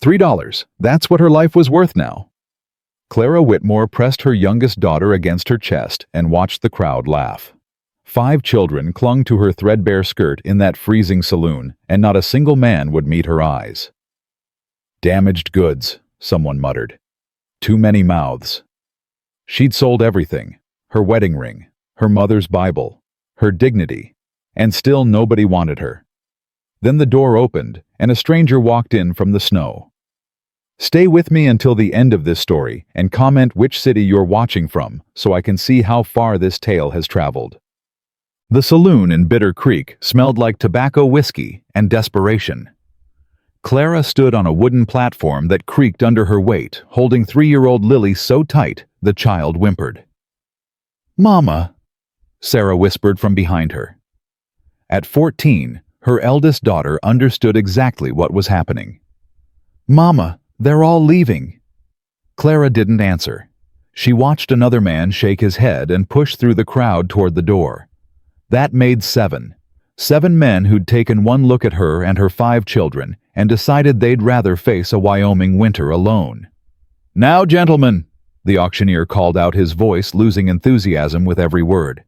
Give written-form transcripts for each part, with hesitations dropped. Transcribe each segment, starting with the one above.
$3. That's what her life was worth now. Clara Whitmore pressed her youngest daughter against her chest and watched the crowd laugh. 5 children clung to her threadbare skirt in that freezing saloon, and not a single man would meet her eyes. Damaged goods, someone muttered. Too many mouths. She'd sold everything, her wedding ring, her mother's Bible, her dignity, and still nobody wanted her. Then the door opened, and a stranger walked in from the snow. Stay with me until the end of this story and comment which city you're watching from so I can see how far this tale has traveled. The saloon in Bitter Creek smelled like tobacco whiskey and desperation. Clara stood on a wooden platform that creaked under her weight, holding 3-year-old Lily so tight the child whimpered. "Mama," Sarah whispered from behind her. At 14, her eldest daughter understood exactly what was happening. "Mama, they're all leaving." Clara didn't answer. She watched another man shake his head and push through the crowd toward the door. That made 7. 7 men who'd taken one look at her and her 5 children and decided they'd rather face a Wyoming winter alone. "Now, gentlemen," the auctioneer called out, his voice losing enthusiasm with every word.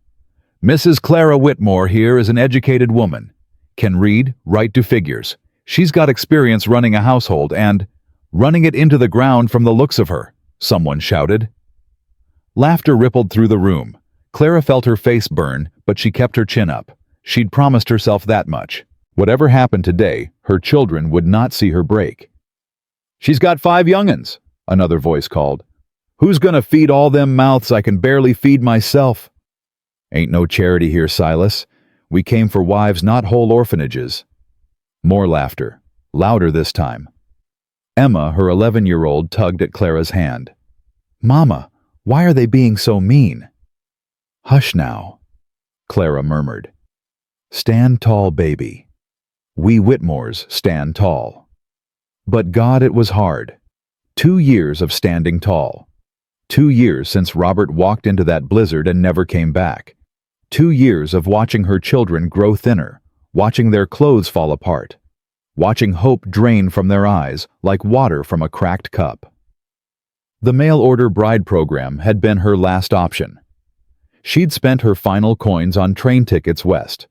"Mrs. Clara Whitmore here is an educated woman. Can read, write to figures. She's got experience running a household and running it into the ground from the looks of her," someone shouted. Laughter rippled through the room. Clara felt her face burn, but she kept her chin up. She'd promised herself that much. Whatever happened today, her children would not see her break. "She's got 5 young'uns," another voice called. "Who's gonna feed all them mouths I can barely feed myself?" "Ain't no charity here, Silas. We came for wives, not whole orphanages." More laughter, louder this time. Emma, her 11-year-old, tugged at Clara's hand. "Mama, why are they being so mean?" "Hush now," Clara murmured. "Stand tall, baby. We Whitmores stand tall." But God, it was hard. 2 years of standing tall. 2 years since Robert walked into that blizzard and never came back. 2 years of watching her children grow thinner, watching their clothes fall apart, watching hope drain from their eyes like water from a cracked cup. The mail-order bride program had been her last option. She'd spent her final coins on train tickets west,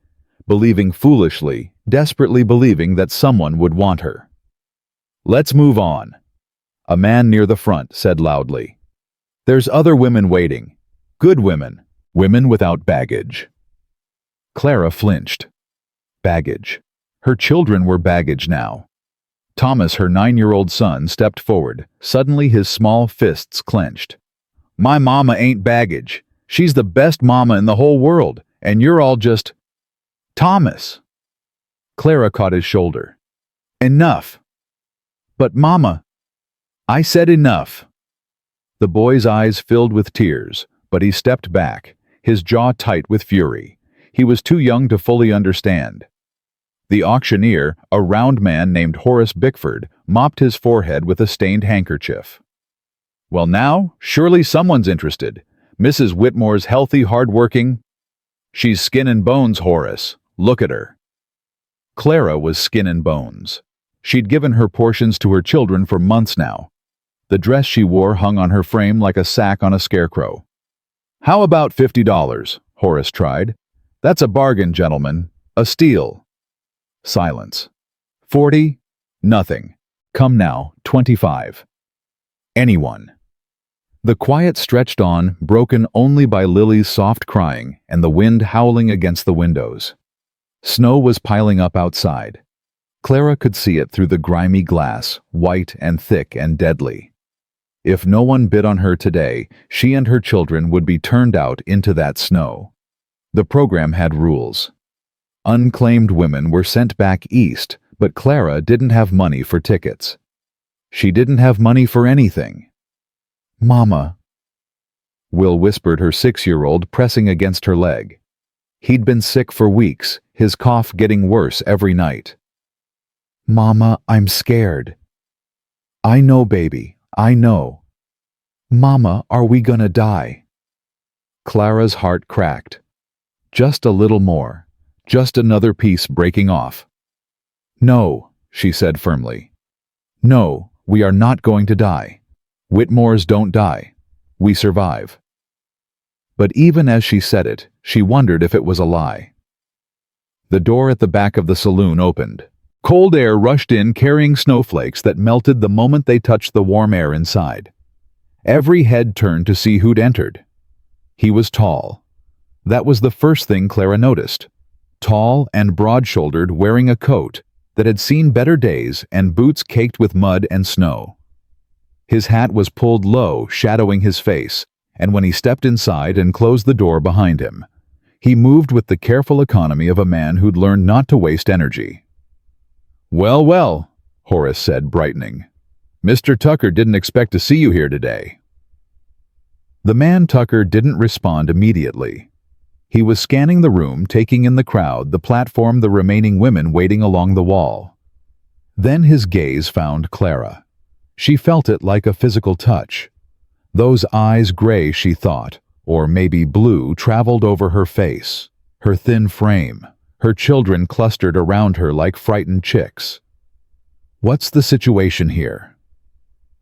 believing foolishly, desperately believing that someone would want her. "Let's move on," a man near the front said loudly. "There's other women waiting. Good women. Women without baggage." Clara flinched. Baggage. Her children were baggage now. Thomas, her 9-year-old son, stepped forward. Suddenly his small fists clenched. "My mama ain't baggage. She's the best mama in the whole world, and you're all just—" "Thomas!" Clara caught his shoulder. "Enough." "But Mama—" "I said enough." The boy's eyes filled with tears, but he stepped back, his jaw tight with fury. He was too young to fully understand. The auctioneer, a round man named Horace Bickford, mopped his forehead with a stained handkerchief. "Well now, surely someone's interested. Mrs. Whitmore's healthy, hard-working—" "She's skin and bones, Horace. Look at her." Clara was skin and bones. She'd given her portions to her children for months now. The dress she wore hung on her frame like a sack on a scarecrow. "How about $50? Horace tried. "That's a bargain, gentlemen. A steal." Silence. 40? Nothing. Come now, 25. Anyone. The quiet stretched on, broken only by Lily's soft crying and the wind howling against the windows. Snow was piling up outside. Clara could see it through the grimy glass, white and thick and deadly. If no one bid on her today, she and her children would be turned out into that snow. The program had rules. Unclaimed women were sent back east, but Clara didn't have money for tickets. She didn't have money for anything. "Mama," Will whispered, her 6-year-old pressing against her leg. He'd been sick for weeks, his cough getting worse every night. "Mama, I'm scared." "I know, baby, I know." "Mama, are we gonna die?" Clara's heart cracked. Just a little more. Just another piece breaking off. "No," she said firmly. "No, We are not going to die. Whitmores don't die. We survive. But even as she said it, she wondered if it was a lie. The door at the back of the saloon opened. Cold air rushed in carrying snowflakes that melted the moment they touched the warm air inside. Every head turned to see who'd entered. He was tall. That was the first thing Clara noticed. Tall and broad-shouldered, wearing a coat that had seen better days and boots caked with mud and snow. His hat was pulled low, shadowing his face, and when he stepped inside and closed the door behind him, he moved with the careful economy of a man who'd learned not to waste energy. "Well, well," Horace said, brightening. "Mr. Tucker didn't expect to see you here today." The man Tucker didn't respond immediately. He was scanning the room, taking in the crowd, the platform, the remaining women waiting along the wall. Then his gaze found Clara. She felt it like a physical touch. Those eyes, gray, she thought, or maybe blue, traveled over her face, her thin frame, her children clustered around her like frightened chicks. "What's the situation here?"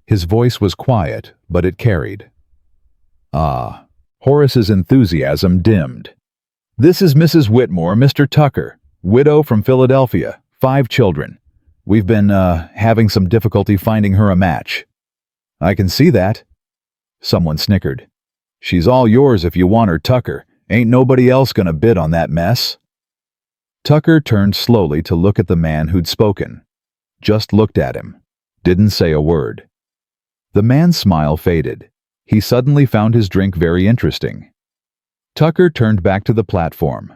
His voice was quiet, but it carried. "Ah." Horace's enthusiasm dimmed. "This is Mrs. Whitmore, Mr. Tucker, widow from Philadelphia, 5 children. We've been, having some difficulty finding her a match." "I can see that." Someone snickered. "She's all yours if you want her, Tucker. Ain't nobody else gonna bid on that mess." Tucker turned slowly to look at the man who'd spoken. Just looked at him. Didn't say a word. The man's smile faded. He suddenly found his drink very interesting. Tucker turned back to the platform.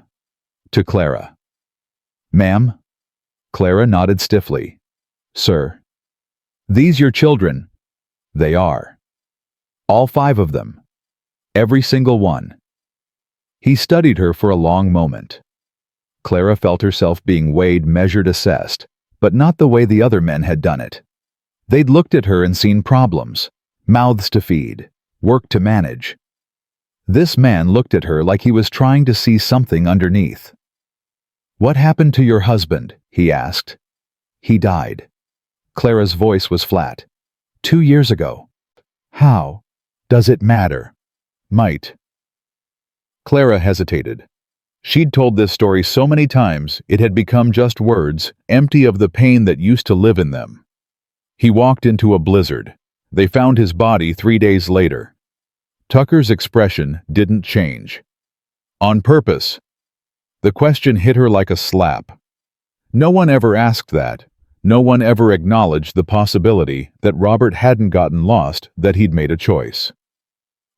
To Clara. "Ma'am?" Clara nodded stiffly. "Sir." "These your children?" "They are." "All 5 of them?" "Every single one." He studied her for a long moment. Clara felt herself being weighed, measured, assessed, but not the way the other men had done it. They'd looked at her and seen problems, mouths to feed, work to manage. This man looked at her like he was trying to see something underneath. "What happened to your husband?" he asked. "He died." Clara's voice was flat. 2 years ago." "How? Does it matter?" "Might." Clara hesitated. She'd told this story so many times it had become just words, empty of the pain that used to live in them. He walked into a blizzard. They found his body 3 days later. Tucker's expression didn't change. "On purpose?" The question hit her like a slap. No one ever asked that. No one ever acknowledged the possibility that Robert hadn't gotten lost, that he'd made a choice.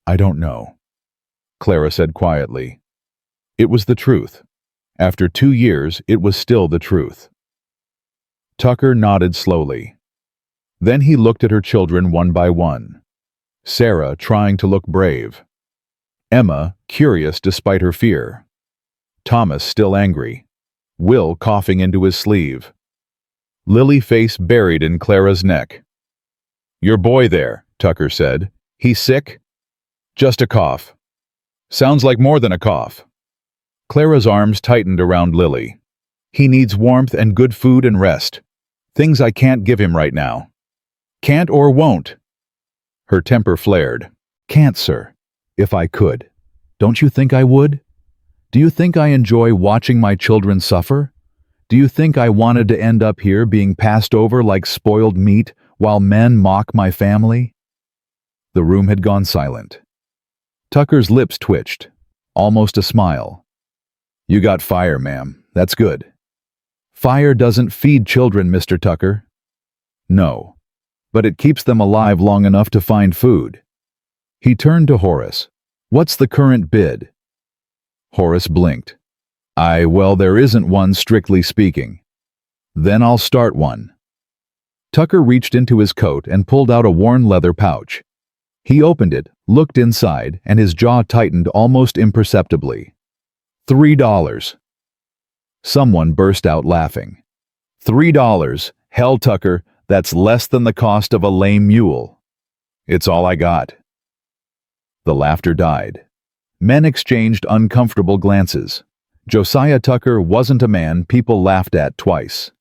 "I don't know," Clara said quietly. It was the truth. After 2 years, it was still the truth. Tucker nodded slowly. Then he looked at her children one by one. Sarah trying to look brave. Emma curious despite her fear. Thomas still angry. Will coughing into his sleeve. Lily face buried in Clara's neck. "Your boy there," Tucker said. "He's sick?" "Just a cough." "Sounds like more than a cough." Clara's arms tightened around Lily. "He needs warmth and good food and rest. Things I can't give him right now." "Can't or won't?" Her temper flared. "Can't, sir. If I could. Don't you think I would? Do you think I enjoy watching my children suffer? Do you think I wanted to end up here being passed over like spoiled meat while men mock my family?" The room had gone silent. Tucker's lips twitched. Almost a smile. "You got fire, ma'am. That's good." "Fire doesn't feed children, Mr. Tucker." "No, but it keeps them alive long enough to find food." He turned to Horace. "What's the current bid?" Horace blinked. Well, there isn't one strictly speaking." "Then I'll start one." Tucker reached into his coat and pulled out a worn leather pouch. He opened it, looked inside, and his jaw tightened almost imperceptibly. $3. Someone burst out laughing. $3? Hell, Tucker, that's less than the cost of a lame mule. It's all I got. The laughter died. Men exchanged uncomfortable glances. Josiah Tucker wasn't a man people laughed at twice.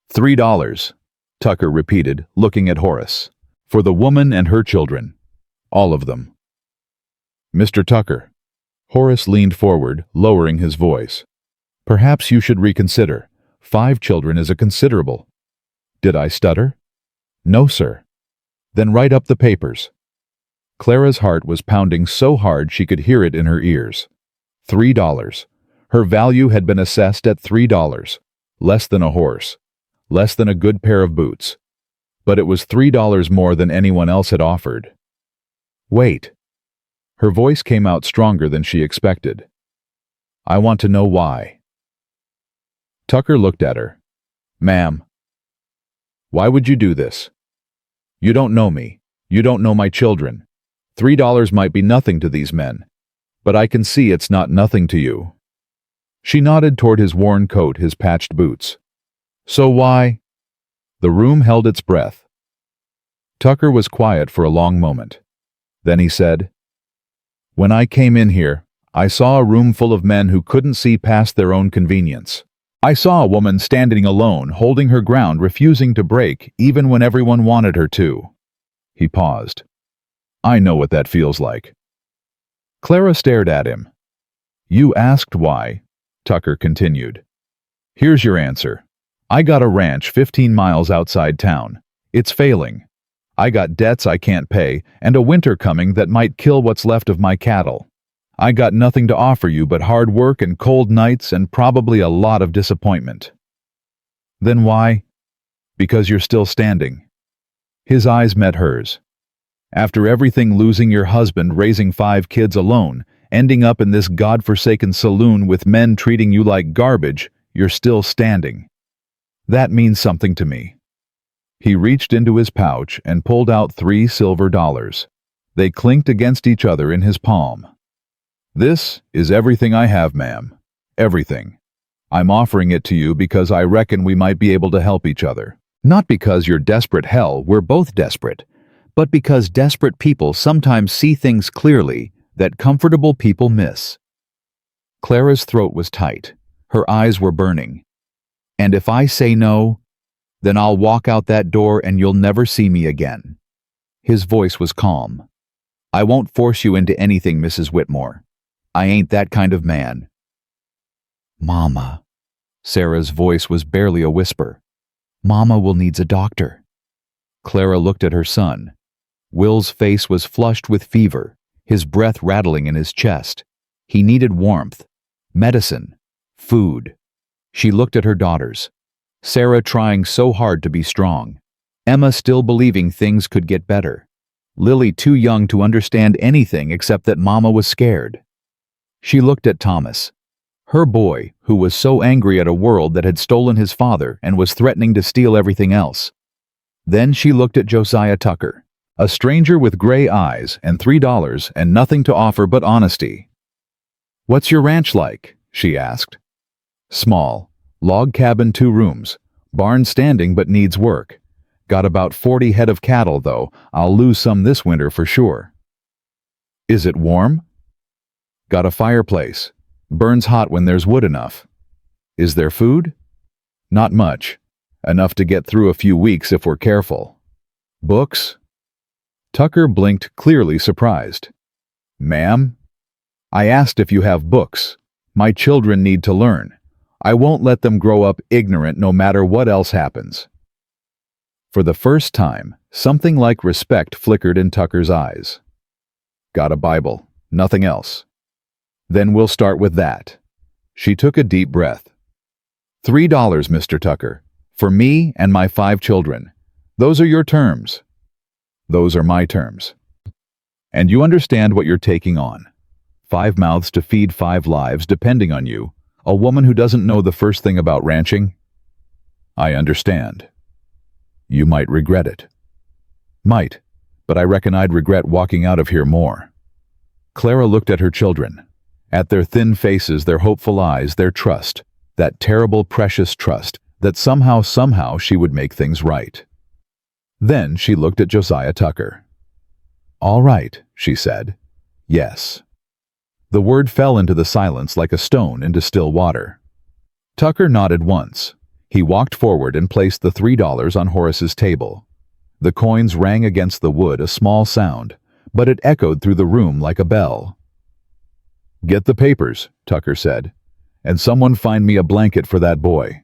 $3. Tucker repeated, looking at Horace. For the woman and her children. All of them. Mr. Tucker. Horace leaned forward, lowering his voice. Perhaps you should reconsider. 5 children is a considerable. Did I stutter? No, sir. Then write up the papers. Clara's heart was pounding so hard she could hear it in her ears. $3. Her value had been assessed at $3. Less than a horse. Less than a good pair of boots. But it was $3 more than anyone else had offered. Wait. Her voice came out stronger than she expected. I want to know why. Tucker looked at her. Ma'am. Why would you do this? You don't know me. You don't know my children. $3 might be nothing to these men, but I can see it's not nothing to you. She nodded toward his worn coat, his patched boots. So why? The room held its breath. Tucker was quiet for a long moment. Then he said, When I came in here, I saw a room full of men who couldn't see past their own convenience. I saw a woman standing alone, holding her ground, refusing to break, even when everyone wanted her to. He paused. I know what that feels like. Clara stared at him. You asked why, Tucker continued. Here's your answer. I got a ranch 15 miles outside town. It's failing. I got debts I can't pay, and a winter coming that might kill what's left of my cattle. I got nothing to offer you but hard work and cold nights and probably a lot of disappointment. Then why? Because you're still standing. His eyes met hers. After everything, losing your husband, raising 5 kids alone, ending up in this godforsaken saloon with men treating you like garbage, you're still standing. That means something to me. He reached into his pouch and pulled out 3 silver dollars. They clinked against each other in his palm. This is everything I have, ma'am. Everything. I'm offering it to you because I reckon we might be able to help each other. Not because you're desperate, hell, we're both desperate, but because desperate people sometimes see things clearly that comfortable people miss. Clara's throat was tight. Her eyes were burning. And if I say no, then I'll walk out that door and you'll never see me again. His voice was calm. I won't force you into anything, Mrs. Whitmore. I ain't that kind of man. Mama. Sarah's voice was barely a whisper. Mama will needs a doctor. Clara looked at her son. Will's face was flushed with fever, his breath rattling in his chest. He needed warmth, medicine, food. She looked at her daughters. Sarah trying so hard to be strong. Emma still believing things could get better. Lily too young to understand anything except that Mama was scared. She looked at Thomas, her boy, who was so angry at a world that had stolen his father and was threatening to steal everything else. Then she looked at Josiah Tucker, a stranger with gray eyes and $3 and nothing to offer but honesty. What's your ranch like? She asked. Small, log cabin, 2 rooms, barn standing but needs work. Got about 40 head of cattle, though. I'll lose some this winter for sure. Is it warm? Got a fireplace. Burns hot when there's wood enough. Is there food? Not much. Enough to get through a few weeks if we're careful. Books? Tucker blinked, clearly surprised. Ma'am? I asked if you have books. My children need to learn. I won't let them grow up ignorant no matter what else happens. For the first time, something like respect flickered in Tucker's eyes. Got a Bible, nothing else. Then we'll start with that. She took a deep breath. $3, Mr. Tucker, for me and my 5 children. Those are your terms. Those are my terms. And you understand what you're taking on. 5 mouths to feed 5 lives depending on you, a woman who doesn't know the first thing about ranching. I understand. You might regret it. Might, but I reckon I'd regret walking out of here more. Clara looked at her children, at their thin faces, their hopeful eyes, their trust, that terrible, precious trust that somehow she would make things right. Then she looked at Josiah Tucker. All right, she said. Yes. The word fell into the silence like a stone into still water. Tucker nodded once. He walked forward and placed the $3 on Horace's table. The coins rang against the wood, a small sound, but it echoed through the room like a bell. "Get the papers," Tucker said, "and someone find me a blanket for that boy."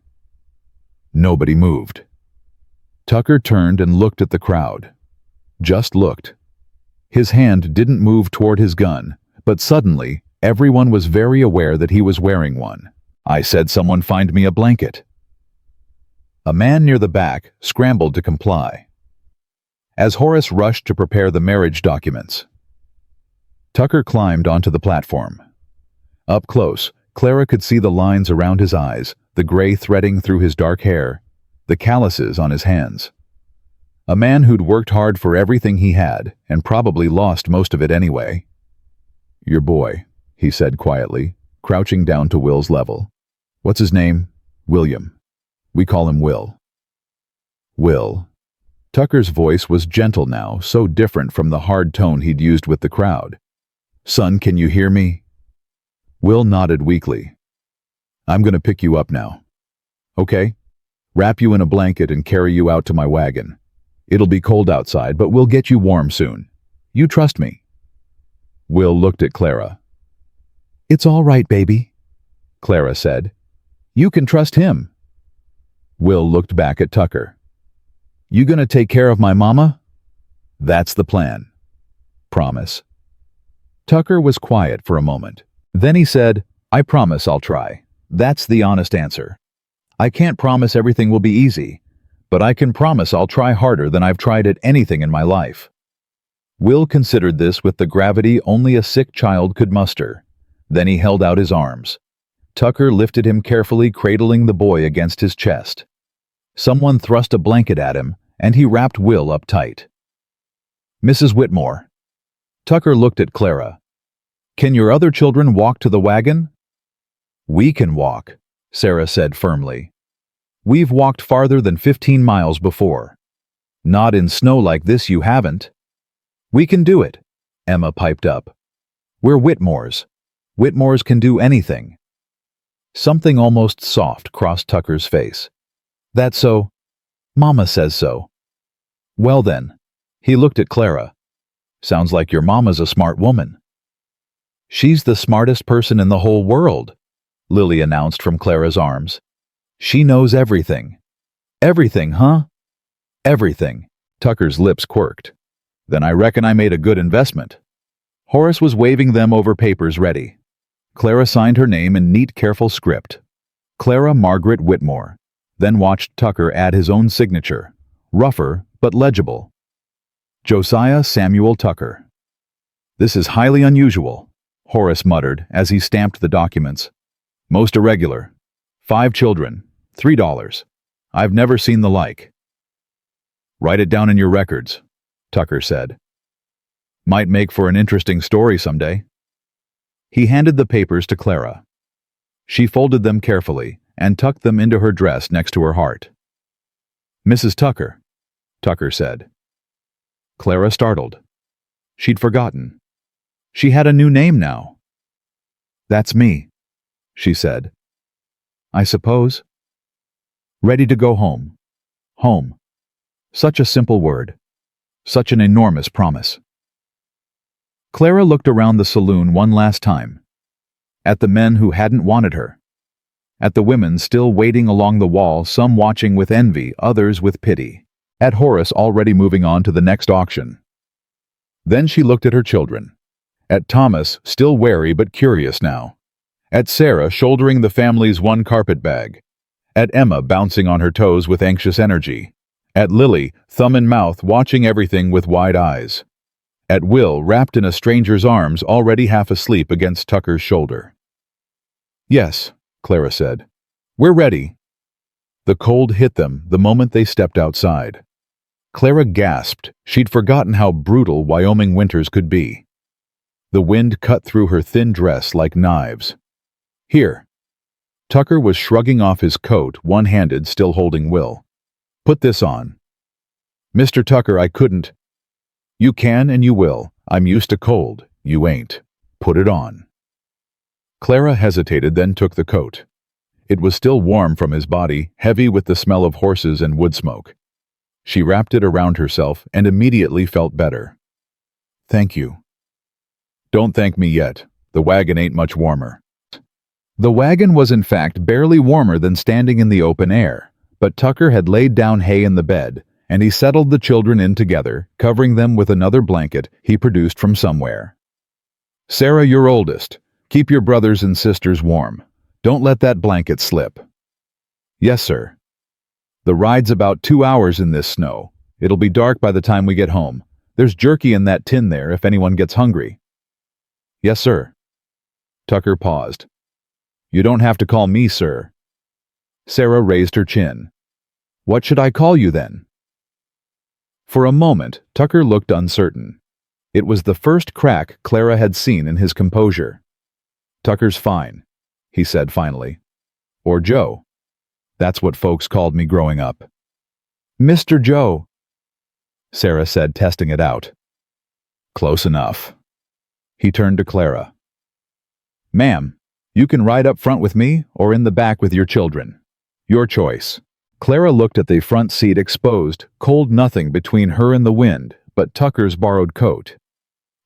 Nobody moved. Tucker turned and looked at the crowd. Just looked. His hand didn't move toward his gun, but suddenly, everyone was very aware that he was wearing one. "I said someone find me a blanket." A man near the back scrambled to comply. As Horace rushed to prepare the marriage documents, Tucker climbed onto the platform. Up close, Clara could see the lines around his eyes, the gray threading through his dark hair, the calluses on his hands. A man who'd worked hard for everything he had, and probably lost most of it anyway. "Your boy," he said quietly, crouching down to Will's level. "What's his name?" "William. We call him Will." "Will." Tucker's voice was gentle now, so different from the hard tone he'd used with the crowd. "Son, can you hear me?" Will nodded weakly. "I'm going to pick you up now." "Okay. Wrap you in a blanket and carry you out to my wagon. It'll be cold outside, but we'll get you warm soon. You trust me." Will looked at Clara. "It's all right, baby," Clara said. "You can trust him." Will looked back at Tucker. "You gonna take care of my mama?" "That's the plan." "Promise?" Tucker was quiet for a moment. Then he said, "I promise I'll try. That's the honest answer. I can't promise everything will be easy, but I can promise I'll try harder than I've tried at anything in my life." Will considered this with the gravity only a sick child could muster. Then he held out his arms. Tucker lifted him carefully, cradling the boy against his chest. Someone thrust a blanket at him, and he wrapped Will up tight. "Mrs. Whitmore." Tucker looked at Clara. "Can your other children walk to the wagon?" "We can walk," Sarah said firmly. "We've walked farther than 15 miles before. Not in snow like this, you haven't." "We can do it," Emma piped up. "We're Whitmores. Whitmores can do anything." Something almost soft crossed Tucker's face. "That's so? Mama says so." "Well then." He looked at Clara. "Sounds like your mama's a smart woman." "She's the smartest person in the whole world," Lily announced from Clara's arms. "She knows everything." "Everything, huh?" "Everything." Tucker's lips quirked. "Then I reckon I made a good investment." Horace was waving them over papers ready. Clara signed her name in neat, careful script. Clara Margaret Whitmore, then watched Tucker add his own signature, rougher but legible. Josiah Samuel Tucker. "This is highly unusual," Horace muttered as he stamped the documents. "Most irregular. 5 children, $3. I've never seen the like." "Write it down in your records," Tucker said. "Might make for an interesting story someday." He handed the papers to Clara. She folded them carefully and tucked them into her dress next to her heart. "Mrs. Tucker," Tucker said. Clara startled. She'd forgotten. She had a new name now. "That's me," she said. "I suppose." Ready to go home. Home. Such a simple word. Such an enormous promise. Clara looked around the saloon one last time. At the men who hadn't wanted her. At the women still waiting along the wall, some watching with envy, others with pity. At Horace already moving on to the next auction. Then she looked at her children. At Thomas, still wary but curious now. At Sarah, shouldering the family's one carpet bag. At Emma, bouncing on her toes with anxious energy. At Lily, thumb in mouth, watching everything with wide eyes. At Will, wrapped in a stranger's arms, already half asleep against Tucker's shoulder. "Yes," Clara said. "We're ready." The cold hit them the moment they stepped outside. Clara gasped. She'd forgotten how brutal Wyoming winters could be. The wind cut through her thin dress like knives. "Here." Tucker was shrugging off his coat, one-handed, still holding Will. "Put this on." "Mr. Tucker, I couldn't." "You can and you will. I'm used to cold. You ain't. Put it on." Clara hesitated, then took the coat. It was still warm from his body, heavy with the smell of horses and wood smoke. She wrapped it around herself and immediately felt better. "Thank you." "Don't thank me yet. The wagon ain't much warmer." The wagon was in fact barely warmer than standing in the open air, but Tucker had laid down hay in the bed, and he settled the children in together, covering them with another blanket he produced from somewhere. "Sarah, you're oldest. Keep your brothers and sisters warm. Don't let that blanket slip." "Yes, sir." "The ride's about 2 hours in this snow. It'll be dark by the time we get home. There's jerky in that tin there if anyone gets hungry." "Yes, sir." Tucker paused. "You don't have to call me sir." Sarah raised her chin. "What should I call you then?" For a moment, Tucker looked uncertain. It was the first crack Clara had seen in his composure. "Tucker's fine," he said finally. "Or Joe. That's what folks called me growing up." "Mr. Joe," Sarah said, testing it out. "Close enough." He turned to Clara. "Ma'am, you can ride up front with me or in the back with your children. Your choice." Clara looked at the front seat exposed, cold nothing between her and the wind but Tucker's borrowed coat.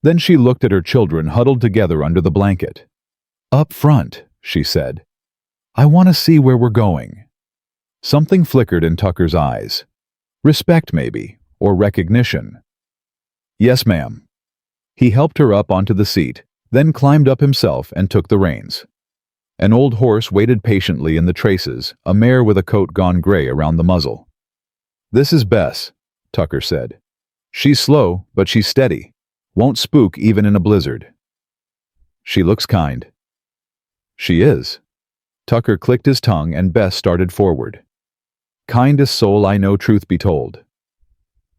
Then she looked at her children huddled together under the blanket. "Up front," she said. "I want to see where we're going." Something flickered in Tucker's eyes. Respect, maybe, or recognition. "Yes, ma'am." He helped her up onto the seat, then climbed up himself and took the reins. An old horse waited patiently in the traces, a mare with a coat gone gray around the muzzle. "This is Bess," Tucker said. "She's slow, but she's steady. Won't spook even in a blizzard." "She looks kind." "She is." Tucker clicked his tongue and Bess started forward. "Kindest soul I know, truth be told."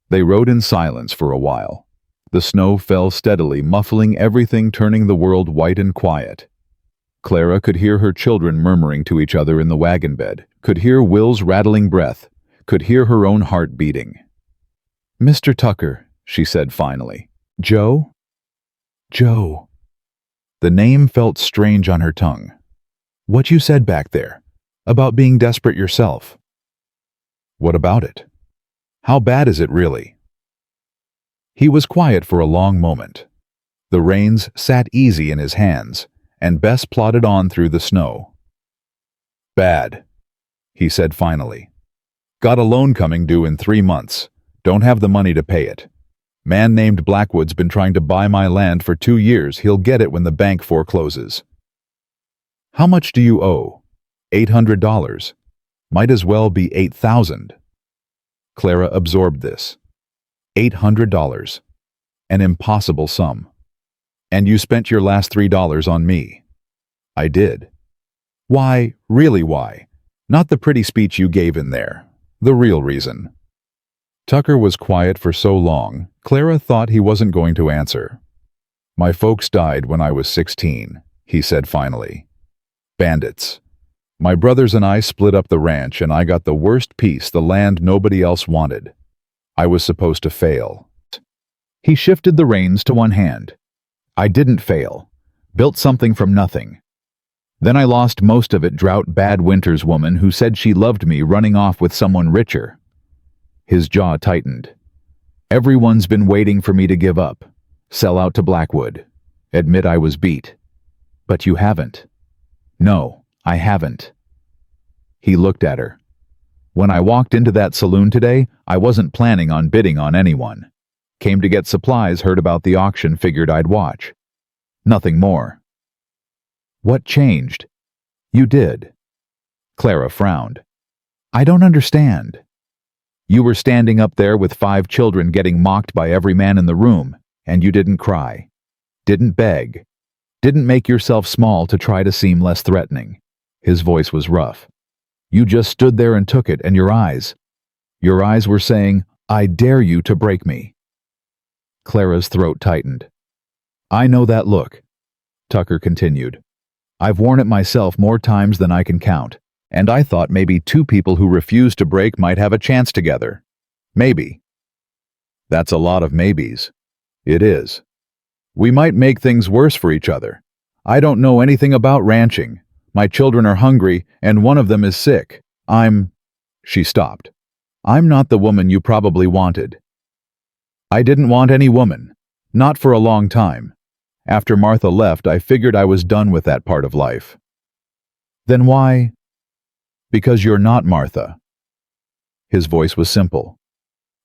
They rode in silence for a while. The snow fell steadily, muffling everything, turning the world white and quiet. Clara could hear her children murmuring to each other in the wagon bed, could hear Will's rattling breath, could hear her own heart beating. "Mr. Tucker," she said finally. "Joe?" "Joe." The name felt strange on her tongue. "What you said back there, about being desperate yourself." "What about it? How bad is it really?" He was quiet for a long moment. The reins sat easy in his hands, and Bess plodded on through the snow. "Bad," he said finally. "Got a loan coming due in 3 months. Don't have the money to pay it. Man named Blackwood's been trying to buy my land for 2 years. He'll get it when the bank forecloses." "How much do you owe?" $800. Might as well be 8,000. Clara absorbed this. $800. An impossible sum. "And you spent your last $3 on me." "I did." "Why, really why? Not the pretty speech you gave in there. The real reason." Tucker was quiet for so long, Clara thought he wasn't going to answer. "My folks died when I was 16, he said finally. "Bandits. My brothers and I split up the ranch and I got the worst piece, the land nobody else wanted. I was supposed to fail." He shifted the reins to one hand. "I didn't fail. Built something from nothing. Then I lost most of it. Drought bad winter's woman who said she loved me running off with someone richer." His jaw tightened. "Everyone's been waiting for me to give up. Sell out to Blackwood. Admit I was beat. But you haven't." "No, I haven't." He looked at her. "When I walked into that saloon today, I wasn't planning on bidding on anyone. Came to get supplies, heard about the auction, figured I'd watch. Nothing more." "What changed?" "You did." Clara frowned. "I don't understand." "You were standing up there with 5 children getting mocked by every man in the room, and you didn't cry. Didn't beg. Didn't make yourself small to try to seem less threatening." His voice was rough. "You just stood there and took it, and your eyes were saying, 'I dare you to break me.'" Clara's throat tightened. "I know that look," Tucker continued. "I've worn it myself more times than I can count, and I thought maybe 2 people who refused to break might have a chance together. Maybe." "That's a lot of maybes." "It is. We might make things worse for each other. I don't know anything about ranching, My children are hungry, and one of them is sick. She stopped. I'm not the woman you probably wanted. I didn't want any woman. Not for a long time. After Martha left, I figured I was done with that part of life. Then why? Because you're not Martha. His voice was simple.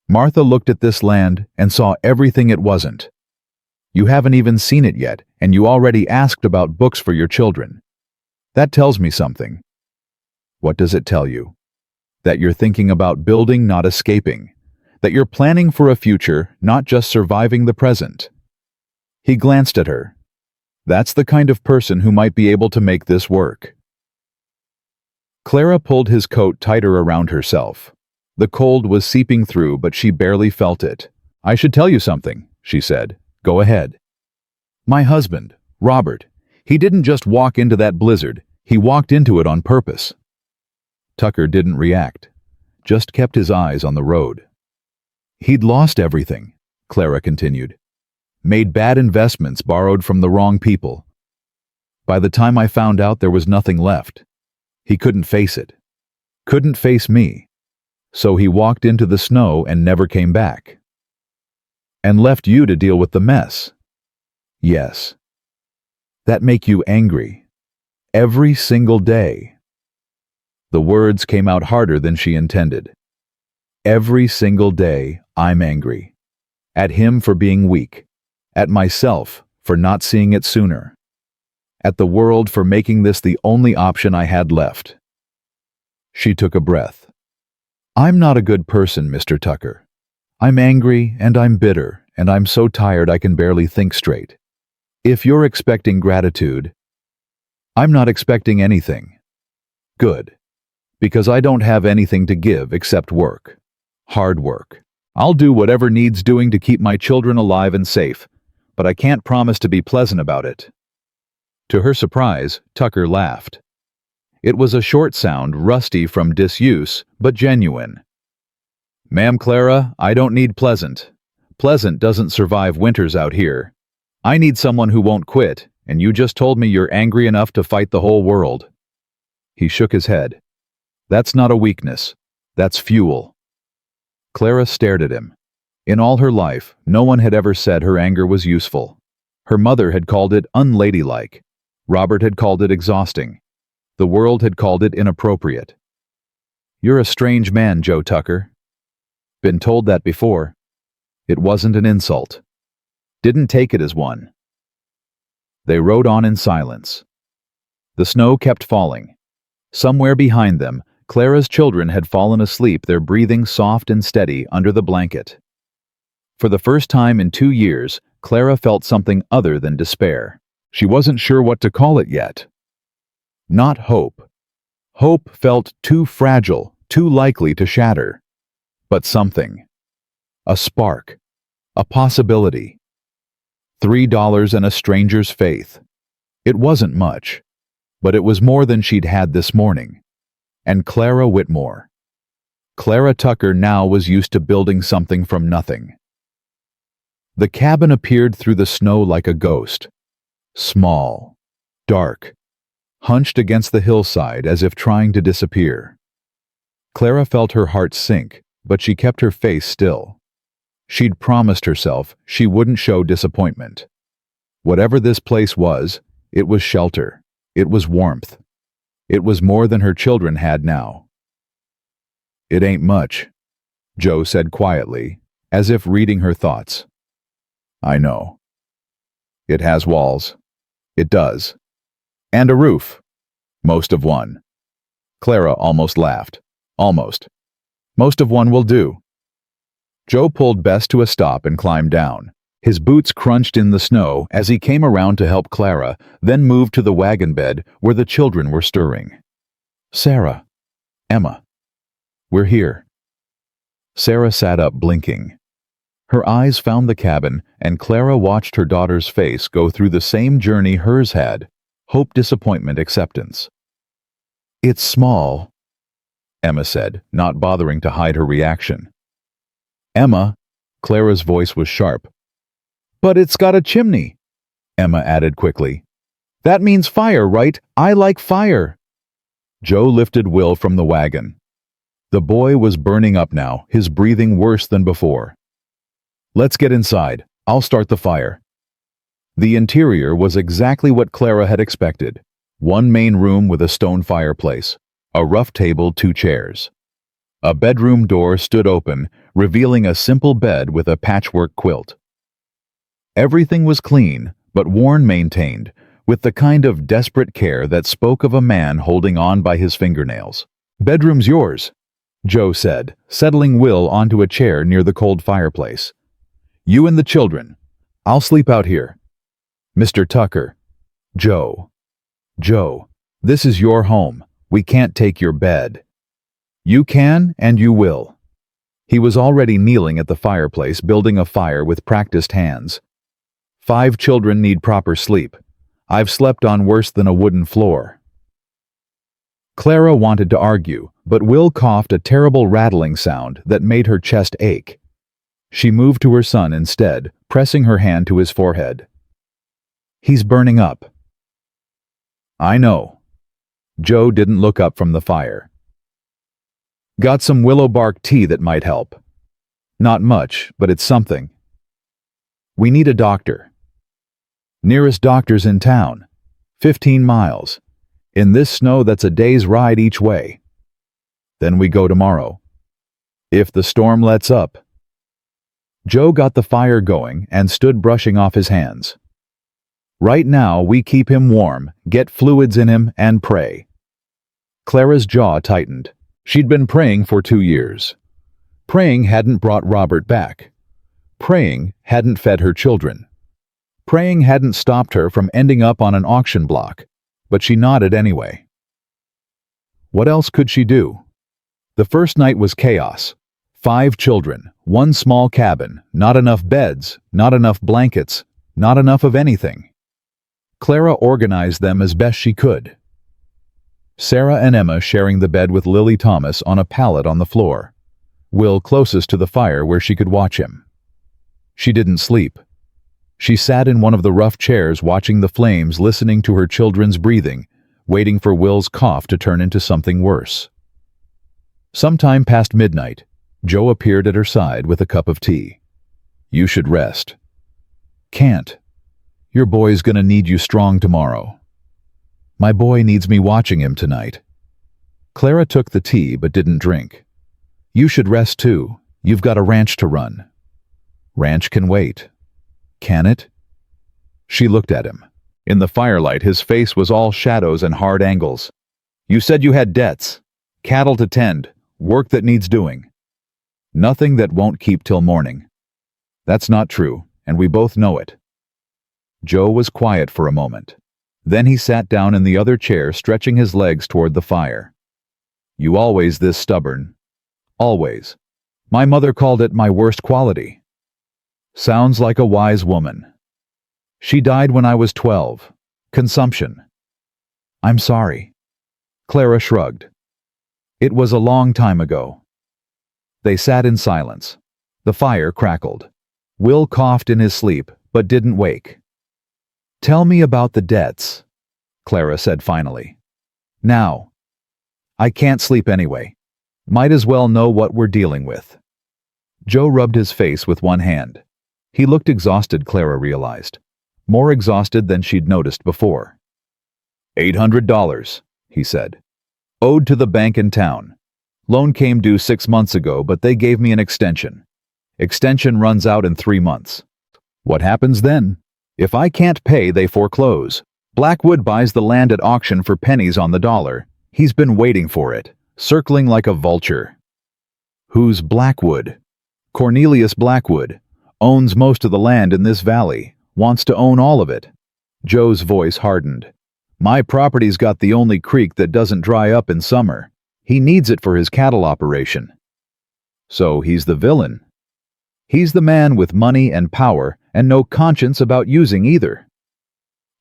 Martha looked at this land and saw everything it wasn't. You haven't even seen it yet, and you already asked about books for your children. That tells me something. What does it tell you? That you're thinking about building, not escaping. That you're planning for a future, not just surviving the present. He glanced at her. That's the kind of person who might be able to make this work. Clara pulled his coat tighter around herself. The cold was seeping through, but she barely felt it. I should tell you something, she said. Go ahead. My husband, Robert, he didn't just walk into that blizzard, he walked into it on purpose. Tucker didn't react, just kept his eyes on the road. He'd lost everything, Clara continued. Made bad investments, borrowed from the wrong people. By the time I found out, there was nothing left. He couldn't face it. Couldn't face me. So he walked into the snow and never came back. And left you to deal with the mess. Yes. That make you angry. Every single day. The words came out harder than she intended. Every single day, I'm angry. At him for being weak. At myself for not seeing it sooner. At the world for making this the only option I had left. She took a breath. I'm not a good person, Mr. Tucker. I'm angry and I'm bitter and I'm so tired I can barely think straight. If you're expecting gratitude, I'm not expecting anything. Good. Because I don't have anything to give except work. Hard work. I'll do whatever needs doing to keep my children alive and safe, but I can't promise to be pleasant about it. To her surprise, Tucker laughed. It was a short sound, rusty from disuse, but genuine. Ma'am Clara, I don't need pleasant. Pleasant doesn't survive winters out here. I need someone who won't quit, and you just told me you're angry enough to fight the whole world. He shook his head. That's not a weakness. That's fuel. Clara stared at him. In all her life, no one had ever said her anger was useful. Her mother had called it unladylike. Robert had called it exhausting. The world had called it inappropriate. You're a strange man, Joe Tucker. Been told that before. It wasn't an insult. Didn't take it as one. They rode on in silence. The snow kept falling. Somewhere behind them, Clara's children had fallen asleep, their breathing soft and steady under the blanket. For the first time in 2 years, Clara felt something other than despair. She wasn't sure what to call it yet. Not hope. Hope felt too fragile, too likely to shatter. But something. A spark. A possibility. $3 and a stranger's faith. It wasn't much, but it was more than she'd had this morning. And Clara Whitmore. Clara Tucker now was used to building something from nothing. The cabin appeared through the snow like a ghost. Small. Dark. Hunched against the hillside as if trying to disappear. Clara felt her heart sink, but she kept her face still. She'd promised herself she wouldn't show disappointment. Whatever this place was, it was shelter. It was warmth. It was more than her children had now. It ain't much, Joe said quietly, as if reading her thoughts. I know. It has walls. It does. And a roof. Most of one. Clara almost laughed. Almost. Most of one will do. Joe pulled Bess to a stop and climbed down. His boots crunched in the snow as he came around to help Clara, then moved to the wagon bed where the children were stirring. Sarah. Emma. We're here. Sarah sat up, blinking. Her eyes found the cabin, and Clara watched her daughter's face go through the same journey hers had. Hope, disappointment, acceptance. It's small, Emma said, not bothering to hide her reaction. Emma, Clara's voice was sharp. But it's got a chimney, Emma added quickly. That means fire, right? I like fire. Joe lifted Will from the wagon. The boy was burning up now, his breathing worse than before. Let's get inside. I'll start the fire. The interior was exactly what Clara had expected. One main room with a stone fireplace, a rough table, 2 chairs. A bedroom door stood open, revealing a simple bed with a patchwork quilt. Everything was clean, but worn, maintained, with the kind of desperate care that spoke of a man holding on by his fingernails. Bedroom's yours, Joe said, settling Will onto a chair near the cold fireplace. You and the children. I'll sleep out here. Mr. Tucker. Joe. Joe, this is your home. We can't take your bed. You can and you will. He was already kneeling at the fireplace, building a fire with practiced hands. 5 children need proper sleep. I've slept on worse than a wooden floor. Clara wanted to argue, but Will coughed a terrible rattling sound that made her chest ache. She moved to her son instead, pressing her hand to his forehead. He's burning up. I know. Joe didn't look up from the fire. Got some willow bark tea that might help. Not much, but it's something. We need a doctor. Nearest doctor's in town. 15 miles. In this snow, that's a day's ride each way. Then we go tomorrow. If the storm lets up. Joe got the fire going and stood brushing off his hands. Right now, we keep him warm, get fluids in him, and pray. Clara's jaw tightened. She'd been praying for 2 years. Praying hadn't brought Robert back. Praying hadn't fed her children. Praying hadn't stopped her from ending up on an auction block, but she nodded anyway. What else could she do? The first night was chaos. 5 children, 1 small cabin, not enough beds, not enough blankets, not enough of anything. Clara organized them as best she could. Sarah and Emma sharing the bed with Lily Thomas on a pallet on the floor. Will closest to the fire where she could watch him. She didn't sleep. She sat in one of the rough chairs watching the flames, listening to her children's breathing, waiting for Will's cough to turn into something worse. Sometime past midnight, Joe appeared at her side with a cup of tea. You should rest. Can't. Your boy's gonna need you strong tomorrow. My boy needs me watching him tonight. Clara took the tea but didn't drink. You should rest too. You've got a ranch to run. Ranch can wait. Can it? She looked at him. In the firelight, his face was all shadows and hard angles. You said you had debts, cattle to tend, work that needs doing. Nothing that won't keep till morning. That's not true, and we both know it. Joe was quiet for a moment. Then he sat down in the other chair, stretching his legs toward the fire. You always this stubborn. Always. My mother called it my worst quality. Sounds like a wise woman. She died when I was 12. Consumption. I'm sorry. Clara shrugged. It was a long time ago. They sat in silence. The fire crackled. Will coughed in his sleep, but didn't wake. Tell me about the debts, Clara said finally. Now. I can't sleep anyway. Might as well know what we're dealing with. Joe rubbed his face with one hand. He looked exhausted, Clara realized. More exhausted than she'd noticed before. $800, he said. Owed to the bank in town. Loan came due 6 months ago, but they gave me an extension. Extension runs out in 3 months. What happens then? If I can't pay, they foreclose. Blackwood buys the land at auction for pennies on the dollar. He's been waiting for it, circling like a vulture. Who's Blackwood? Cornelius Blackwood. Owns most of the land in this valley. Wants to own all of it. Joe's voice hardened. My property's got the only creek that doesn't dry up in summer. He needs it for his cattle operation. So he's the villain. He's the man with money and power and no conscience about using either.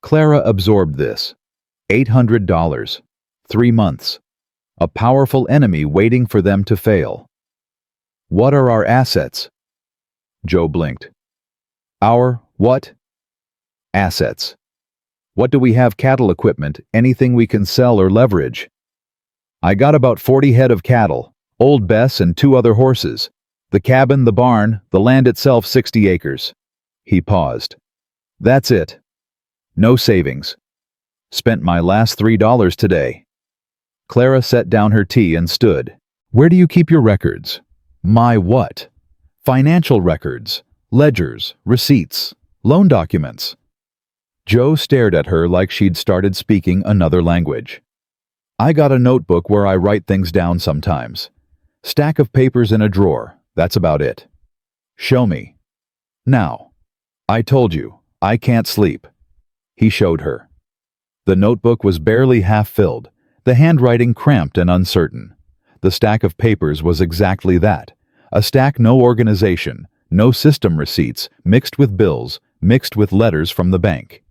Clara absorbed this. $800. 3 months. A powerful enemy waiting for them to fail. What are our assets? Joe blinked. Our what? Assets. What do we have? Cattle equipment, anything we can sell or leverage. I got about 40 head of cattle, old Bess and 2 other horses. The cabin, the barn, the land itself 60 acres. He paused. That's it. No savings. Spent my last $3 today. Clara set down her tea and stood. Where do you keep your records? My what? Financial records, ledgers, receipts, loan documents. Joe stared at her like she'd started speaking another language. I got a notebook where I write things down sometimes. Stack of papers in a drawer, that's about it. Show me. Now. I told you, I can't sleep. He showed her. The notebook was barely half filled, the handwriting cramped and uncertain. The stack of papers was exactly that. A stack, no organization, no system, receipts, mixed with bills, mixed with letters from the bank.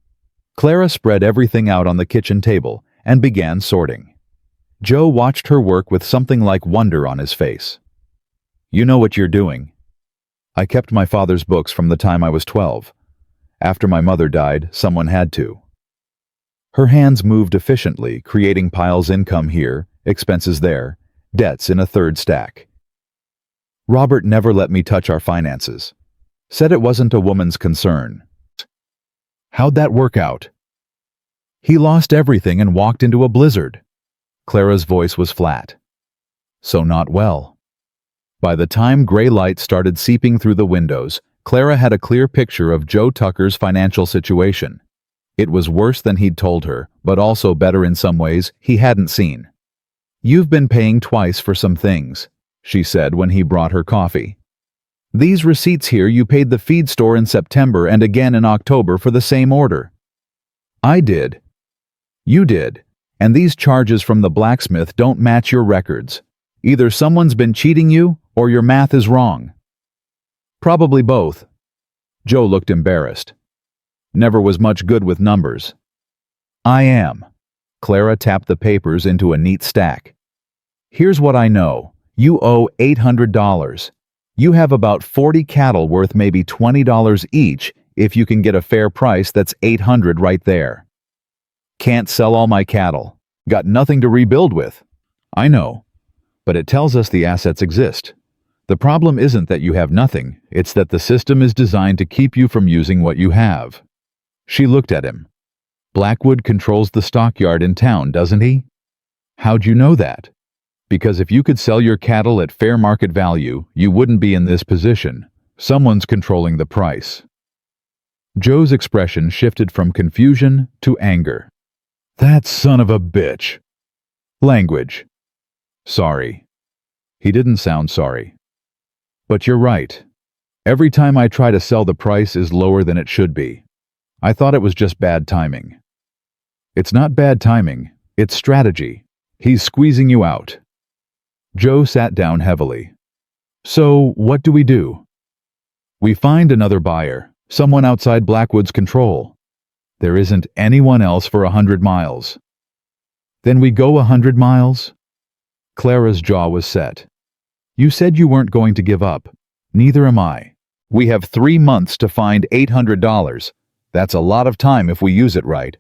Clara spread everything out on the kitchen table and began sorting. Joe watched her work with something like wonder on his face. You know what you're doing. I kept my father's books from the time I was 12. After my mother died, someone had to. Her hands moved efficiently, creating piles: income here, expenses there, debts in a third stack. Robert never let me touch our finances. Said it wasn't a woman's concern. How'd that work out? He lost everything and walked into a blizzard. Clara's voice was flat. So not well. By the time gray light started seeping through the windows, Clara had a clear picture of Joe Tucker's financial situation. It was worse than he'd told her, but also better in some ways he hadn't seen. You've been paying twice for some things, she said when he brought her coffee. These receipts here, you paid the feed store in September and again in October for the same order. I did. You did. And these charges from the blacksmith don't match your records. Either someone's been cheating you, or your math is wrong. Probably both. Joe looked embarrassed. Never was much good with numbers. I am. Clara tapped the papers into a neat stack. Here's what I know. You owe $800. You have about 40 cattle worth maybe $20 each if you can get a fair price. That's $800 right there. Can't sell all my cattle. Got nothing to rebuild with. I know. But it tells us the assets exist. The problem isn't that you have nothing, it's that the system is designed to keep you from using what you have. She looked at him. Blackwood controls the stockyard in town, doesn't he? How'd you know that? Because if you could sell your cattle at fair market value, you wouldn't be in this position. Someone's controlling the price. Joe's expression shifted from confusion to anger. That son of a bitch. Language. Sorry. He didn't sound sorry. But you're right. Every time I try to sell, the price is lower than it should be. I thought it was just bad timing. It's not bad timing, it's strategy. He's squeezing you out. Joe sat down heavily. So, what do we do? We find another buyer, someone outside Blackwood's control. There isn't anyone else for 100 miles. Then we go 100 miles? Clara's jaw was set. You said you weren't going to give up. Neither am I. We have 3 months to find $800. That's a lot of time if we use it right.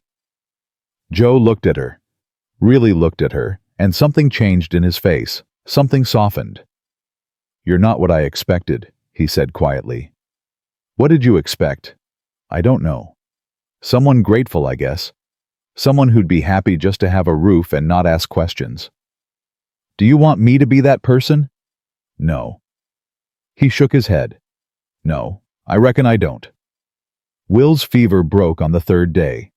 Joe looked at her. Really looked at her, and something changed in his face. Something softened. You're not what I expected, he said quietly. What did you expect? I don't know. Someone grateful, I guess. Someone who'd be happy just to have a roof and not ask questions. Do you want me to be that person? No. He shook his head. No, I reckon I don't. Will's fever broke on the 3rd day.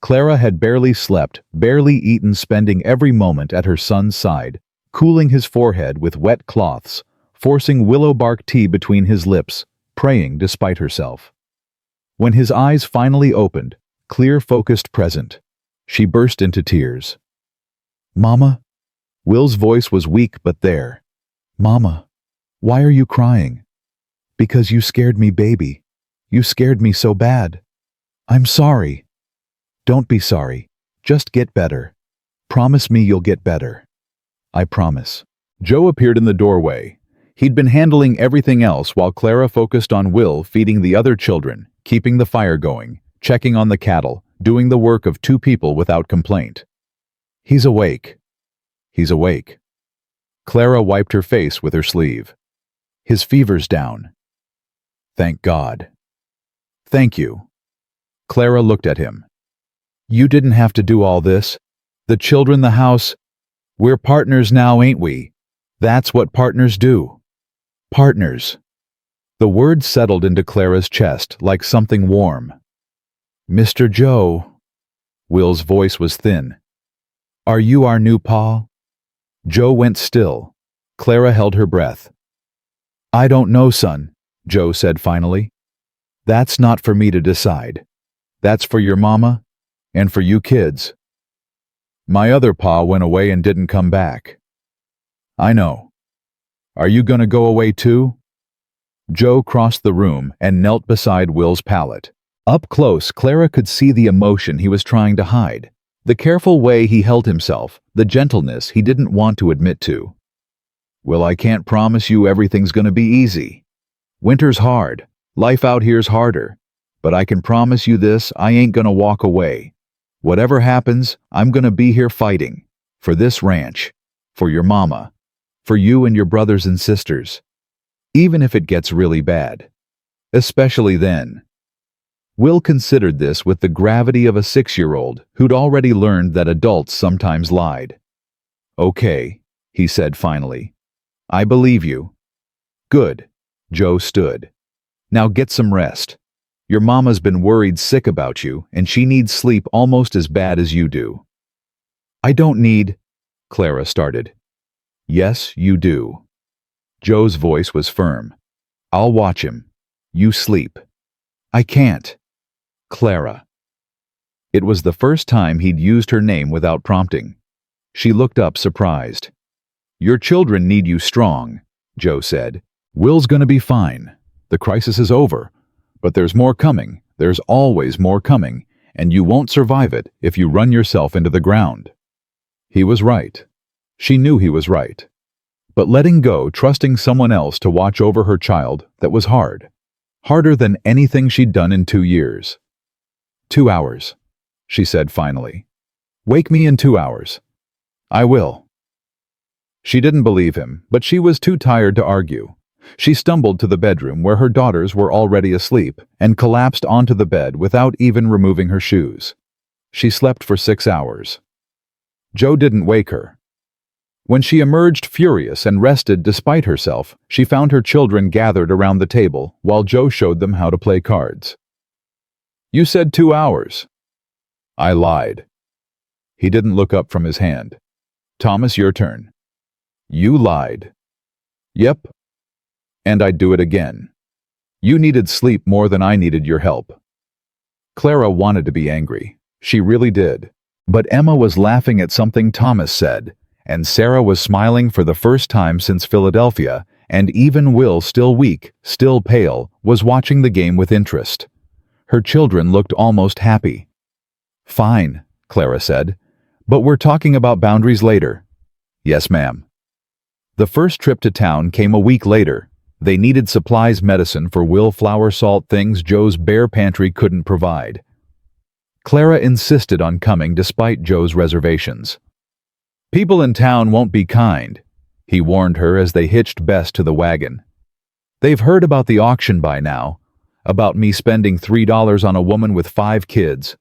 Clara had barely slept, barely eaten, spending every moment at her son's side, cooling his forehead with wet cloths, forcing willow bark tea between his lips, praying despite herself. When his eyes finally opened, clear, focused, present, she burst into tears. Mama? Will's voice was weak but there. Mama, why are you crying? Because you scared me, baby. You scared me so bad. I'm sorry. Don't be sorry. Just get better. Promise me you'll get better. I promise. Joe appeared in the doorway. He'd been handling everything else while Clara focused on Will, feeding the other children, keeping the fire going, checking on the cattle, doing the work of two people without complaint. He's awake. He's awake. Clara wiped her face with her sleeve. His fever's down. Thank God. Thank you. Clara looked at him. You didn't have to do all this. The children, the house. We're partners now, ain't we? That's what partners do. Partners. The word settled into Clara's chest like something warm. Mr. Joe. Will's voice was thin. Are you our new pa? Joe went still. Clara held her breath. I don't know, son, Joe said finally. That's not for me to decide. That's for your mama and for you kids. My other pa went away and didn't come back. I know. Are you gonna go away too? Joe crossed the room and knelt beside Will's pallet. Up close, Clara could see the emotion he was trying to hide, the careful way he held himself, the gentleness he didn't want to admit to. Well, I can't promise you everything's gonna be easy. Winter's hard. Life out here's harder. But I can promise you this, I ain't gonna walk away. Whatever happens, I'm gonna be here fighting. For this ranch. For your mama. For you and your brothers and sisters. Even if it gets really bad. Especially then. Will considered this with the gravity of a 6-year-old who'd already learned that adults sometimes lied. Okay, he said finally. I believe you. Good. Joe stood. Now get some rest. Your mama's been worried sick about you, and she needs sleep almost as bad as you do. I don't need... Clara started. Yes, you do. Joe's voice was firm. I'll watch him. You sleep. I can't. Clara. It was the first time he'd used her name without prompting. She looked up surprised. Your children need you strong, Joe said. Will's gonna be fine. The crisis is over. But there's more coming. There's always more coming. And you won't survive it if you run yourself into the ground. He was right. She knew he was right. But letting go, trusting someone else to watch over her child, that was hard. Harder than anything she'd done in 2 years. 2 hours, she said finally. Wake me in 2 hours. I will. She didn't believe him, but she was too tired to argue. She stumbled to the bedroom where her daughters were already asleep and collapsed onto the bed without even removing her shoes. She slept for 6 hours. Joe didn't wake her. When she emerged furious and rested despite herself, she found her children gathered around the table while Joe showed them how to play cards. You said 2 hours. I lied. He didn't look up from his hand. Thomas, your turn. You lied. Yep. And I'd do it again. You needed sleep more than I needed your help. Clara wanted to be angry. She really did. But Emma was laughing at something Thomas said, and Sarah was smiling for the first time since Philadelphia, and even Will, still weak, still pale, was watching the game with interest. Her children looked almost happy. Fine, Clara said, but we're talking about boundaries later. Yes, ma'am. The first trip to town came a week later. They needed supplies, medicine for Will, flour, salt, things Joe's bare pantry couldn't provide. Clara insisted on coming despite Joe's reservations. People in town won't be kind, he warned her as they hitched Bess to the wagon. They've heard about the auction by now, about me spending $3 on a woman with 5 kids.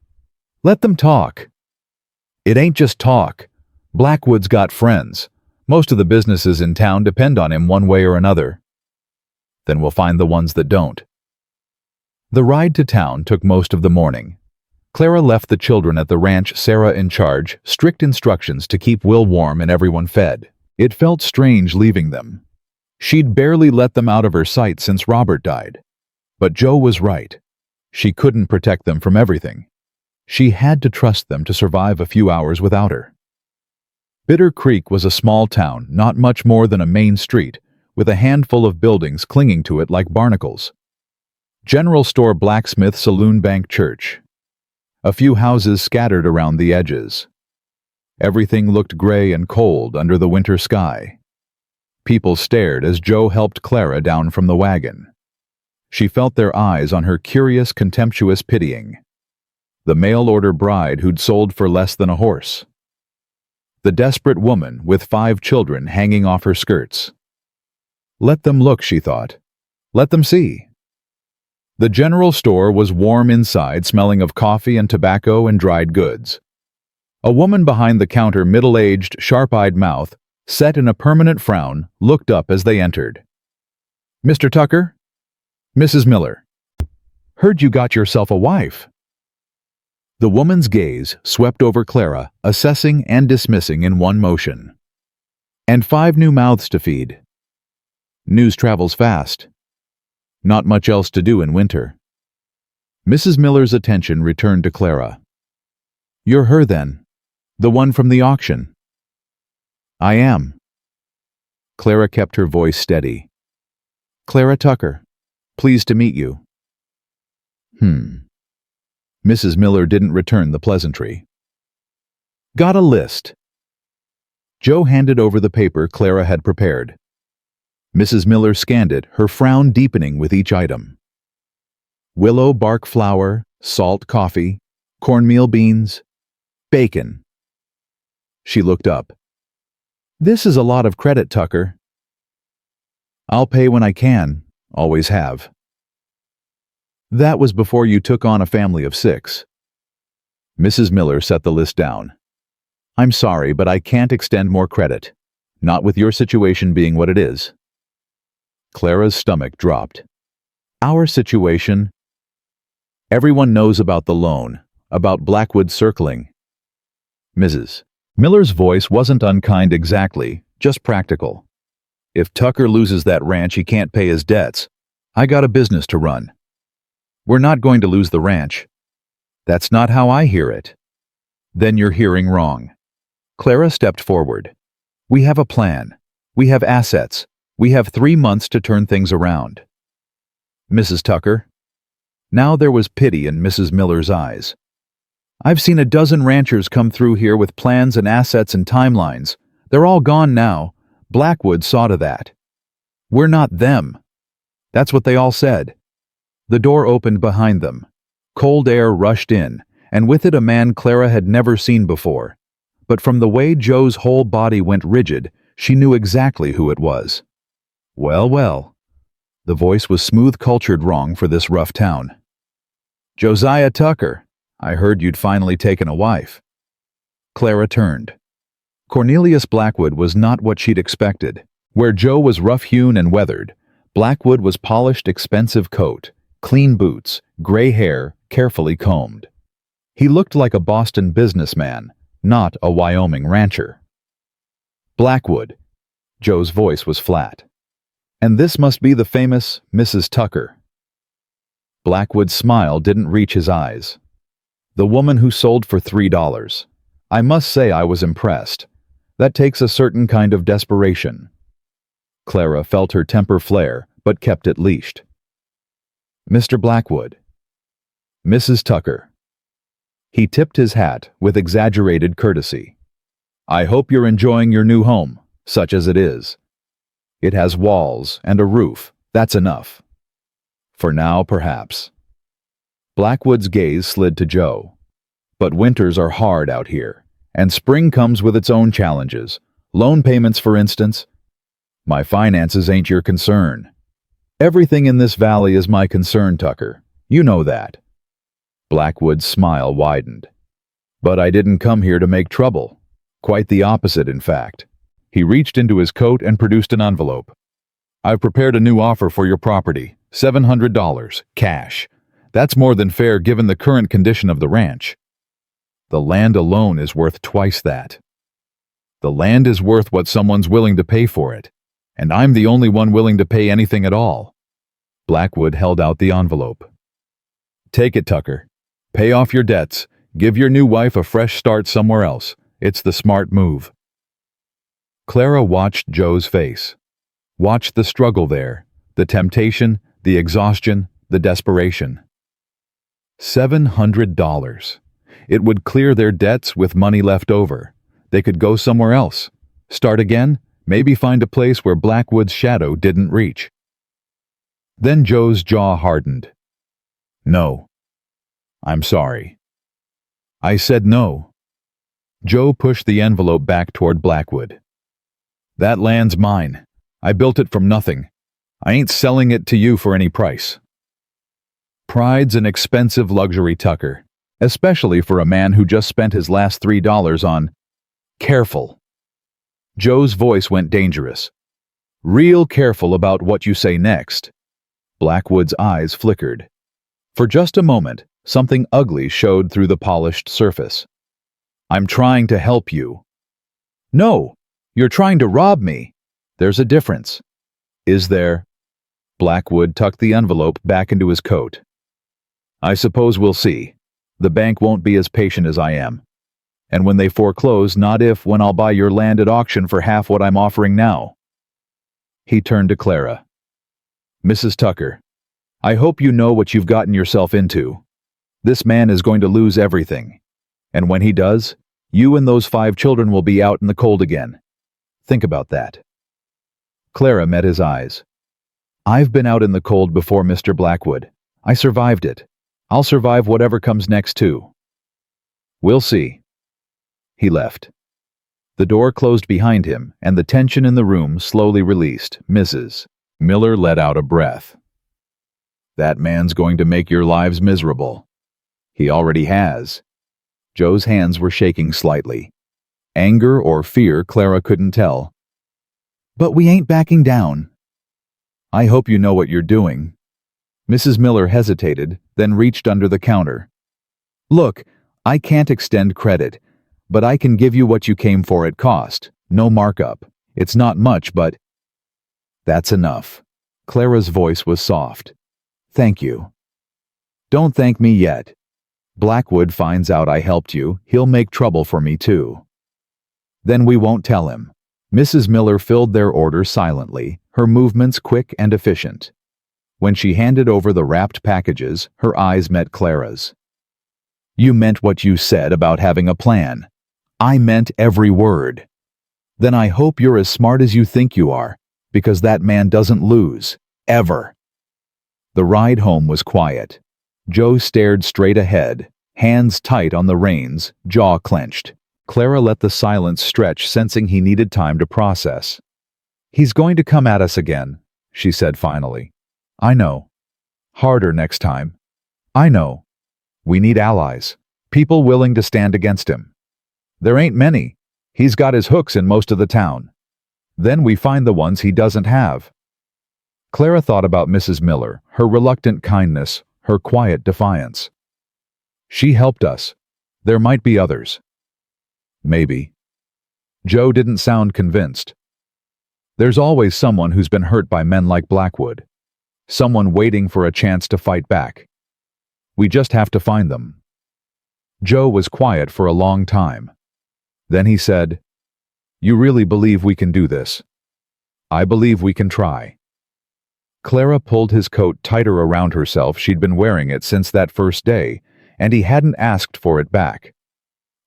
Let them talk. It ain't just talk. Blackwood's got friends. Most of the businesses in town depend on him one way or another. Then we'll find the ones that don't. The ride to town took most of the morning. Clara left the children at the ranch, Sarah in charge, strict instructions to keep Will warm and everyone fed. It felt strange leaving them. She'd barely let them out of her sight since Robert died. But Joe was right. She couldn't protect them from everything. She had to trust them to survive a few hours without her. Bitter Creek was a small town, not much more than a main street, with a handful of buildings clinging to it like barnacles. General store, blacksmith, saloon, bank, church. A few houses scattered around the edges. Everything looked gray and cold under the winter sky. People stared as Joe helped Clara down from the wagon. She felt their eyes on her, curious, contemptuous, pitying. The mail-order bride who'd sold for less than a horse. The desperate woman with 5 children hanging off her skirts. Let them look, she thought. Let them see. The general store was warm inside, smelling of coffee and tobacco and dried goods. A woman behind the counter, middle-aged, sharp-eyed mouth, set in a permanent frown, looked up as they entered. "Mr. Tucker? Mrs. Miller. Heard you got yourself a wife." The woman's gaze swept over Clara, assessing and dismissing in one motion. "And 5 new mouths to feed. News travels fast. Not much else to do in winter." Mrs. Miller's attention returned to Clara. "You're her, then? The one from the auction?" "I am." Clara kept her voice steady. "Clara Tucker. Pleased to meet you." Mrs. Miller didn't return the pleasantry. "Got a list." Joe handed over the paper Clara had prepared. Mrs. Miller scanned it, her frown deepening with each item. Willow bark flour, salt coffee, cornmeal beans, bacon. She looked up. "This is a lot of credit, Tucker." "I'll pay when I can, always have." "That was before you took on a family of 6. Mrs. Miller set the list down. "I'm sorry, but I can't extend more credit. Not with your situation being what it is." Clara's stomach dropped. "Our situation?" "Everyone knows about the loan, about Blackwood circling." Mrs. Miller's voice wasn't unkind exactly, just practical. "If Tucker loses that ranch, he can't pay his debts. I got a business to run. We're not going to lose the ranch." "That's not how I hear it." "Then you're hearing wrong." Clara stepped forward. "We have a plan. We have assets. We have 3 months to turn things around." "Mrs. Tucker." Now there was pity in Mrs. Miller's eyes. "I've seen a dozen ranchers come through here with plans and assets and timelines. They're all gone now. Blackwood saw to that. We're not them." That's what they all said. The door opened behind them. Cold air rushed in, and with it a man Clara had never seen before. But from the way Joe's whole body went rigid, she knew exactly who it was. "Well, well." The voice was smooth-cultured wrong for this rough town. "Josiah Tucker, I heard you'd finally taken a wife." Clara turned. Cornelius Blackwood was not what she'd expected. Where Joe was rough-hewn and weathered, Blackwood was polished, expensive coat, clean boots, gray hair, carefully combed. He looked like a Boston businessman, not a Wyoming rancher. "Blackwood." Joe's voice was flat. "And this must be the famous Mrs. Tucker." Blackwood's smile didn't reach his eyes. "The woman who sold for $3. I must say I was impressed. That takes a certain kind of desperation." Clara felt her temper flare, but kept it leashed. "Mr. Blackwood." "Mrs. Tucker." He tipped his hat with exaggerated courtesy. "I hope you're enjoying your new home, such as it is. It has walls and a roof, that's enough. For now, perhaps." Blackwood's gaze slid to Joe. "But winters are hard out here, and spring comes with its own challenges. Loan payments, for instance." "My finances ain't your concern." "Everything in this valley is my concern, Tucker. You know that." Blackwood's smile widened. "But I didn't come here to make trouble. Quite the opposite, in fact." He reached into his coat and produced an envelope. "I've prepared a new offer for your property, $700, cash. That's more than fair given the current condition of the ranch. The land alone is worth twice that. The land is worth what someone's willing to pay for it, and I'm the only one willing to pay anything at all." Blackwood held out the envelope. "Take it, Tucker. Pay off your debts. Give your new wife a fresh start somewhere else. It's the smart move." Clara watched Joe's face. Watched the struggle there, the temptation, the exhaustion, the desperation. $700. It would clear their debts with money left over. They could go somewhere else. Start again, maybe find a place where Blackwood's shadow didn't reach. Then Joe's jaw hardened. "No. I'm sorry." I said no. Joe pushed the envelope back toward Blackwood. That land's mine. I built it from nothing. I ain't selling it to you for any price. Pride's an expensive luxury, Tucker, especially for a man who just spent his last $3 on... Careful. Joe's voice went dangerous. Real careful about what you say next. Blackwood's eyes flickered. For just a moment, something ugly showed through the polished surface. I'm trying to help you. No, you're trying to rob me. There's a difference. Is there? Blackwood tucked the envelope back into his coat. I suppose we'll see. The bank won't be as patient as I am. And when they foreclose, not if, when I'll buy your land at auction for half what I'm offering now. He turned to Clara. Mrs. Tucker, I hope you know what you've gotten yourself into. This man is going to lose everything. And when he does, you and those 5 children will be out in the cold again. Think about that. Clara met his eyes. I've been out in the cold before, Mr. Blackwood. I survived it. I'll survive whatever comes next, too. We'll see. He left. The door closed behind him, and the tension in the room slowly released. Mrs. Miller let out a breath. That man's going to make your lives miserable. He already has. Joe's hands were shaking slightly. Anger or fear, Clara couldn't tell. But we ain't backing down. I hope you know what you're doing. Mrs. Miller hesitated, then reached under the counter. Look, I can't extend credit, but I can give you what you came for at cost. No markup. It's not much, but... That's enough. Clara's voice was soft. Thank you. Don't thank me yet. Blackwood finds out I helped you, he'll make trouble for me too. Then we won't tell him. Mrs. Miller filled their order silently, her movements quick and efficient. When she handed over the wrapped packages, her eyes met Clara's. You meant what you said about having a plan. I meant every word. Then I hope you're as smart as you think you are, because that man doesn't lose. Ever. The ride home was quiet. Joe stared straight ahead, hands tight on the reins, jaw clenched. Clara let the silence stretch, sensing he needed time to process. He's going to come at us again, she said finally. I know. Harder next time. I know. We need allies. People willing to stand against him. There ain't many. He's got his hooks in most of the town. Then we find the ones he doesn't have. Clara thought about Mrs. Miller, her reluctant kindness, her quiet defiance. She helped us. There might be others. Maybe. Joe didn't sound convinced. There's always someone who's been hurt by men like Blackwood. Someone waiting for a chance to fight back. We just have to find them. Joe was quiet for a long time. Then he said, You really believe we can do this? I believe we can try. Clara pulled his coat tighter around herself. She'd been wearing it since that first day, and he hadn't asked for it back.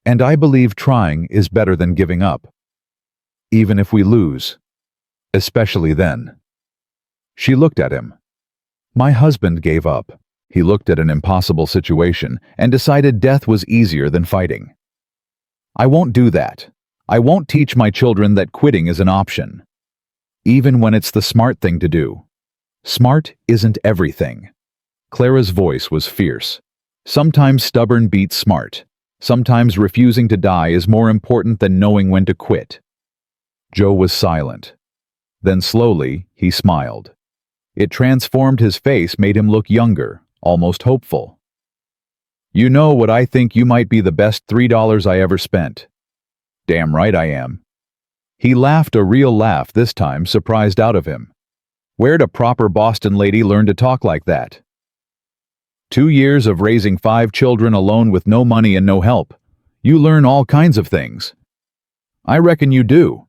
And I believe trying is better than giving up. Even if we lose. Especially then. She looked at him. My husband gave up. He looked at an impossible situation and decided death was easier than fighting. I won't do that. I won't teach my children that quitting is an option. Even when it's the smart thing to do. Smart isn't everything. Clara's voice was fierce. Sometimes stubborn beats smart. Sometimes refusing to die is more important than knowing when to quit. Joe was silent. Then slowly, he smiled. It transformed his face, made him look younger, almost hopeful. You know what, I think you might be the best $3 I ever spent. Damn right I am. He laughed, a real laugh this time, surprised out of him. Where'd a proper Boston lady learn to talk like that? 2 years of raising 5 children alone with no money and no help. You learn all kinds of things. I reckon you do.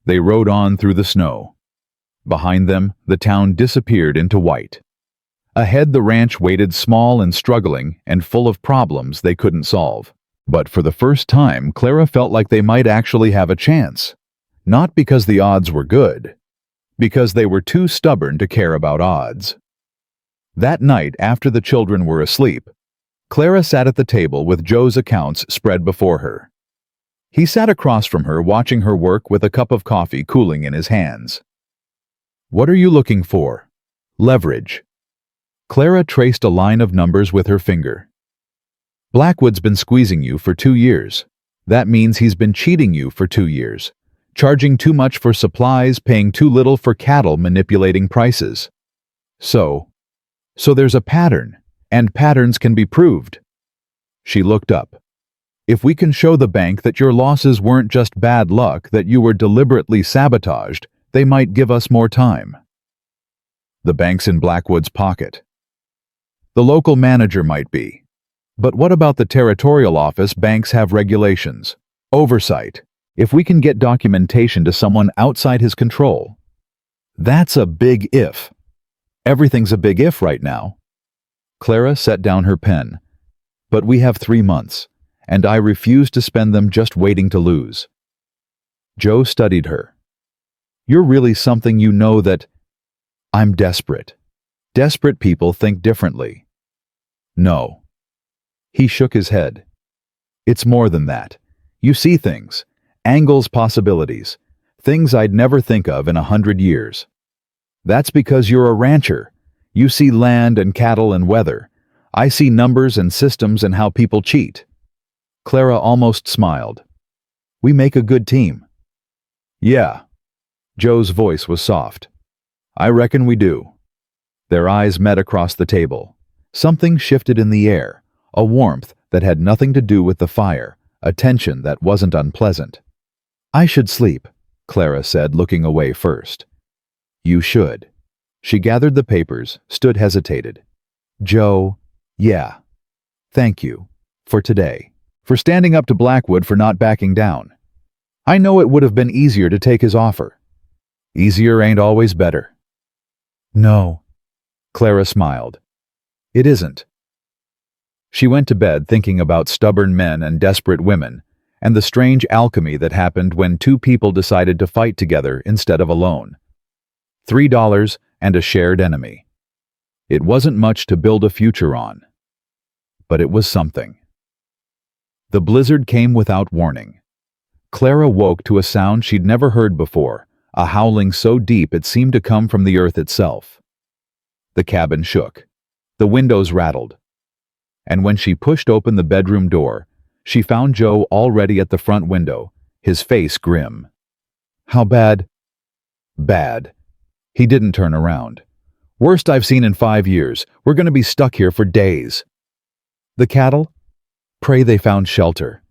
They rode on through the snow. Behind them, the town disappeared into white. Ahead, the ranch waited, small and struggling and full of problems they couldn't solve. But for the first time, Clara felt like they might actually have a chance. Not because the odds were good. Because they were too stubborn to care about odds. That night, after the children were asleep, Clara sat at the table with Joe's accounts spread before her. He sat across from her watching her work with a cup of coffee cooling in his hands. "What are you looking for?" "Leverage." Clara traced a line of numbers with her finger. "Blackwood's been squeezing you for 2 years. That means he's been cheating you for 2 years. Charging too much for supplies, paying too little for cattle, manipulating prices. So there's a pattern, and patterns can be proved." She looked up. "If we can show the bank that your losses weren't just bad luck, that you were deliberately sabotaged, they might give us more time." "The bank's in Blackwood's pocket." "The local manager might be. But what about the territorial office? Banks have regulations, oversight. If we can get documentation to someone outside his control." "That's a big if." "Everything's a big if right now." Clara set down her pen. "But we have 3 months, and I refuse to spend them just waiting to lose." Joe studied her. "You're really something, you know that." "I'm desperate. Desperate people think differently." "No." He shook his head. "It's more than that. You see things, angles, possibilities, things I'd never think of in 100 years. That's because you're a rancher. You see land and cattle and weather. I see numbers and systems and how people cheat." Clara almost smiled. "We make a good team." "Yeah." Joe's voice was soft. "I reckon we do." Their eyes met across the table. Something shifted in the air, a warmth that had nothing to do with the fire, a tension that wasn't unpleasant. "I should sleep," Clara said, looking away first. "You should." She gathered the papers, stood hesitated. "Joe, yeah. Thank you. For today. For standing up to Blackwood, for not backing down. I know it would have been easier to take his offer. Easier ain't always better." "No." Clara smiled. "It isn't." She went to bed thinking about stubborn men and desperate women, and the strange alchemy that happened when 2 people decided to fight together instead of alone. $3 and a shared enemy. It wasn't much to build a future on, but it was something. The blizzard came without warning. Clara woke to a sound she'd never heard before, a howling so deep it seemed to come from the earth itself. The cabin shook. The windows rattled. And when she pushed open the bedroom door, she found Joe already at the front window, his face grim. "How bad?" "Bad." He didn't turn around. "Worst I've seen in 5 years. We're going to be stuck here for days." "The cattle?" "Pray they found shelter."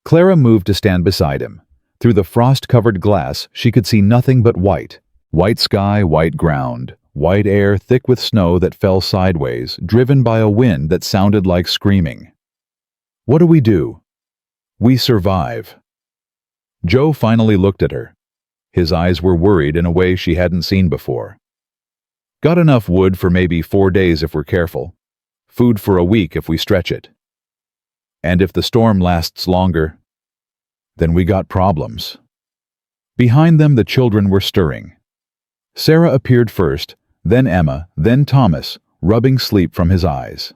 Clara moved to stand beside him. Through the frost-covered glass, she could see nothing but white. White sky, white ground, white air thick with snow that fell sideways, driven by a wind that sounded like screaming. "What do we do?" "We survive." Joe finally looked at her. His eyes were worried in a way she hadn't seen before. "Got enough wood for maybe 4 days if we're careful. Food for a week if we stretch it. And if the storm lasts longer, then we got problems." Behind them the children were stirring. Sarah appeared first, then Emma, then Thomas, rubbing sleep from his eyes.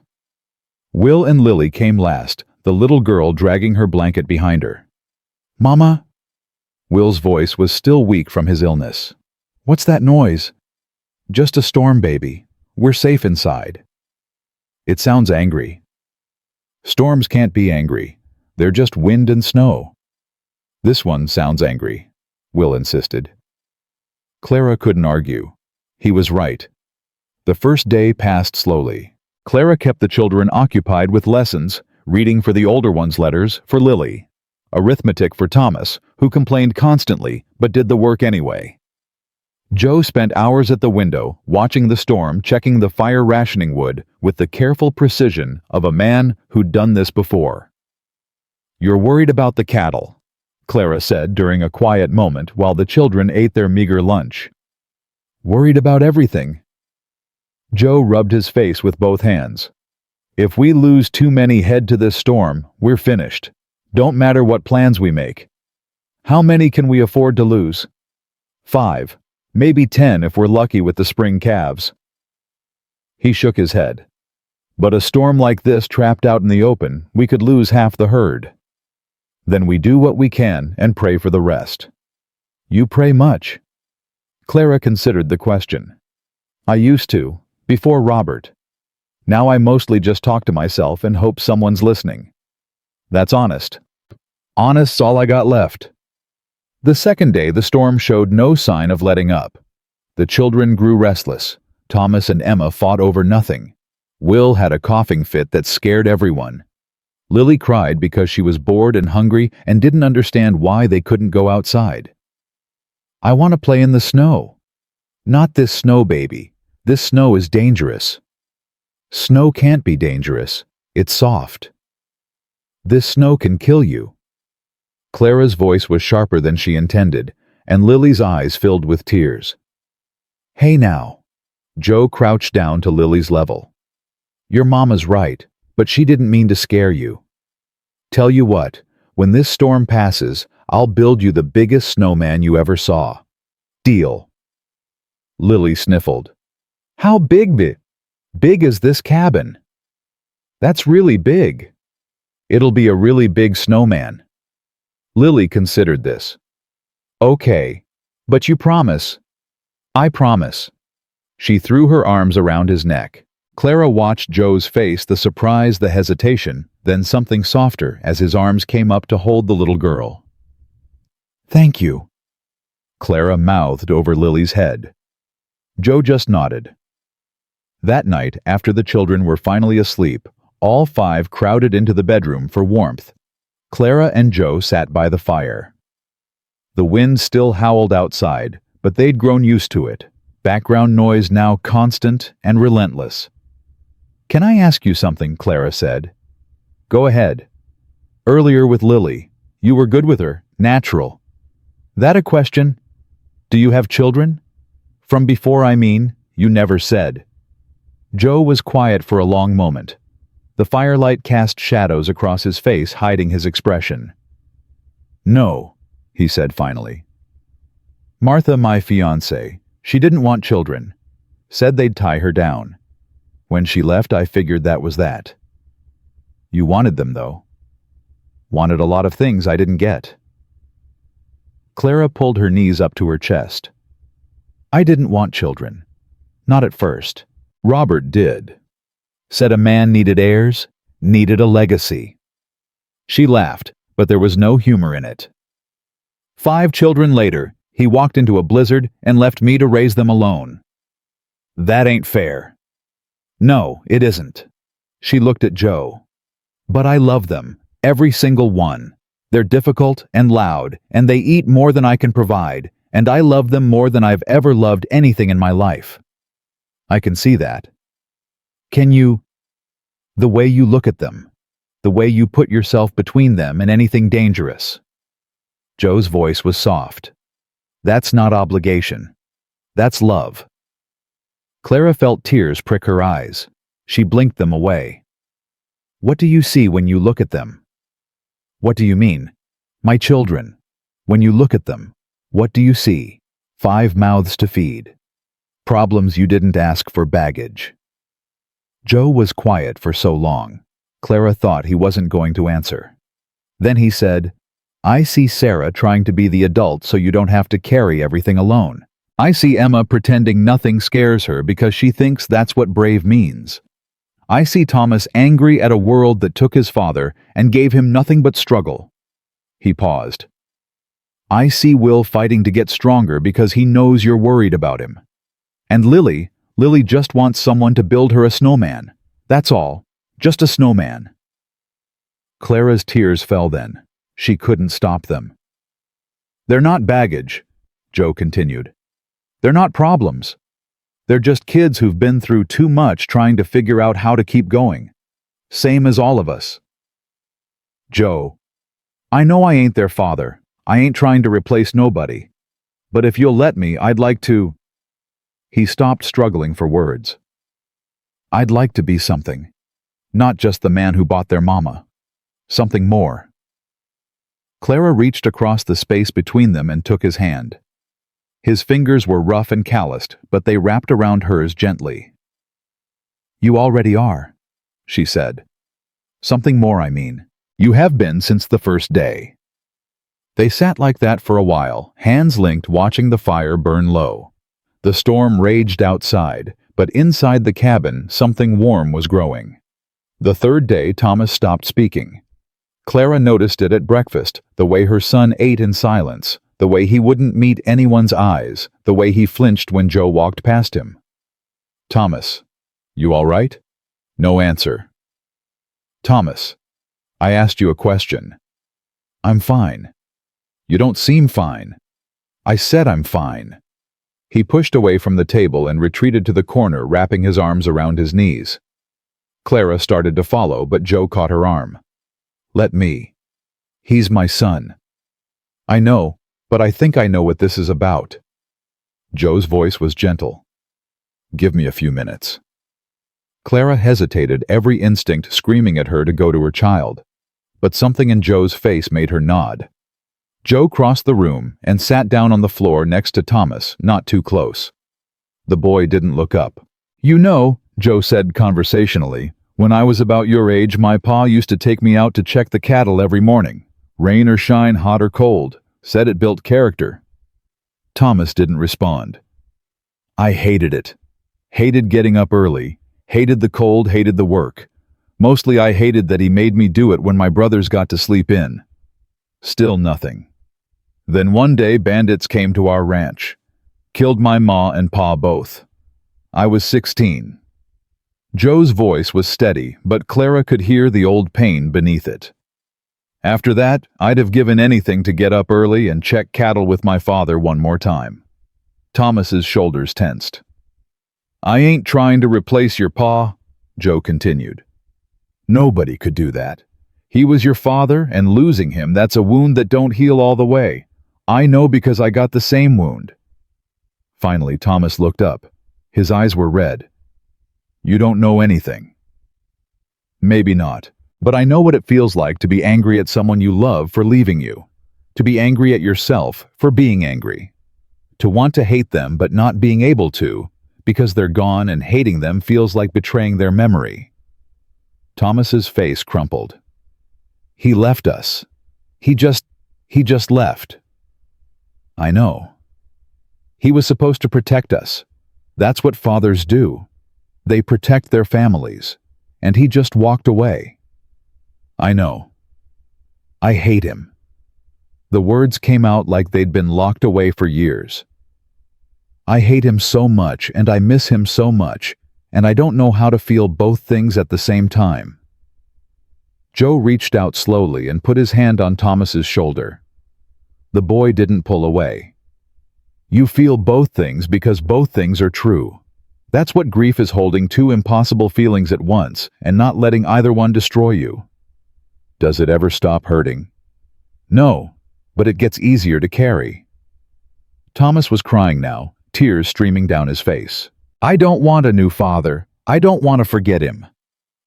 Will and Lily came last, the little girl dragging her blanket behind her. "Mama?" Will's voice was still weak from his illness. "What's that noise?" "Just a storm, baby. We're safe inside." "It sounds angry." "Storms can't be angry. They're just wind and snow." "This one sounds angry," Will insisted. Clara couldn't argue. He was right. The first day passed slowly. Clara kept the children occupied with lessons, reading for the older ones' letters for Lily, arithmetic for Thomas, who complained constantly but did the work anyway. Joe spent hours at the window, watching the storm, checking the fire rationing wood with the careful precision of a man who'd done this before. "You're worried about the cattle," Clara said during a quiet moment while the children ate their meager lunch. "Worried about everything." Joe rubbed his face with both hands. "If we lose too many head to this storm, we're finished. Don't matter what plans we make. How many can we afford to lose? 5, maybe 10 if we're lucky with the spring calves." He shook his head. But a storm like this trapped out in the open, we could lose half the herd. Then we do what we can and pray for the rest. You pray much? Clara considered the question. I used to, before Robert. Now I mostly just talk to myself and hope someone's listening. That's honest. Honest's all I got left. The second day, the storm showed no sign of letting up. The children grew restless. Thomas and Emma fought over nothing. Will had a coughing fit that scared everyone. Lily cried because she was bored and hungry and didn't understand why they couldn't go outside. I want to play in the snow. Not this snow, baby. This snow is dangerous. Snow can't be dangerous. It's soft. This snow can kill you. Clara's voice was sharper than she intended, and Lily's eyes filled with tears. Hey now. Joe crouched down to Lily's level. Your mama's right, but she didn't mean to scare you. Tell you what, when this storm passes, I'll build you the biggest snowman you ever saw. Deal. Lily sniffled. How big? Big is this cabin? That's really big. It'll be a really big snowman. Lily considered this. Okay, but you promise? I promise. She threw her arms around his neck. Clara watched Joe's face, the surprise, the hesitation, then something softer as his arms came up to hold the little girl. Thank you. Clara mouthed over Lily's head. Joe just nodded. That night, after the children were finally asleep, all five crowded into the bedroom for warmth. Clara and Joe sat by the fire. The wind still howled outside, but they'd grown used to it. Background noise now constant and relentless. Can I ask you something? Clara said. Go ahead. Earlier with Lily, you were good with her, natural. That a question? Do you have children? From before, I mean, you never said. Joe was quiet for a long moment. The firelight cast shadows across his face, hiding his expression. No, he said finally. Martha, my fiancée, she didn't want children. Said they'd tie her down. When she left, I figured that was that. You wanted them, though. Wanted a lot of things I didn't get. Clara pulled her knees up to her chest. I didn't want children. Not at first. Robert did. Said a man needed heirs, needed a legacy. She laughed, but there was no humor in it. 5 children later, he walked into a blizzard and left me to raise them alone. That ain't fair. No, it isn't. She looked at Joe. But I love them, every single one. They're difficult and loud, and they eat more than I can provide, and I love them more than I've ever loved anything in my life. I can see that. Can you? The way you look at them. The way you put yourself between them and anything dangerous. Joe's voice was soft. That's not obligation. That's love. Clara felt tears prick her eyes. She blinked them away. What do you see when you look at them? What do you mean? My children. When you look at them, what do you see? 5 mouths to feed. Problems you didn't ask for, baggage. Joe was quiet for so long. Clara thought he wasn't going to answer. Then he said, I see Sarah trying to be the adult so you don't have to carry everything alone. I see Emma pretending nothing scares her because she thinks that's what brave means. I see Thomas angry at a world that took his father and gave him nothing but struggle. He paused. I see Will fighting to get stronger because he knows you're worried about him. And Lily just wants someone to build her a snowman. That's all. Just a snowman. Clara's tears fell then. She couldn't stop them. They're not baggage, Joe continued. They're not problems. They're just kids who've been through too much trying to figure out how to keep going. Same as all of us. Joe, I know I ain't their father. I ain't trying to replace nobody. But if you'll let me, I'd like to... He stopped, struggling for words. I'd like to be something. Not just the man who bought their mama. Something more. Clara reached across the space between them and took his hand. His fingers were rough and calloused, but they wrapped around hers gently. You already are. she said. Something more, I mean. You have been since the first day. They sat like that for a while, hands linked, watching the fire burn low. The storm raged outside, but inside the cabin, something warm was growing. The third day, Thomas stopped speaking. Clara noticed it at breakfast, the way her son ate in silence, the way he wouldn't meet anyone's eyes, the way he flinched when Joe walked past him. Thomas, you all right? No answer. Thomas, I asked you a question. I'm fine. You don't seem fine. I said I'm fine. He pushed away from the table and retreated to the corner, wrapping his arms around his knees. Clara started to follow, but Joe caught her arm. Let me. He's my son. I know, but I think I know what this is about. Joe's voice was gentle. Give me a few minutes. Clara hesitated, every instinct screaming at her to go to her child. But something in Joe's face made her nod. Joe crossed the room and sat down on the floor next to Thomas, not too close. The boy didn't look up. You know, Joe said conversationally, when I was about your age, my pa used to take me out to check the cattle every morning. Rain or shine, hot or cold. Said it built character. Thomas didn't respond. I hated it. Hated getting up early. Hated the cold, hated the work. Mostly I hated that he made me do it when my brothers got to sleep in. Still nothing. Then one day bandits came to our ranch. Killed my ma and pa both. I was 16. Joe's voice was steady, but Clara could hear the old pain beneath it. After that, I'd have given anything to get up early and check cattle with my father one more time. Thomas's shoulders tensed. I ain't trying to replace your pa, Joe continued. Nobody could do that. He was your father, and losing him, that's a wound that don't heal all the way. I know because I got the same wound. Finally, Thomas looked up. His eyes were red. You don't know anything. Maybe not, but I know what it feels like to be angry at someone you love for leaving you. To be angry at yourself for being angry. To want to hate them but not being able to, because they're gone, and hating them feels like betraying their memory. Thomas's face crumpled. He left us. He just left. I know. He was supposed to protect us. That's what fathers do. They protect their families. And he just walked away. I know. I hate him. The words came out like they'd been locked away for years. I hate him so much, and I miss him so much, and I don't know how to feel both things at the same time. Joe reached out slowly and put his hand on Thomas's shoulder. The boy didn't pull away. You feel both things because both things are true. That's what grief is, holding two impossible feelings at once and not letting either one destroy you. Does it ever stop hurting? No, but it gets easier to carry. Thomas was crying now, tears streaming down his face. I don't want a new father. I don't want to forget him.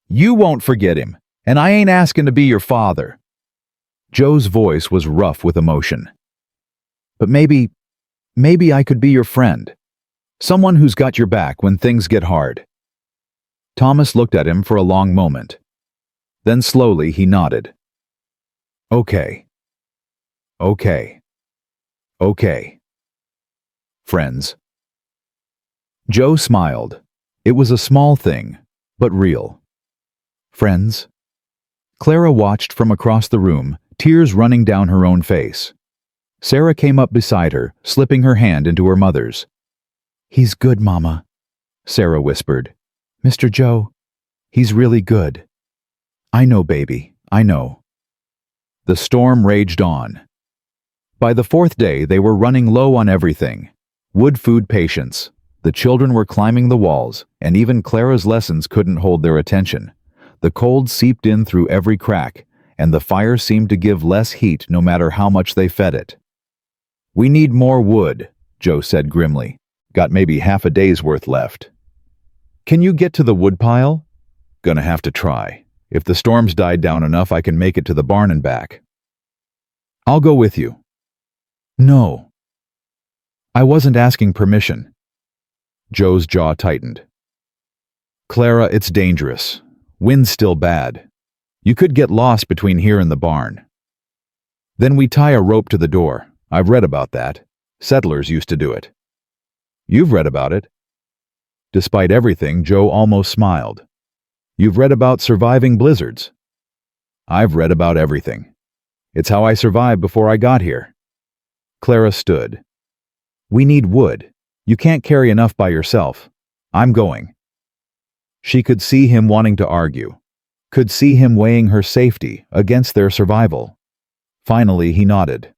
You won't forget him, and I ain't asking to be your father. Joe's voice was rough with emotion. But maybe I could be your friend. Someone who's got your back when things get hard. Thomas looked at him for a long moment. Then slowly he nodded. Okay. Okay. Okay. Friends. Joe smiled. It was a small thing, but real. Friends? Clara watched from across the room, tears running down her own face. Sarah came up beside her, slipping her hand into her mother's. He's good, Mama, Sarah whispered. Mr. Joe, he's really good. I know, baby, I know. The storm raged on. By the fourth day, they were running low on everything. Wood, food, patience. The children were climbing the walls, and even Clara's lessons couldn't hold their attention. The cold seeped in through every crack, and the fire seemed to give less heat no matter how much they fed it. We need more wood, Joe said grimly. Got maybe half a day's worth left. Can you get to the woodpile? Gonna have to try. If the storm's died down enough, I can make it to the barn and back. I'll go with you. No. I wasn't asking permission. Joe's jaw tightened. Clara, it's dangerous. Wind's still bad. You could get lost between here and the barn. Then we tie a rope to the door. I've read about that. Settlers used to do it. You've read about it? Despite everything, Joe almost smiled. You've read about surviving blizzards. I've read about everything. It's how I survived before I got here. Clara stood. We need wood. You can't carry enough by yourself. I'm going. She could see him wanting to argue, could see him weighing her safety against their survival. Finally, he nodded.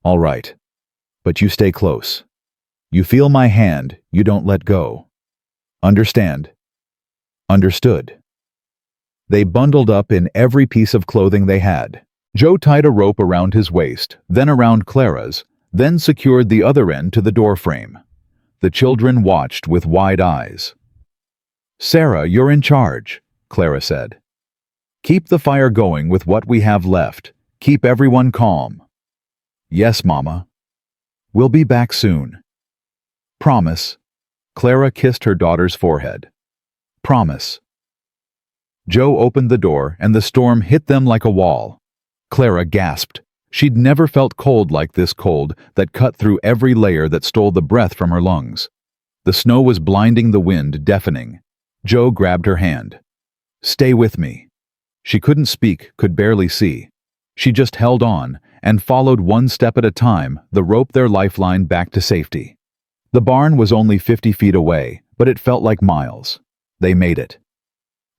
All right. But you stay close. You feel my hand, you don't let go. Understand? Understood. They bundled up in every piece of clothing they had. Joe tied a rope around his waist, then around Clara's, then secured the other end to the door frame. The children watched with wide eyes. Sarah, you're in charge, Clara said. Keep the fire going with what we have left. Keep everyone calm. Yes, Mama. We'll be back soon. Promise. Clara kissed her daughter's forehead. Promise. Joe opened the door and the storm hit them like a wall. Clara gasped. She'd never felt cold like this cold that cut through every layer that stole the breath from her lungs. The snow was blinding, the wind deafening. Joe grabbed her hand. Stay with me. She couldn't speak, could barely see. She just held on and followed one step at a time, the rope their lifeline back to safety. The barn was only 50 feet away, but it felt like miles. They made it.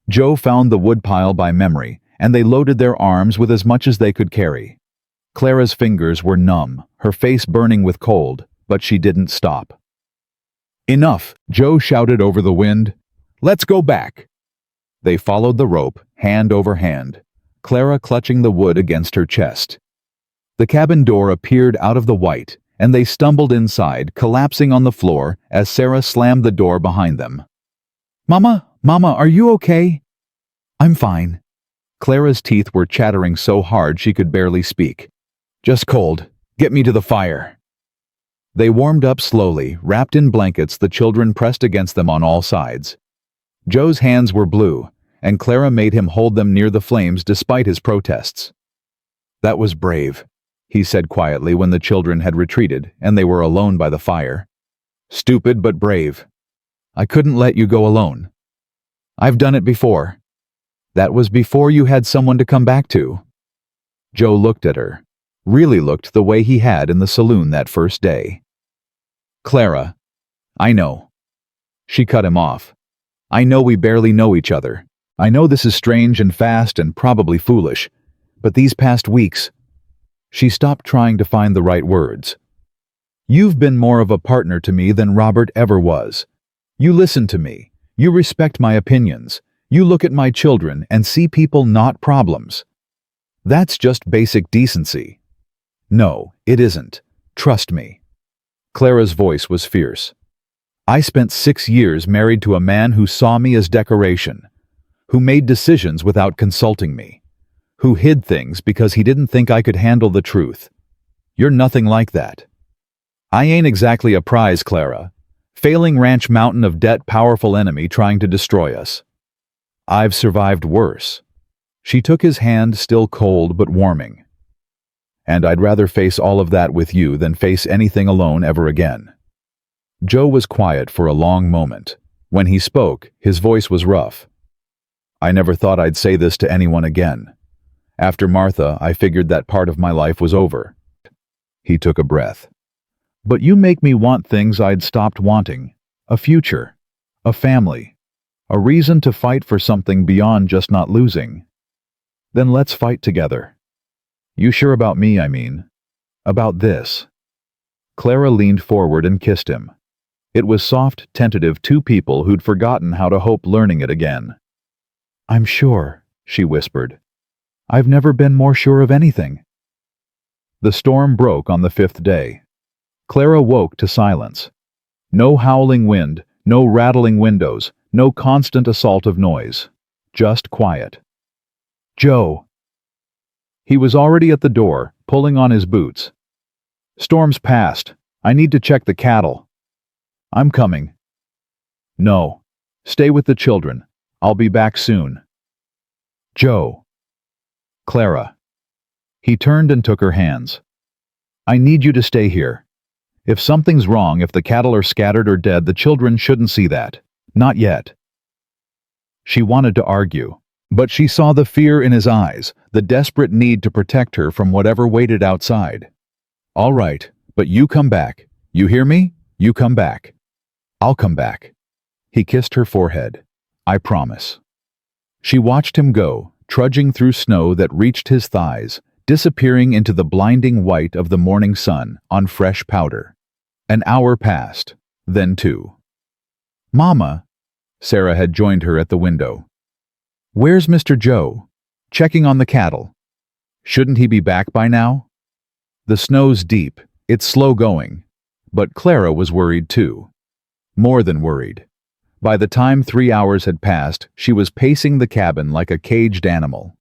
Joe found the woodpile by memory, and they loaded their arms with as much as they could carry. Clara's fingers were numb, her face burning with cold, but she didn't stop. Enough, Joe shouted over the wind. Let's go back. They followed the rope, hand over hand, Clara clutching the wood against her chest. The cabin door appeared out of the white, and they stumbled inside, collapsing on the floor as Sarah slammed the door behind them. Mama, are you okay? I'm fine. Clara's teeth were chattering so hard she could barely speak. Just cold. Get me to the fire. They warmed up slowly, wrapped in blankets the children pressed against them on all sides. Joe's hands were blue, and Clara made him hold them near the flames despite his protests. That was brave, he said quietly when the children had retreated and they were alone by the fire. Stupid but brave. I couldn't let you go alone. I've done it before. That was before you had someone to come back to. Joe looked at her, really looked the way he had in the saloon that first day. Clara, I know. She cut him off. I know we barely know each other. I know this is strange and fast and probably foolish, but these past weeks... She stopped trying to find the right words. You've been more of a partner to me than Robert ever was. You listen to me. You respect my opinions. You look at my children and see people, not problems. That's just basic decency. No, it isn't. Trust me. Clara's voice was fierce. I spent 6 years married to a man who saw me as decoration, who made decisions without consulting me, who hid things because he didn't think I could handle the truth. You're nothing like that. I ain't exactly a prize, Clara. Failing ranch mountain of debt, powerful enemy trying to destroy us. I've survived worse. She took his hand, still cold but warming. And I'd rather face all of that with you than face anything alone ever again. Joe was quiet for a long moment. When he spoke, his voice was rough. I never thought I'd say this to anyone again. After Martha, I figured that part of my life was over. He took a breath. But you make me want things I'd stopped wanting. A future. A family. A reason to fight for something beyond just not losing. Then let's fight together. You sure about me, I mean? About this? Clara leaned forward and kissed him. It was soft, tentative, two people who'd forgotten how to hope learning it again. I'm sure, she whispered. I've never been more sure of anything. The storm broke on the 5th day. Clara woke to silence. No howling wind, no rattling windows, no constant assault of noise. Just quiet. Joe. He was already at the door, pulling on his boots. Storm's past. I need to check the cattle. I'm coming. No. Stay with the children. I'll be back soon. Joe. Clara. He turned and took her hands. I need you to stay here. If something's wrong, if the cattle are scattered or dead, the children shouldn't see that. Not yet. She wanted to argue, but she saw the fear in his eyes, the desperate need to protect her from whatever waited outside. All right, but you come back. You hear me? You come back. I'll come back. He kissed her forehead. I promise. She watched him go, trudging through snow that reached his thighs, disappearing into the blinding white of the morning sun on fresh powder. An hour passed, then two. Mama, Sarah had joined her at the window. Where's Mr. Joe? Checking on the cattle. Shouldn't he be back by now? The snow's deep, it's slow going. But Clara was worried too. More than worried. By the time 3 hours had passed, she was pacing the cabin like a caged animal.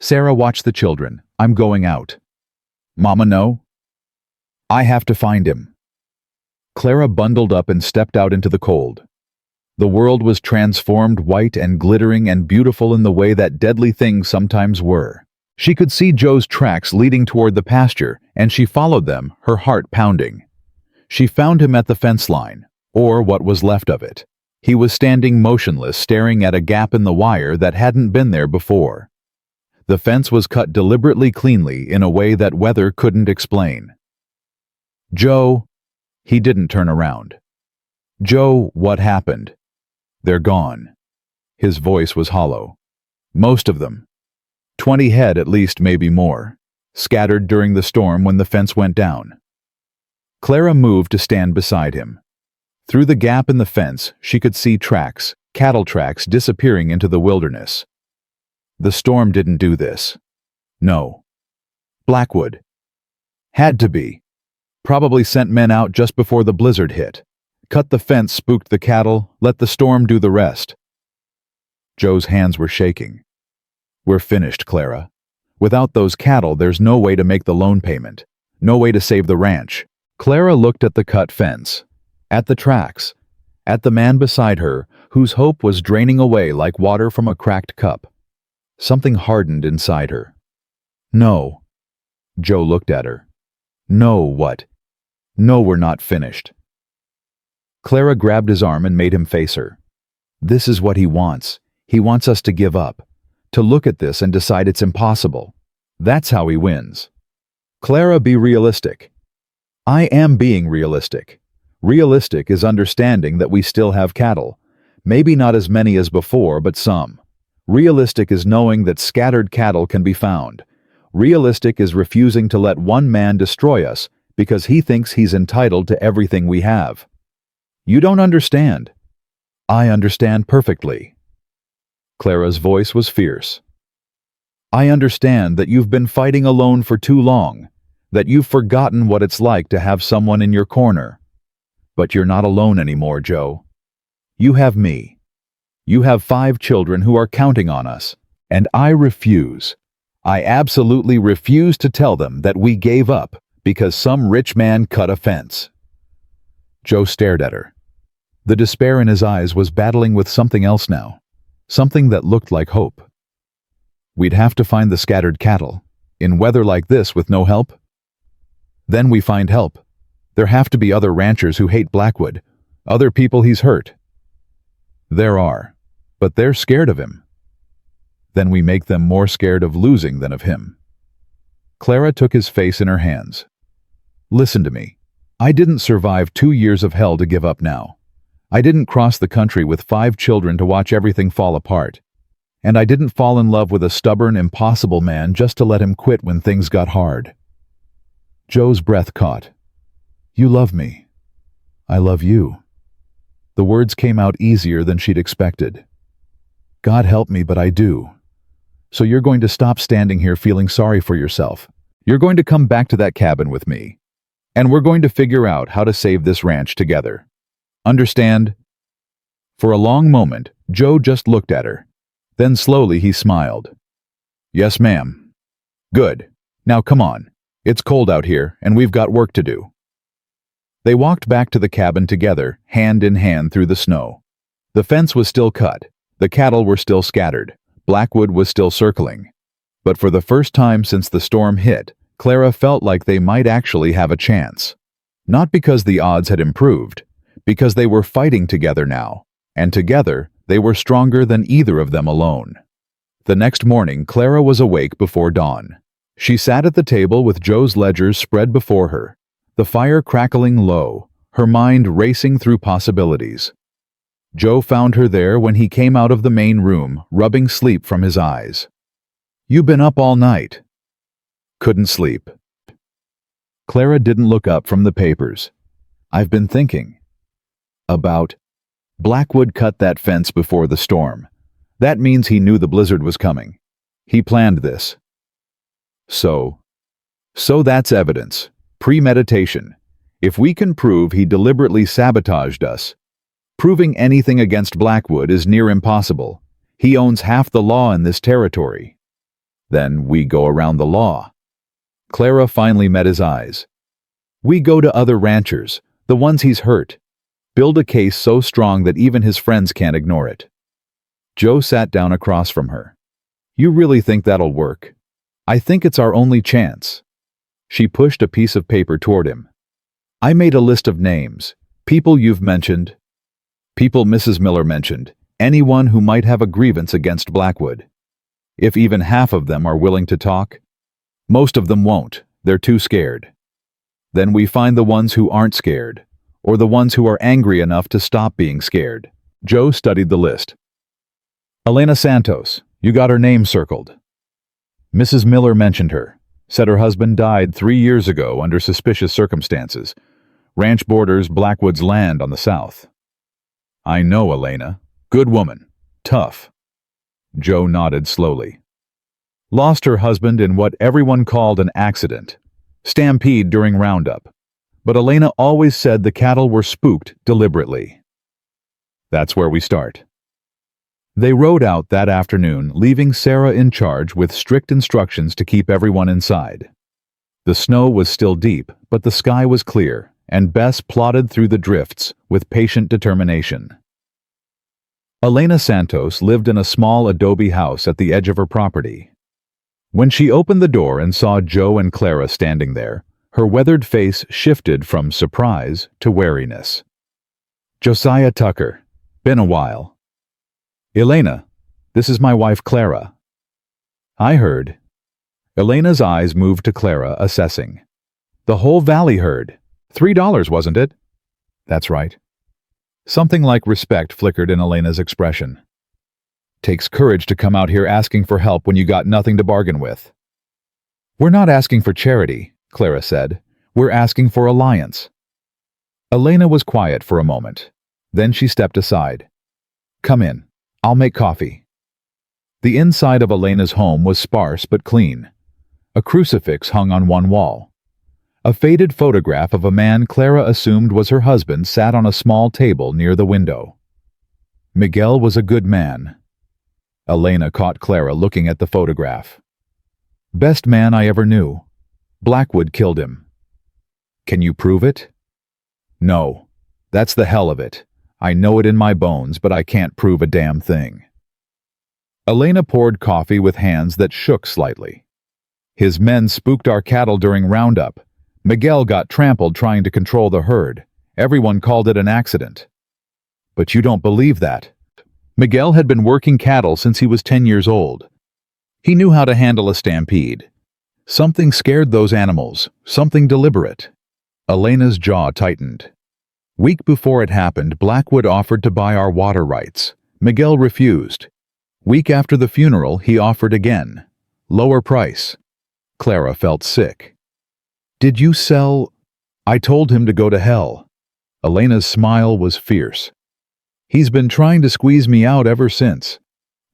Sarah watched the children. I'm going out. Mama, no? I have to find him. Clara bundled up and stepped out into the cold. The world was transformed white and glittering and beautiful in the way that deadly things sometimes were. She could see Joe's tracks leading toward the pasture, and she followed them, her heart pounding. She found him at the fence line, or what was left of it. He was standing motionless, staring at a gap in the wire that hadn't been there before. The fence was cut deliberately cleanly in a way that weather couldn't explain. Joe, he didn't turn around. Joe, what happened? They're gone. His voice was hollow. Most of them. 20 head at least, maybe more. Scattered during the storm when the fence went down. Clara moved to stand beside him. Through the gap in the fence, she could see tracks, cattle tracks disappearing into the wilderness. The storm didn't do this. No. Blackwood. Had to be. Probably sent men out just before the blizzard hit. Cut the fence, spooked the cattle, let the storm do the rest. Joe's hands were shaking. We're finished, Clara. Without those cattle, there's no way to make the loan payment. No way to save the ranch. Clara looked at the cut fence. At the tracks, at the man beside her, whose hope was draining away like water from a cracked cup. Something hardened inside her. No. Joe looked at her. No, what? No, we're not finished. Clara grabbed his arm and made him face her. This is what he wants. He wants us to give up. To look at this and decide it's impossible. That's how he wins. Clara, be realistic. I am being realistic. Realistic is understanding that we still have cattle. Maybe not as many as before, but some. Realistic is knowing that scattered cattle can be found. Realistic is refusing to let one man destroy us because he thinks he's entitled to everything we have. You don't understand. I understand perfectly. Clara's voice was fierce. I understand that you've been fighting alone for too long, that you've forgotten what it's like to have someone in your corner. But you're not alone anymore, Joe. You have me. You have 5 children who are counting on us, and I refuse. I absolutely refuse to tell them that we gave up because some rich man cut a fence. Joe stared at her. The despair in his eyes was battling with something else now, something that looked like hope. We'd have to find the scattered cattle, in weather like this with no help. Then we find help. There have to be other ranchers who hate Blackwood, other people he's hurt. There are, but they're scared of him. Then we make them more scared of losing than of him. Clara took his face in her hands. Listen to me. I didn't survive 2 years of hell to give up now. I didn't cross the country with 5 children to watch everything fall apart. And I didn't fall in love with a stubborn, impossible man just to let him quit when things got hard. Joe's breath caught. You love me. I love you. The words came out easier than she'd expected. God help me, but I do. So you're going to stop standing here feeling sorry for yourself. You're going to come back to that cabin with me. And we're going to figure out how to save this ranch together. Understand? For a long moment, Joe just looked at her. Then slowly he smiled. Yes, ma'am. Good. Now come on. It's cold out here, and we've got work to do. They walked back to the cabin together, hand in hand through the snow. The fence was still cut. The cattle were still scattered. Blackwood was still circling. But for the first time since the storm hit, Clara felt like they might actually have a chance. Not because the odds had improved, because they were fighting together now, and together they were stronger than either of them alone. The next morning, Clara was awake before dawn. She sat at the table with Joe's ledgers spread before her, the fire crackling low, her mind racing through possibilities. Joe found her there when he came out of the main room, rubbing sleep from his eyes. "You been up all night?" "Couldn't sleep." Clara didn't look up from the papers. "I've been thinking about Blackwood cut that fence before the storm. That means he knew the blizzard was coming. He planned this. So that's evidence. Premeditation. If we can prove he deliberately sabotaged us, proving anything against Blackwood is near impossible. He owns half the law in this territory. Then we go around the law." Clara finally met his eyes. "We go to other ranchers, the ones he's hurt. Build a case so strong that even his friends can't ignore it." Joe sat down across from her. "You really think that'll work?" "I think it's our only chance." She pushed a piece of paper toward him. "I made a list of names. People you've mentioned. People Mrs. Miller mentioned. Anyone who might have a grievance against Blackwood. If even half of them are willing to talk. Most of them won't. They're too scared. Then we find the ones who aren't scared, or the ones who are angry enough to stop being scared." Joe studied the list. "Elena Santos, you got her name circled." "Mrs. Miller mentioned her. Said her husband died 3 years ago under suspicious circumstances. Ranch borders Blackwood's land on the south." "I know Elena. Good woman. Tough." Joe nodded slowly. "Lost her husband in what everyone called an accident. Stampede during roundup. But Elena always said the cattle were spooked deliberately." That's where we start. They rode out that afternoon, leaving Sarah in charge with strict instructions to keep everyone inside. The snow was still deep, but the sky was clear, and Bess plodded through the drifts with patient determination. Elena Santos lived in a small adobe house at the edge of her property. When she opened the door and saw Joe and Clara standing there, her weathered face shifted from surprise to wariness. "Josiah Tucker. Been a while." "Elena, this is my wife Clara." "I heard." Elena's eyes moved to Clara, assessing. "The whole valley heard. $3, wasn't it?" "That's right." Something like respect flickered in Elena's expression. "Takes courage to come out here asking for help when you got nothing to bargain with." "We're not asking for charity," Clara said. "We're asking for alliance." Elena was quiet for a moment. Then she stepped aside. "Come in. I'll make coffee." The inside of Elena's home was sparse but clean. A crucifix hung on one wall. A faded photograph of a man Clara assumed was her husband sat on a small table near the window. Miguel was a good man. Elena caught Clara looking at the photograph. "Best man I ever knew. Blackwood killed him." "Can you prove it?" "No. That's the hell of it. I know it in my bones, but I can't prove a damn thing." Elena poured coffee with hands that shook slightly. "His men spooked our cattle during roundup. Miguel got trampled trying to control the herd. Everyone called it an accident." "But you don't believe that." Miguel had been working cattle since he was 10 years old. He knew how to handle a stampede. Something scared those animals, something deliberate. Elena's jaw tightened. "Week before it happened, Blackwood offered to buy our water rights. Miguel refused. Week after the funeral, he offered again. Lower price." Clara felt sick. "Did you sell?" "I told him to go to hell." Elena's smile was fierce. "He's been trying to squeeze me out ever since.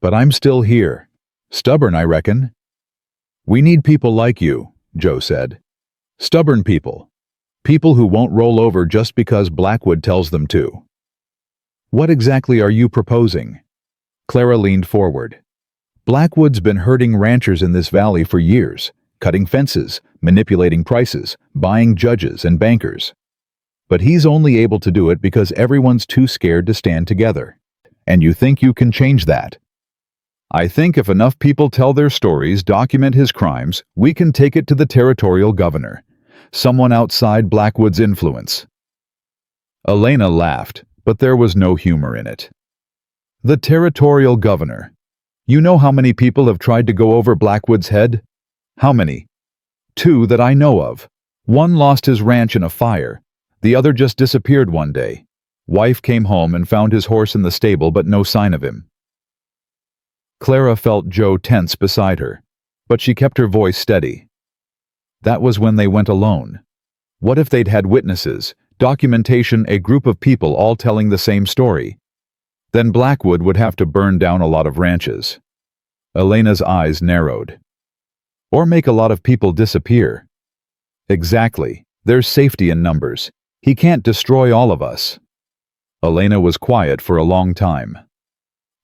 But I'm still here. Stubborn, I reckon." "We need people like you," Joe said. "Stubborn people. People who won't roll over just because Blackwood tells them to." "What exactly are you proposing?" Clara leaned forward. "Blackwood's been hurting ranchers in this valley for years, cutting fences, manipulating prices, buying judges and bankers. But he's only able to do it because everyone's too scared to stand together. And you think you can change that?" I think if enough people tell their stories, document his crimes, we can take it to the territorial governor, someone outside Blackwood's influence." Elena laughed, but there was no humor in it. "The territorial governor. You know how many people have tried to go over Blackwood's head? How many? 2 that I know of. One lost his ranch in a fire. The other just disappeared one day. Wife came home and found his horse in the stable, but no sign of him." Clara felt Joe tense beside her, but she kept her voice steady. That was when they went alone. What if they'd had witnesses, documentation, a group of people all telling the same story? Then Blackwood would have to burn down a lot of ranches. Elena's eyes narrowed. Or make a lot of people disappear. Exactly. There's safety in numbers. He can't destroy all of us. Elena was quiet for a long time.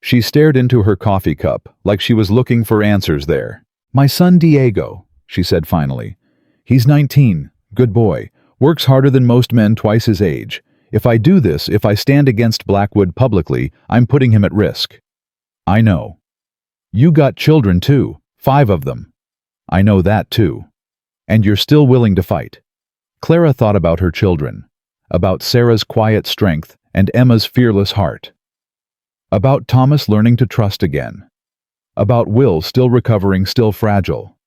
She stared into her coffee cup like she was looking for answers there. "My son Diego," she said finally. "He's 19, good boy, works harder than most men twice his age. If I do this, if I stand against Blackwood publicly, I'm putting him at risk." "I know. You got children too, 5 of them. I know that too. And you're still willing to fight." Clara thought about her children, about Sarah's quiet strength and Emma's fearless heart, about Thomas learning to trust again, about Will still recovering, still fragile,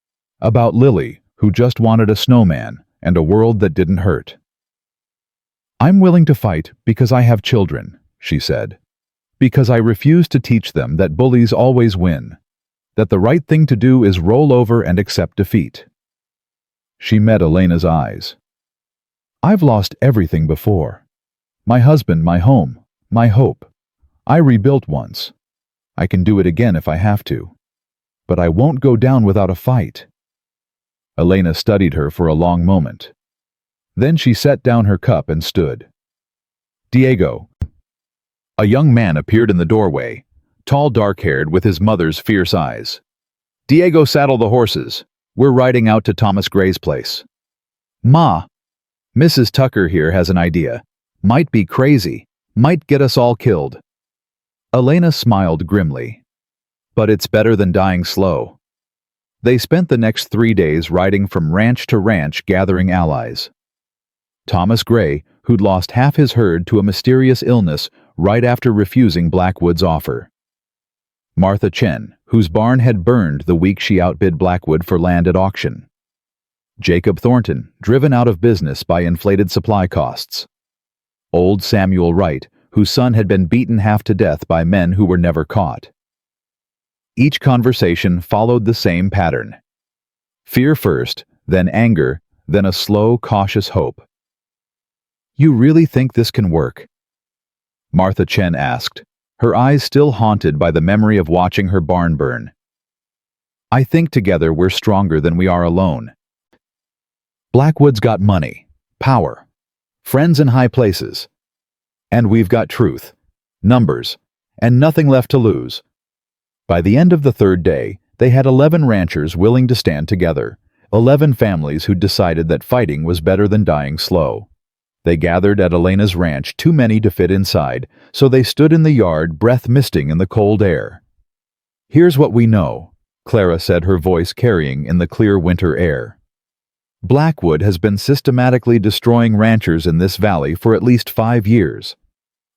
about Lily, who just wanted a snowman and a world that didn't hurt. "I'm willing to fight because I have children," she said, "because I refuse to teach them that bullies always win, that the right thing to do is roll over and accept defeat." She met Elena's eyes. "I've lost everything before. My husband, my home, my hope. I rebuilt once. I can do it again if I have to. But I won't go down without a fight." Elena studied her for a long moment. Then she set down her cup and stood. "Diego." A young man appeared in the doorway, tall, dark-haired, with his mother's fierce eyes. "Diego, saddle the horses. We're riding out to Thomas Gray's place." "Ma, Mrs. Tucker here has an idea. Might be crazy. Might get us all killed." Elena smiled grimly. "But it's better than dying slow." They spent the next 3 days riding from ranch to ranch, gathering allies. Thomas Gray, who'd lost half his herd to a mysterious illness right after refusing Blackwood's offer. Martha Chen, whose barn had burned the week she outbid Blackwood for land at auction. Jacob Thornton, driven out of business by inflated supply costs. Old Samuel Wright, whose son had been beaten half to death by men who were never caught. Each conversation followed the same pattern. Fear first, then anger, then a slow, cautious hope. "You really think this can work?" Martha Chen asked, her eyes still haunted by the memory of watching her barn burn. "I think together we're stronger than we are alone. Blackwood's got money, power, friends in high places. And we've got truth, numbers, and nothing left to lose." By the end of the 3rd day, they had 11 ranchers willing to stand together, 11 families who'd decided that fighting was better than dying slow. They gathered at Elena's ranch, too many to fit inside, so they stood in the yard, breath misting in the cold air. "Here's what we know," Clara said, her voice carrying in the clear winter air. "Blackwood has been systematically destroying ranchers in this valley for at least 5 years.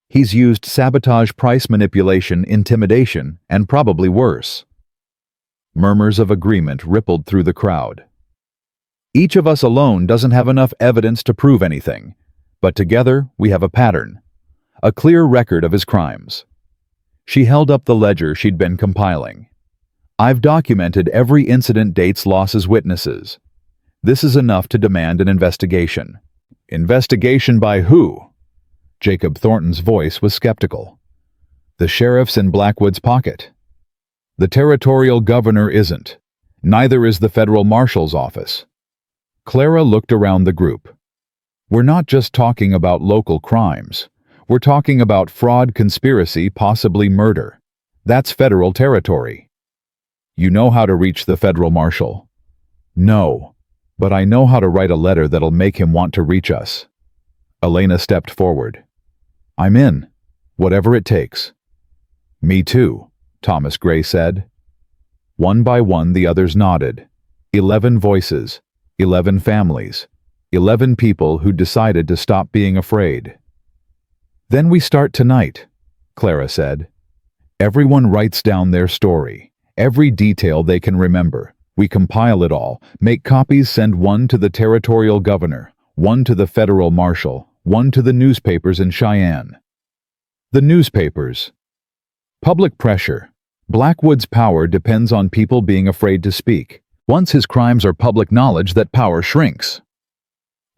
He's used sabotage, price manipulation, intimidation, and probably worse." Murmurs of agreement rippled through the crowd. "Each of us alone doesn't have enough evidence to prove anything, but together we have a pattern, a clear record of his crimes." She held up the ledger she'd been compiling. "I've documented every incident, dates, losses, witnesses. This is enough to demand an investigation." "Investigation by who?" Jacob Thornton's voice was skeptical. "The sheriff's in Blackwood's pocket. The territorial governor isn't. Neither is the federal marshal's office." Clara looked around the group. "We're not just talking about local crimes. We're talking about fraud, conspiracy, possibly murder. That's federal territory." "You know how to reach the federal marshal?" "No, but I know how to write a letter that'll make him want to reach us." Elena stepped forward. "I'm in, whatever it takes." "Me too," Thomas Gray said. One by one, the others nodded. 11 voices, 11 families, 11 people who decided to stop being afraid. Then we start tonight, Clara said. Everyone writes down their story, every detail they can remember. We compile it all, make copies, send one to the territorial governor, one to the federal marshal, one to the newspapers in Cheyenne. The newspapers. Public pressure. Blackwood's power depends on people being afraid to speak. Once his crimes are public knowledge, that power shrinks.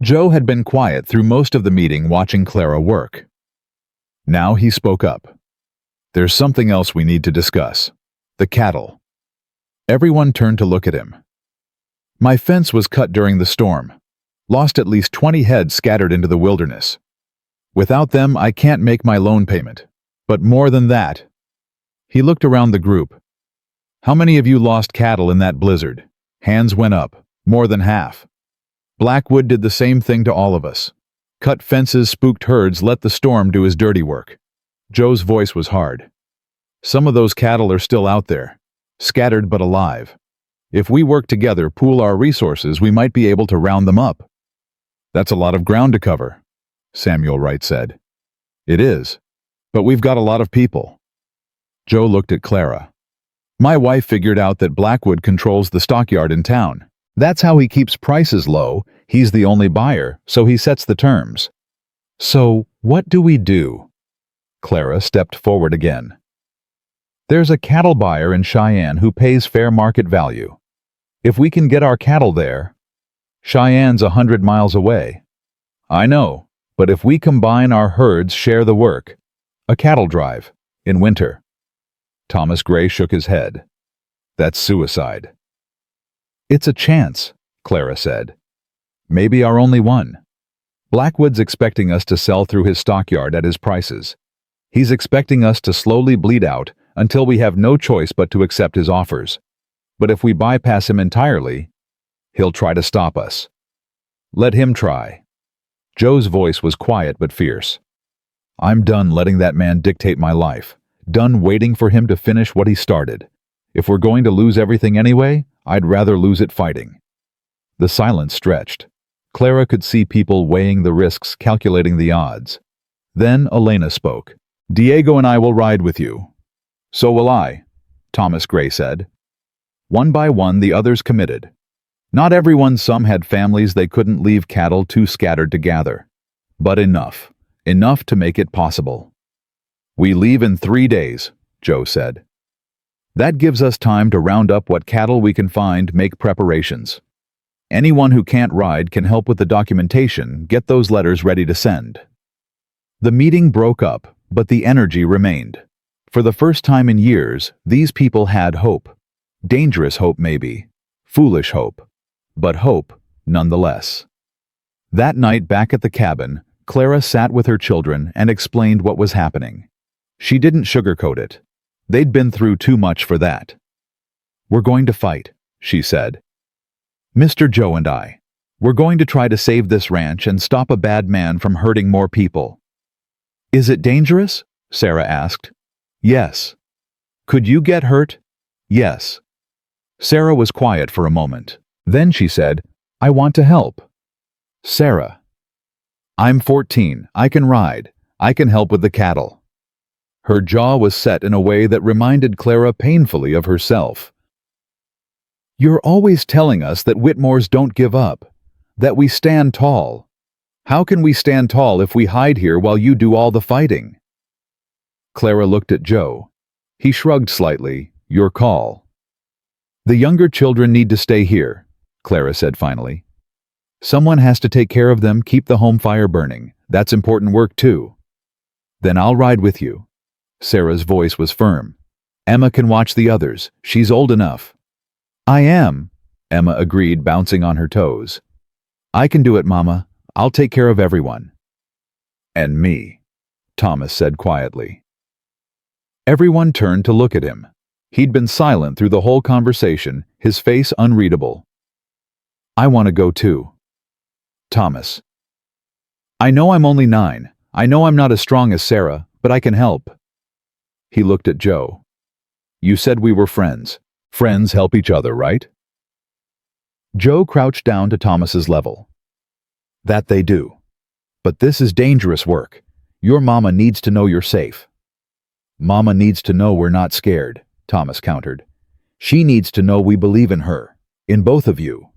Joe had been quiet through most of the meeting, watching Clara work. Now he spoke up. There's something else we need to discuss. The cattle. Everyone turned to look at him. My fence was cut during the storm. Lost at least 20 heads scattered into the wilderness. Without them, I can't make my loan payment. But more than that. He looked around the group. How many of you lost cattle in that blizzard? Hands went up. More than half. Blackwood did the same thing to all of us. Cut fences, spooked herds, let the storm do his dirty work. Joe's voice was hard. Some of those cattle are still out there. Scattered but alive. If we work together, pool our resources, we might be able to round them up. That's a lot of ground to cover, Samuel Wright said. It is, but we've got a lot of people. Joe looked at Clara. My wife figured out that Blackwood controls the stockyard in town. That's how he keeps prices low. He's the only buyer, so he sets the terms. So, what do we do? Clara stepped forward again. There's a cattle buyer in Cheyenne who pays fair market value. If we can get our cattle there, Cheyenne's 100 miles away. I know, but if we combine our herds, share the work, a cattle drive, in winter. Thomas Gray shook his head. That's suicide. It's a chance, Clara said. Maybe our only one. Blackwood's expecting us to sell through his stockyard at his prices. He's expecting us to slowly bleed out until we have no choice but to accept his offers. But if we bypass him entirely, he'll try to stop us. Let him try. Joe's voice was quiet but fierce. I'm done letting that man dictate my life. Done waiting for him to finish what he started. If we're going to lose everything anyway, I'd rather lose it fighting. The silence stretched. Clara could see people weighing the risks, calculating the odds. Then Elena spoke. Diego and I will ride with you. So will I, Thomas Gray said. One by one, the others committed. Not everyone, some had families they couldn't leave, cattle too scattered to gather. But enough. Enough to make it possible. We leave in 3 days, Joe said. That gives us time to round up what cattle we can find, make preparations. Anyone who can't ride can help with the documentation, get those letters ready to send. The meeting broke up, but the energy remained. For the first time in years, these people had hope. Dangerous hope maybe, foolish hope, but hope nonetheless. That night back at the cabin, Clara sat with her children and explained what was happening. She didn't sugarcoat it. They'd been through too much for that. We're going to fight, she said. Mr. Joe and I. We're going to try to save this ranch and stop a bad man from hurting more people. Is it dangerous? Sarah asked. Yes. Could you get hurt? Yes. Sarah was quiet for a moment. Then she said, I want to help. Sarah. I'm 14. I can ride. I can help with the cattle. Her jaw was set in a way that reminded Clara painfully of herself. You're always telling us that Whitmores don't give up, that we stand tall. How can we stand tall if we hide here while you do all the fighting? Clara looked at Joe. He shrugged slightly. Your call. The younger children need to stay here, Clara said finally. Someone has to take care of them, keep the home fire burning. That's important work too. Then I'll ride with you. Sarah's voice was firm. Emma can watch the others. She's old enough. I am, Emma agreed, bouncing on her toes. I can do it, Mama. I'll take care of everyone. And me, Thomas said quietly. Everyone turned to look at him. He'd been silent through the whole conversation, his face unreadable. I want to go too. Thomas. I know I'm only 9. I know I'm not as strong as Sarah, but I can help. He looked at Joe. You said we were friends. Friends help each other, right? Joe crouched down to Thomas's level. That they do. But this is dangerous work. Your mama needs to know you're safe. Mama needs to know we're not scared, Thomas countered. She needs to know we believe in her, in both of you.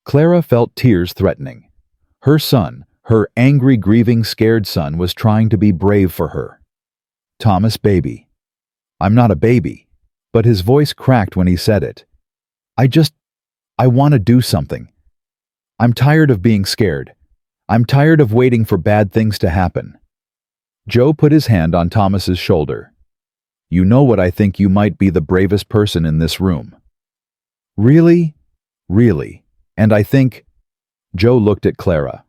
Clara felt tears threatening. Her son, her angry, grieving, scared son, was trying to be brave for her. Thomas, baby. I'm not a baby. But his voice cracked when he said it. I want to do something. I'm tired of being scared. I'm tired of waiting for bad things to happen. Joe put his hand on Thomas's shoulder. You know what, I think you might be the bravest person in this room. Really? Really? And I think... Joe looked at Clara.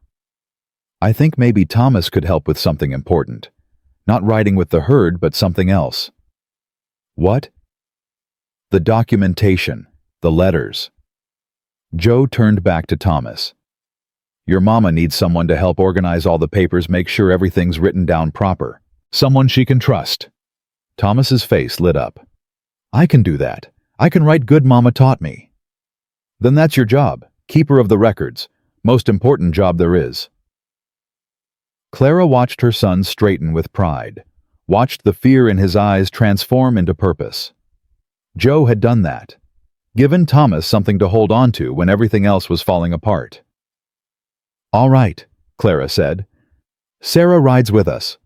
I think maybe Thomas could help with something important. Not riding with the herd, but something else. What? The documentation. The letters. Joe turned back to Thomas. Your mama needs someone to help organize all the papers, make sure everything's written down proper. Someone she can trust. Thomas's face lit up. I can do that. I can write good, Mama taught me. Then that's your job, keeper of the records. Most important job there is. Clara watched her son straighten with pride, watched the fear in his eyes transform into purpose. Joe had done that. Given Thomas something to hold on to when everything else was falling apart. All right, Clara said. Sarah rides with us.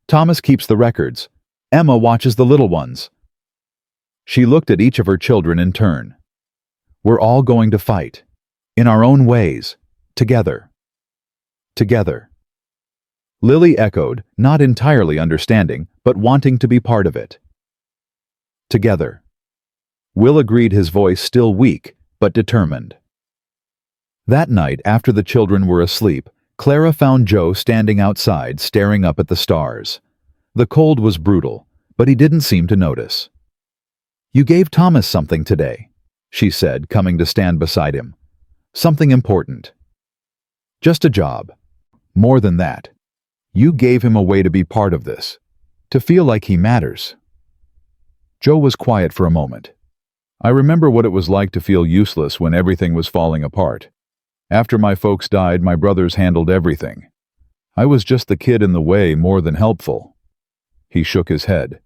Thomas keeps the records. Emma watches the little ones. She looked at each of her children in turn. We're all going to fight. In our own ways. Together. Together. Lily echoed, not entirely understanding, but wanting to be part of it. Together. Will agreed, his voice still weak, but determined. That night, after the children were asleep, Clara found Joe standing outside, staring up at the stars. The cold was brutal, but he didn't seem to notice. You gave Thomas something today, she said, coming to stand beside him. Something important. Just a job. More than that. You gave him a way to be part of this, to feel like he matters. Joe was quiet for a moment. I remember what it was like to feel useless when everything was falling apart. After my folks died, my brothers handled everything. I was just the kid in the way, more than helpful. He shook his head.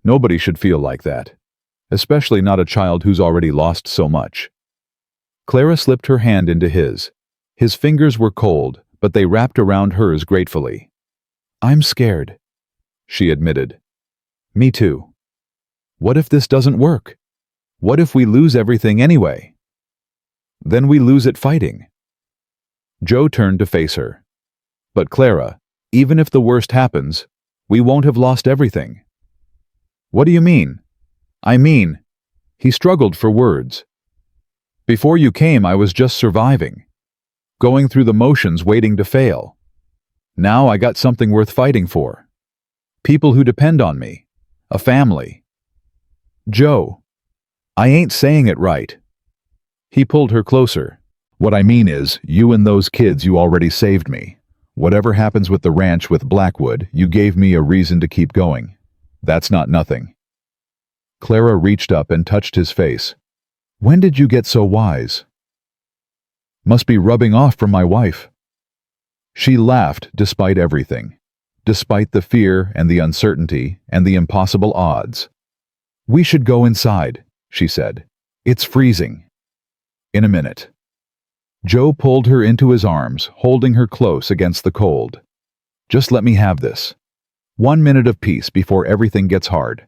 Nobody should feel like that, especially not a child who's already lost so much. Clara slipped her hand into his. His fingers were cold, but they wrapped around hers gratefully. I'm scared, she admitted. Me too. What if this doesn't work? What if we lose everything anyway? Then we lose it fighting. Joe turned to face her. But Clara, even if the worst happens, we won't have lost everything. What do you mean? I mean, he struggled for words. Before you came, I was just surviving. Going through the motions, waiting to fail. Now I got something worth fighting for. People who depend on me. A family. Joe, I ain't saying it right. He pulled her closer. What I mean is, you and those kids, you already saved me. Whatever happens with the ranch with Blackwood, you gave me a reason to keep going. That's not nothing. Clara reached up and touched his face. When did you get so wise? Must be rubbing off from my wife. She laughed despite everything, despite the fear and the uncertainty and the impossible odds. We should go inside, she said. It's freezing. In a minute. Joe pulled her into his arms, holding her close against the cold. Just let me have this. 1 minute of peace before everything gets hard.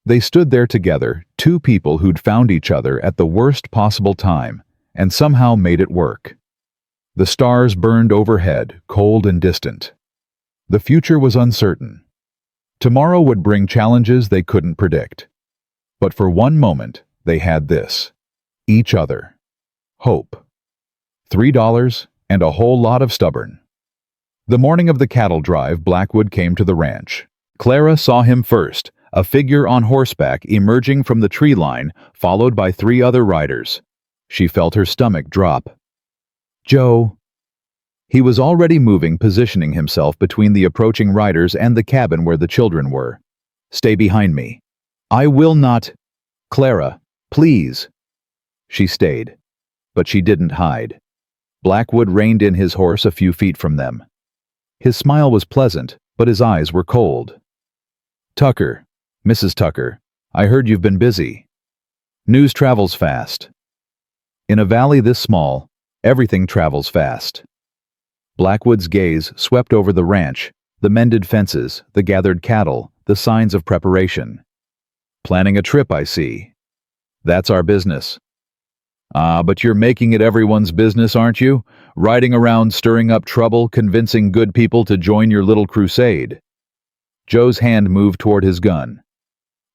They stood there together, two people who'd found each other at the worst possible time, and somehow made it work. The stars burned overhead, cold and distant. The future was uncertain. Tomorrow would bring challenges they couldn't predict. But for one moment, they had this. Each other. Hope. $3 and a whole lot of stubborn. The morning of the cattle drive, Blackwood came to the ranch. Clara saw him first, a figure on horseback emerging from the tree line, followed by 3 other riders. She felt her stomach drop. Joe. He was already moving, positioning himself between the approaching riders and the cabin where the children were. Stay behind me. I will not. Clara, please. She stayed, but she didn't hide. Blackwood reined in his horse a few feet from them. His smile was pleasant, but his eyes were cold. Tucker, Mrs. Tucker, I heard you've been busy. News travels fast. In a valley this small, everything travels fast. Blackwood's gaze swept over the ranch, the mended fences, the gathered cattle, the signs of preparation. Planning a trip, I see. That's our business. Ah, but you're making it everyone's business, aren't you? Riding around stirring up trouble, convincing good people to join your little crusade. Joe's hand moved toward his gun.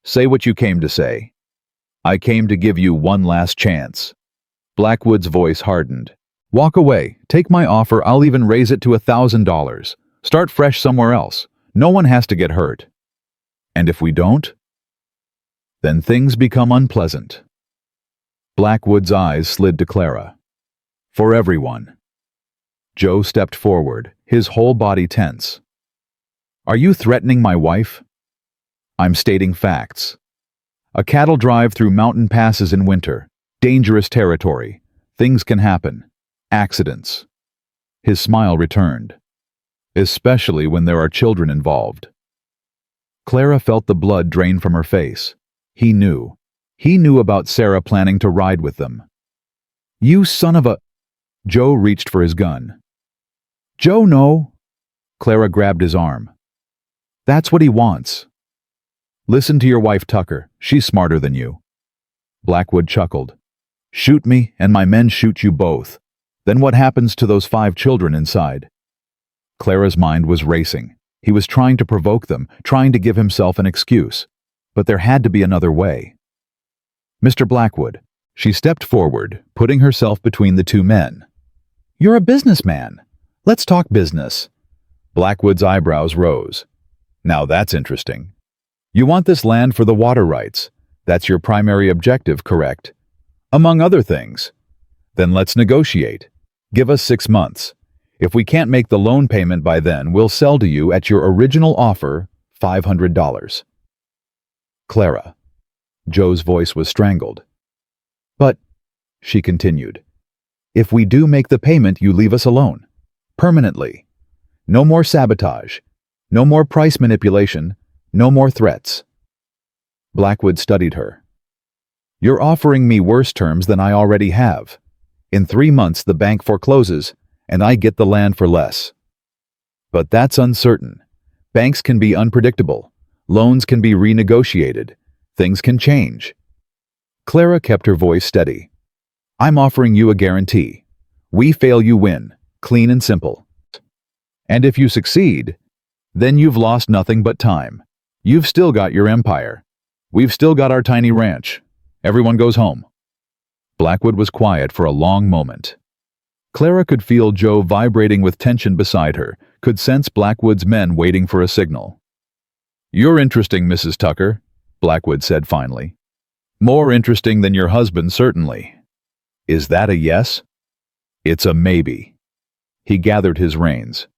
Say what you came to say. I came to give you one last chance. Blackwood's voice hardened. Walk away. Take my offer. I'll even raise it to $1,000. Start fresh somewhere else. No one has to get hurt. And if we don't? Then things become unpleasant. Blackwood's eyes slid to Clara. For everyone. Joe stepped forward, his whole body tense. Are you threatening my wife? I'm stating facts. A cattle drive through mountain passes in winter. Dangerous territory. Things can happen. Accidents. His smile returned. Especially when there are children involved. Clara felt the blood drain from her face. He knew. He knew about Sarah planning to ride with them. You son of a... Joe reached for his gun. Joe, no. Clara grabbed his arm. That's what he wants. Listen to your wife, Tucker. She's smarter than you. Blackwood chuckled. Shoot me, and my men shoot you both. Then what happens to those 5 children inside? Clara's mind was racing. He was trying to provoke them, trying to give himself an excuse. But there had to be another way. Mr. Blackwood. She stepped forward, putting herself between the 2 men. You're a businessman. Let's talk business. Blackwood's eyebrows rose. Now that's interesting. You want this land for the water rights. That's your primary objective, correct? Among other things. Then let's negotiate. Give us 6 months. If we can't make the loan payment by then, we'll sell to you at your original offer, $500. Clara. Joe's voice was strangled. But, she continued, if we do make the payment, you leave us alone. Permanently. No more sabotage. No more price manipulation. No more threats. Blackwood studied her. You're offering me worse terms than I already have. In 3 months the bank forecloses, and I get the land for less. But that's uncertain. Banks can be unpredictable. Loans can be renegotiated. Things can change. Clara kept her voice steady. I'm offering you a guarantee. We fail, you win. Clean and simple. And if you succeed, then you've lost nothing but time. You've still got your empire. We've still got our tiny ranch. Everyone goes home. Blackwood was quiet for a long moment. Clara could feel Joe vibrating with tension beside her, could sense Blackwood's men waiting for a signal. You're interesting, Mrs. Tucker, Blackwood said finally. More interesting than your husband, certainly. Is that a yes? It's a maybe. He gathered his reins.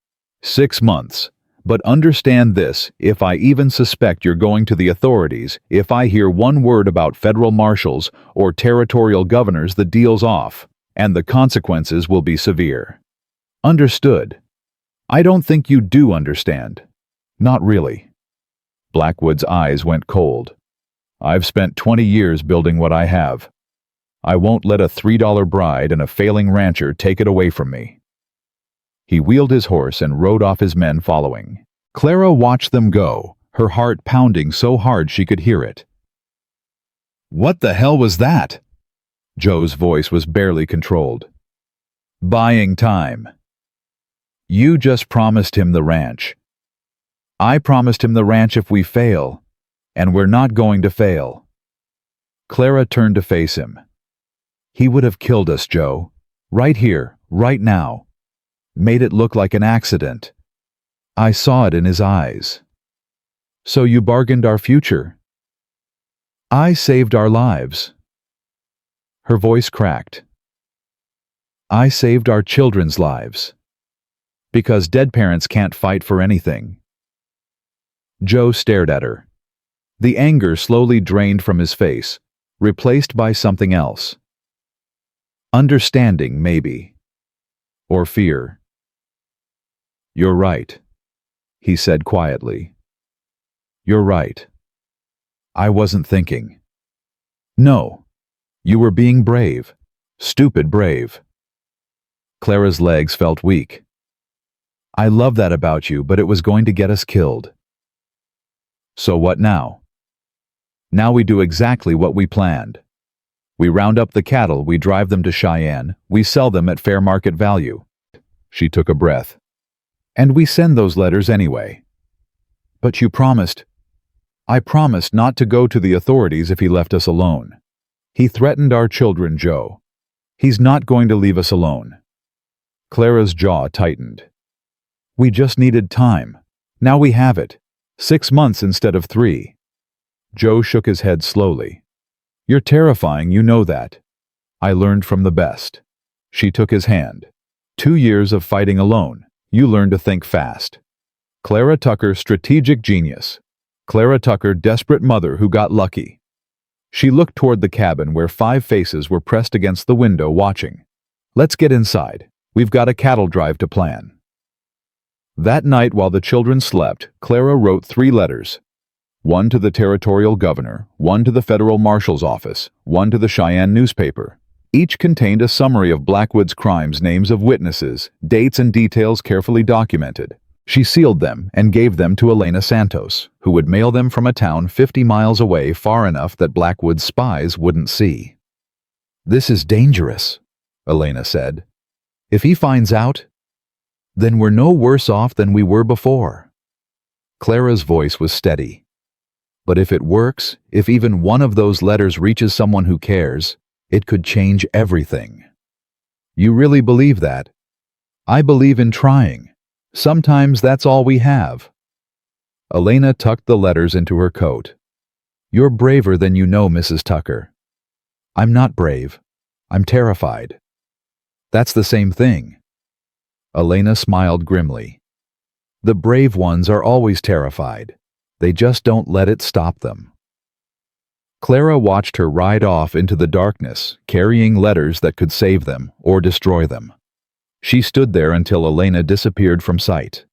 6 months. But understand this, if I even suspect you're going to the authorities, if I hear one word about federal marshals or territorial governors, the deal's off, and the consequences will be severe. Understood? I don't think you do understand. Not really. Blackwood's eyes went cold. I've spent 20 years building what I have. I won't let a $3 bride and a failing rancher take it away from me. He wheeled his horse and rode off, his men following. Clara watched them go, her heart pounding so hard she could hear it. What the hell was that? Joe's voice was barely controlled. Buying time. You just promised him the ranch. I promised him the ranch if we fail, and we're not going to fail. Clara turned to face him. He would have killed us, Joe. Right here, right now. Made it look like an accident. I saw it in his eyes. So you bargained our future. I saved our lives. Her voice cracked. I saved our children's lives. Because dead parents can't fight for anything. Joe stared at her. The anger slowly drained from his face, replaced by something else. Understanding, maybe. Or fear. You're right, he said quietly. You're right. I wasn't thinking. No, you were being brave. Stupid brave. Clara's legs felt weak. I love that about you, but it was going to get us killed. So what now? Now we do exactly what we planned. We round up the cattle, we drive them to Cheyenne, we sell them at fair market value. She took a breath. And we send those letters anyway. But you promised. I promised not to go to the authorities if he left us alone. He threatened our children, Joe. He's not going to leave us alone. Clara's jaw tightened. We just needed time. Now we have it. 6 months instead of 3. Joe shook his head slowly. You're terrifying, you know that. I learned from the best. She took his hand. 2 years of fighting alone. You learned to think fast. Clara Tucker, strategic genius. Clara Tucker, desperate mother who got lucky. She looked toward the cabin where 5 faces were pressed against the window watching. Let's get inside. We've got a cattle drive to plan. That night while the children slept, Clara wrote 3 letters. 1 to the territorial governor, 1 to the federal marshal's office, 1 to the Cheyenne newspaper. Each contained a summary of Blackwood's crimes, names of witnesses, dates and details carefully documented. She sealed them and gave them to Elena Santos, who would mail them from a town 50 miles away, far enough that Blackwood's spies wouldn't see. This is dangerous, Elena said. If he finds out, then we're no worse off than we were before. Clara's voice was steady. But if it works, if even one of those letters reaches someone who cares, it could change everything. You really believe that? I believe in trying. Sometimes that's all we have. Elena tucked the letters into her coat. You're braver than you know, Mrs. Tucker. I'm not brave. I'm terrified. That's the same thing. Elena smiled grimly. The brave ones are always terrified. They just don't let it stop them. Clara watched her ride off into the darkness, carrying letters that could save them or destroy them. She stood there until Elena disappeared from sight.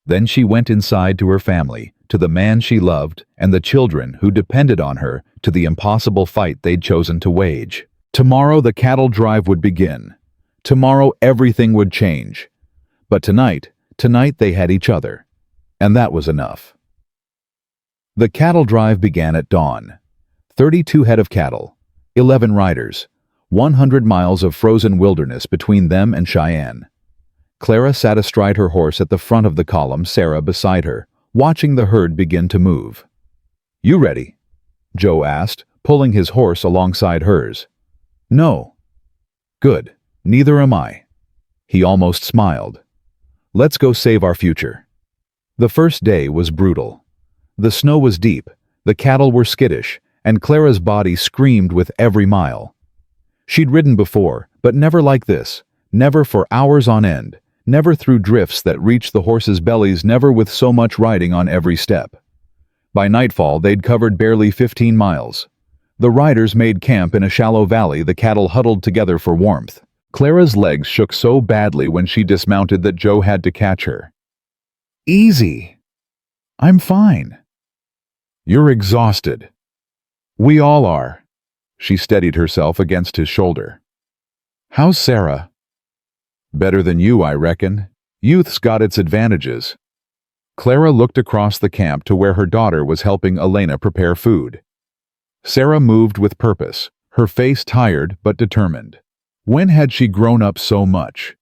Then she went inside to her family, to the man she loved, and the children who depended on her, to the impossible fight they'd chosen to wage. Tomorrow the cattle drive would begin. Tomorrow everything would change. But tonight they had each other. And that was enough. The cattle drive began at dawn. 32 head of cattle, 11 riders, 100 miles of frozen wilderness between them and Cheyenne. Clara sat astride her horse at the front of the column, Sarah beside her, watching the herd begin to move. You ready? Joe asked, pulling his horse alongside hers. No. Good. Neither am I. He almost smiled. Let's go save our future. The first day was brutal. The snow was deep, the cattle were skittish, and Clara's body screamed with every mile. She'd ridden before, but never like this, never for hours on end, never through drifts that reached the horses' bellies, never with so much riding on every step. By nightfall, they'd covered barely 15 miles. The riders made camp in a shallow valley, the cattle huddled together for warmth. Clara's legs shook so badly when she dismounted that Joe had to catch her. Easy. I'm fine. You're exhausted. We all are. She steadied herself against his shoulder. How's Sarah? Better than you, I reckon. Youth's got its advantages. Clara looked across the camp to where her daughter was helping Elena prepare food. Sarah moved with purpose, her face tired but determined. When had she grown up so much?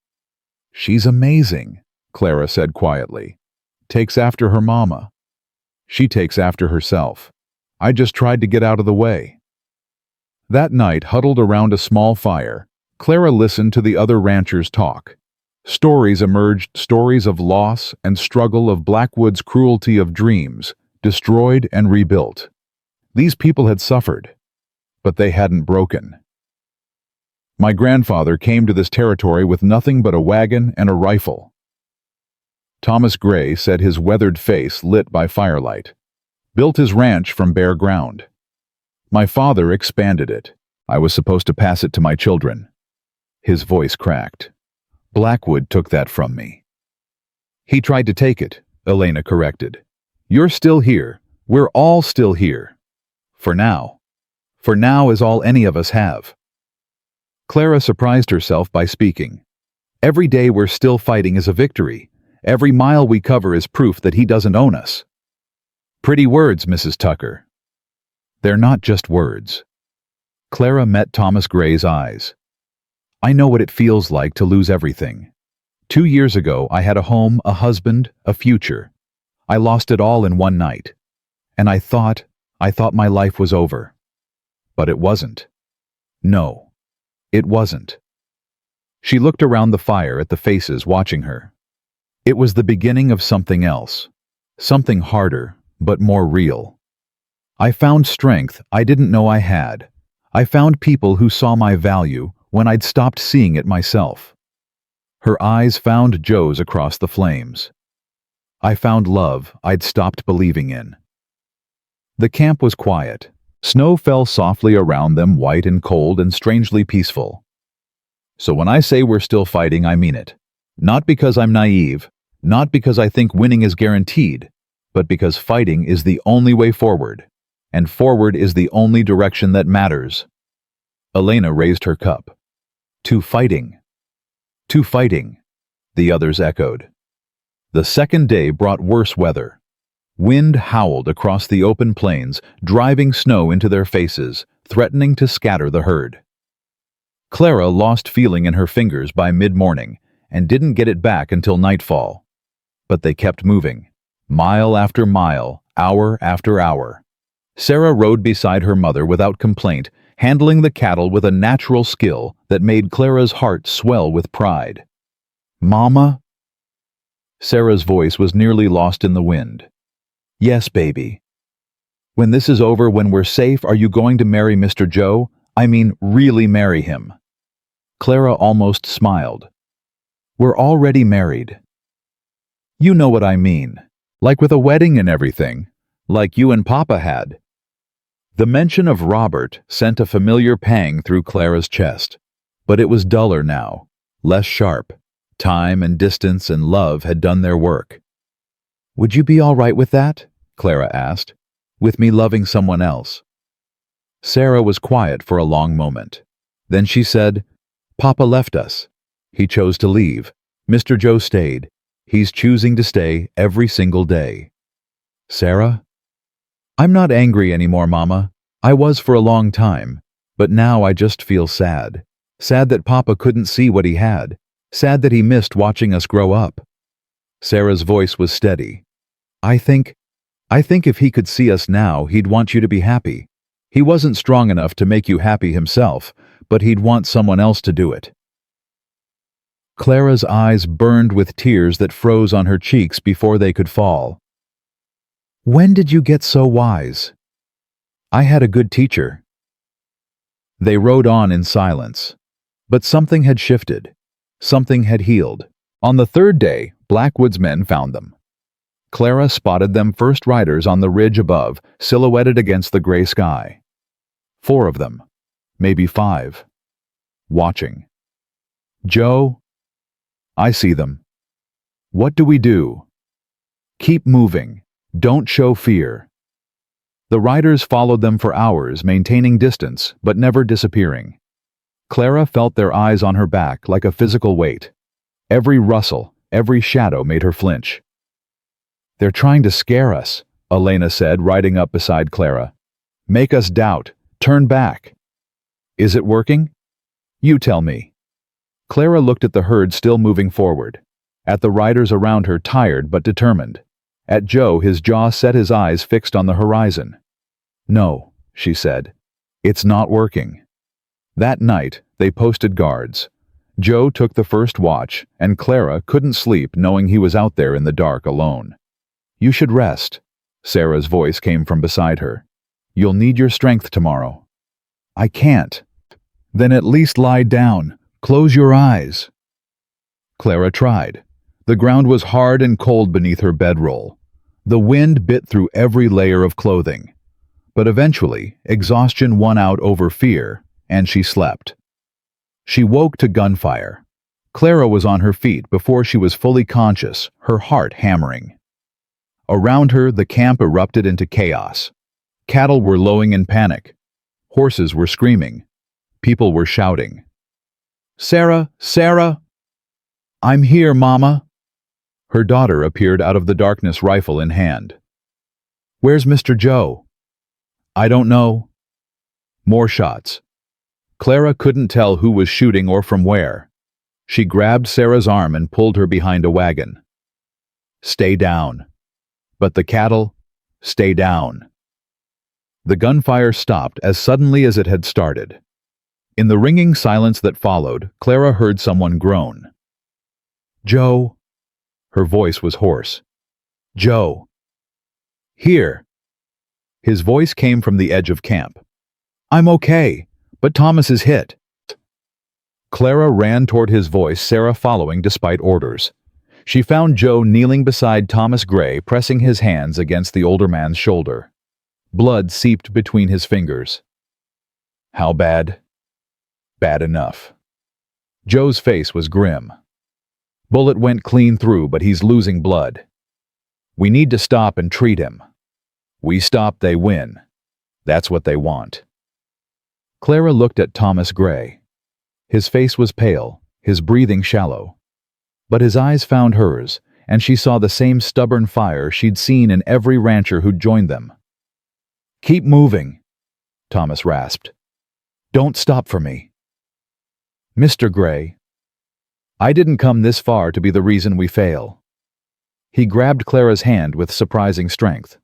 She's amazing, Clara said quietly. Takes after her mama. She takes after herself. I just tried to get out of the way. That night, huddled around a small fire, Clara listened to the other ranchers talk. Stories emerged, stories of loss and struggle, of Blackwood's cruelty, of dreams, destroyed and rebuilt. These people had suffered, but they hadn't broken. My grandfather came to this territory with nothing but a wagon and a rifle. Thomas Gray said, his weathered face lit by firelight. Built his ranch from bare ground. My father expanded it. I was supposed to pass it to my children. His voice cracked. Blackwood took that from me. He tried to take it, Elena corrected. You're still here. We're all still here. For now. For now is all any of us have. Clara surprised herself by speaking. Every day we're still fighting is a victory. Every mile we cover is proof that he doesn't own us. Pretty words, Mrs. Tucker. They're not just words. Clara met Thomas Gray's eyes. I know what it feels like to lose everything. 2 years ago, I had a home, a husband, a future. I lost it all in one night. And I thought my life was over. But it wasn't. No, it wasn't. She looked around the fire at the faces watching her. It was the beginning of something else. Something harder, but more real. I found strength I didn't know I had. I found people who saw my value when I'd stopped seeing it myself. Her eyes found Joe's across the flames. I found love I'd stopped believing in. The camp was quiet. Snow fell softly around them, white and cold and strangely peaceful. So when I say we're still fighting, I mean it. Not because I'm naive, not because I think winning is guaranteed, but because fighting is the only way forward, and forward is the only direction that matters. Elena raised her cup. To fighting. To fighting, the others echoed. The second day brought worse weather. Wind howled across the open plains, driving snow into their faces, threatening to scatter the herd. Clara lost feeling in her fingers by mid-morning and didn't get it back until nightfall. But they kept moving, mile after mile, hour after hour. Sarah rode beside her mother without complaint, handling the cattle with a natural skill that made Clara's heart swell with pride. Mama? Sarah's voice was nearly lost in the wind. Yes, baby. When this is over, when we're safe, are you going to marry Mr. Joe? I mean, really marry him. Clara almost smiled. We're already married. You know what I mean. Like with a wedding and everything. Like you and Papa had. The mention of Robert sent a familiar pang through Clara's chest. But it was duller now, less sharp. Time and distance and love had done their work. Would you be all right with that? Clara asked. With me loving someone else? Sarah was quiet for a long moment. Then she said, Papa left us. He chose to leave. Mr. Joe stayed. He's choosing to stay every single day. Sarah? I'm not angry anymore, Mama. I was for a long time. But now I just feel sad. Sad that Papa couldn't see what he had. Sad that he missed watching us grow up. Sarah's voice was steady. I think if he could see us now, he'd want you to be happy. He wasn't strong enough to make you happy himself, but he'd want someone else to do it. Clara's eyes burned with tears that froze on her cheeks before they could fall. When did you get so wise? I had a good teacher. They rode on in silence. But something had shifted. Something had healed. On the third day, Blackwood's men found them. Clara spotted them first riders on the ridge above, silhouetted against the gray sky. 4 of them, maybe 5. Watching. Joe? I see them. What do we do? Keep moving. Don't show fear. The riders followed them for hours, maintaining distance, but never disappearing. Clara felt their eyes on her back like a physical weight. Every rustle, every shadow made her flinch. They're trying to scare us, Elena said, riding up beside Clara. Make us doubt. Turn back. Is it working? You tell me. Clara looked at the herd still moving forward. At the riders around her, tired but determined. At Joe, his jaw set, his eyes fixed on the horizon. No, she said. It's not working. That night, they posted guards. Joe took the first watch, and Clara couldn't sleep knowing he was out there in the dark alone. You should rest. Sarah's voice came from beside her. You'll need your strength tomorrow. I can't. Then at least lie down. Close your eyes. Clara tried. The ground was hard and cold beneath her bedroll. The wind bit through every layer of clothing. But eventually, exhaustion won out over fear, and she slept. She woke to gunfire. Clara was on her feet before she was fully conscious, her heart hammering. Around her, the camp erupted into chaos. Cattle were lowing in panic. Horses were screaming. People were shouting. "Sarah, Sarah!" "I'm here, Mama." Her daughter appeared out of the darkness, rifle in hand. "Where's Mr. Joe?" "I don't know." More shots. Clara couldn't tell who was shooting or from where. She grabbed Sarah's arm and pulled her behind a wagon. "Stay down." "But the cattle?" "Stay down." The gunfire stopped as suddenly as it had started. In the ringing silence that followed, Clara heard someone groan. "Joe." Her voice was hoarse. "Joe." "Here." His voice came from the edge of camp. "I'm okay, but Thomas is hit." Clara ran toward his voice, Sarah following despite orders. She found Joe kneeling beside Thomas Gray, pressing his hands against the older man's shoulder. Blood seeped between his fingers. "How bad?" "Bad enough." Joe's face was grim. "Bullet went clean through, but he's losing blood. We need to stop and treat him. We stop, they win. That's what they want." Clara looked at Thomas Gray. His face was pale, his breathing shallow. But his eyes found hers, and she saw the same stubborn fire she'd seen in every rancher who'd joined them. "Keep moving," Thomas rasped. "Don't stop for me." "Mr. Gray, I didn't come this far to be the reason we fail." He grabbed Clara's hand with surprising strength.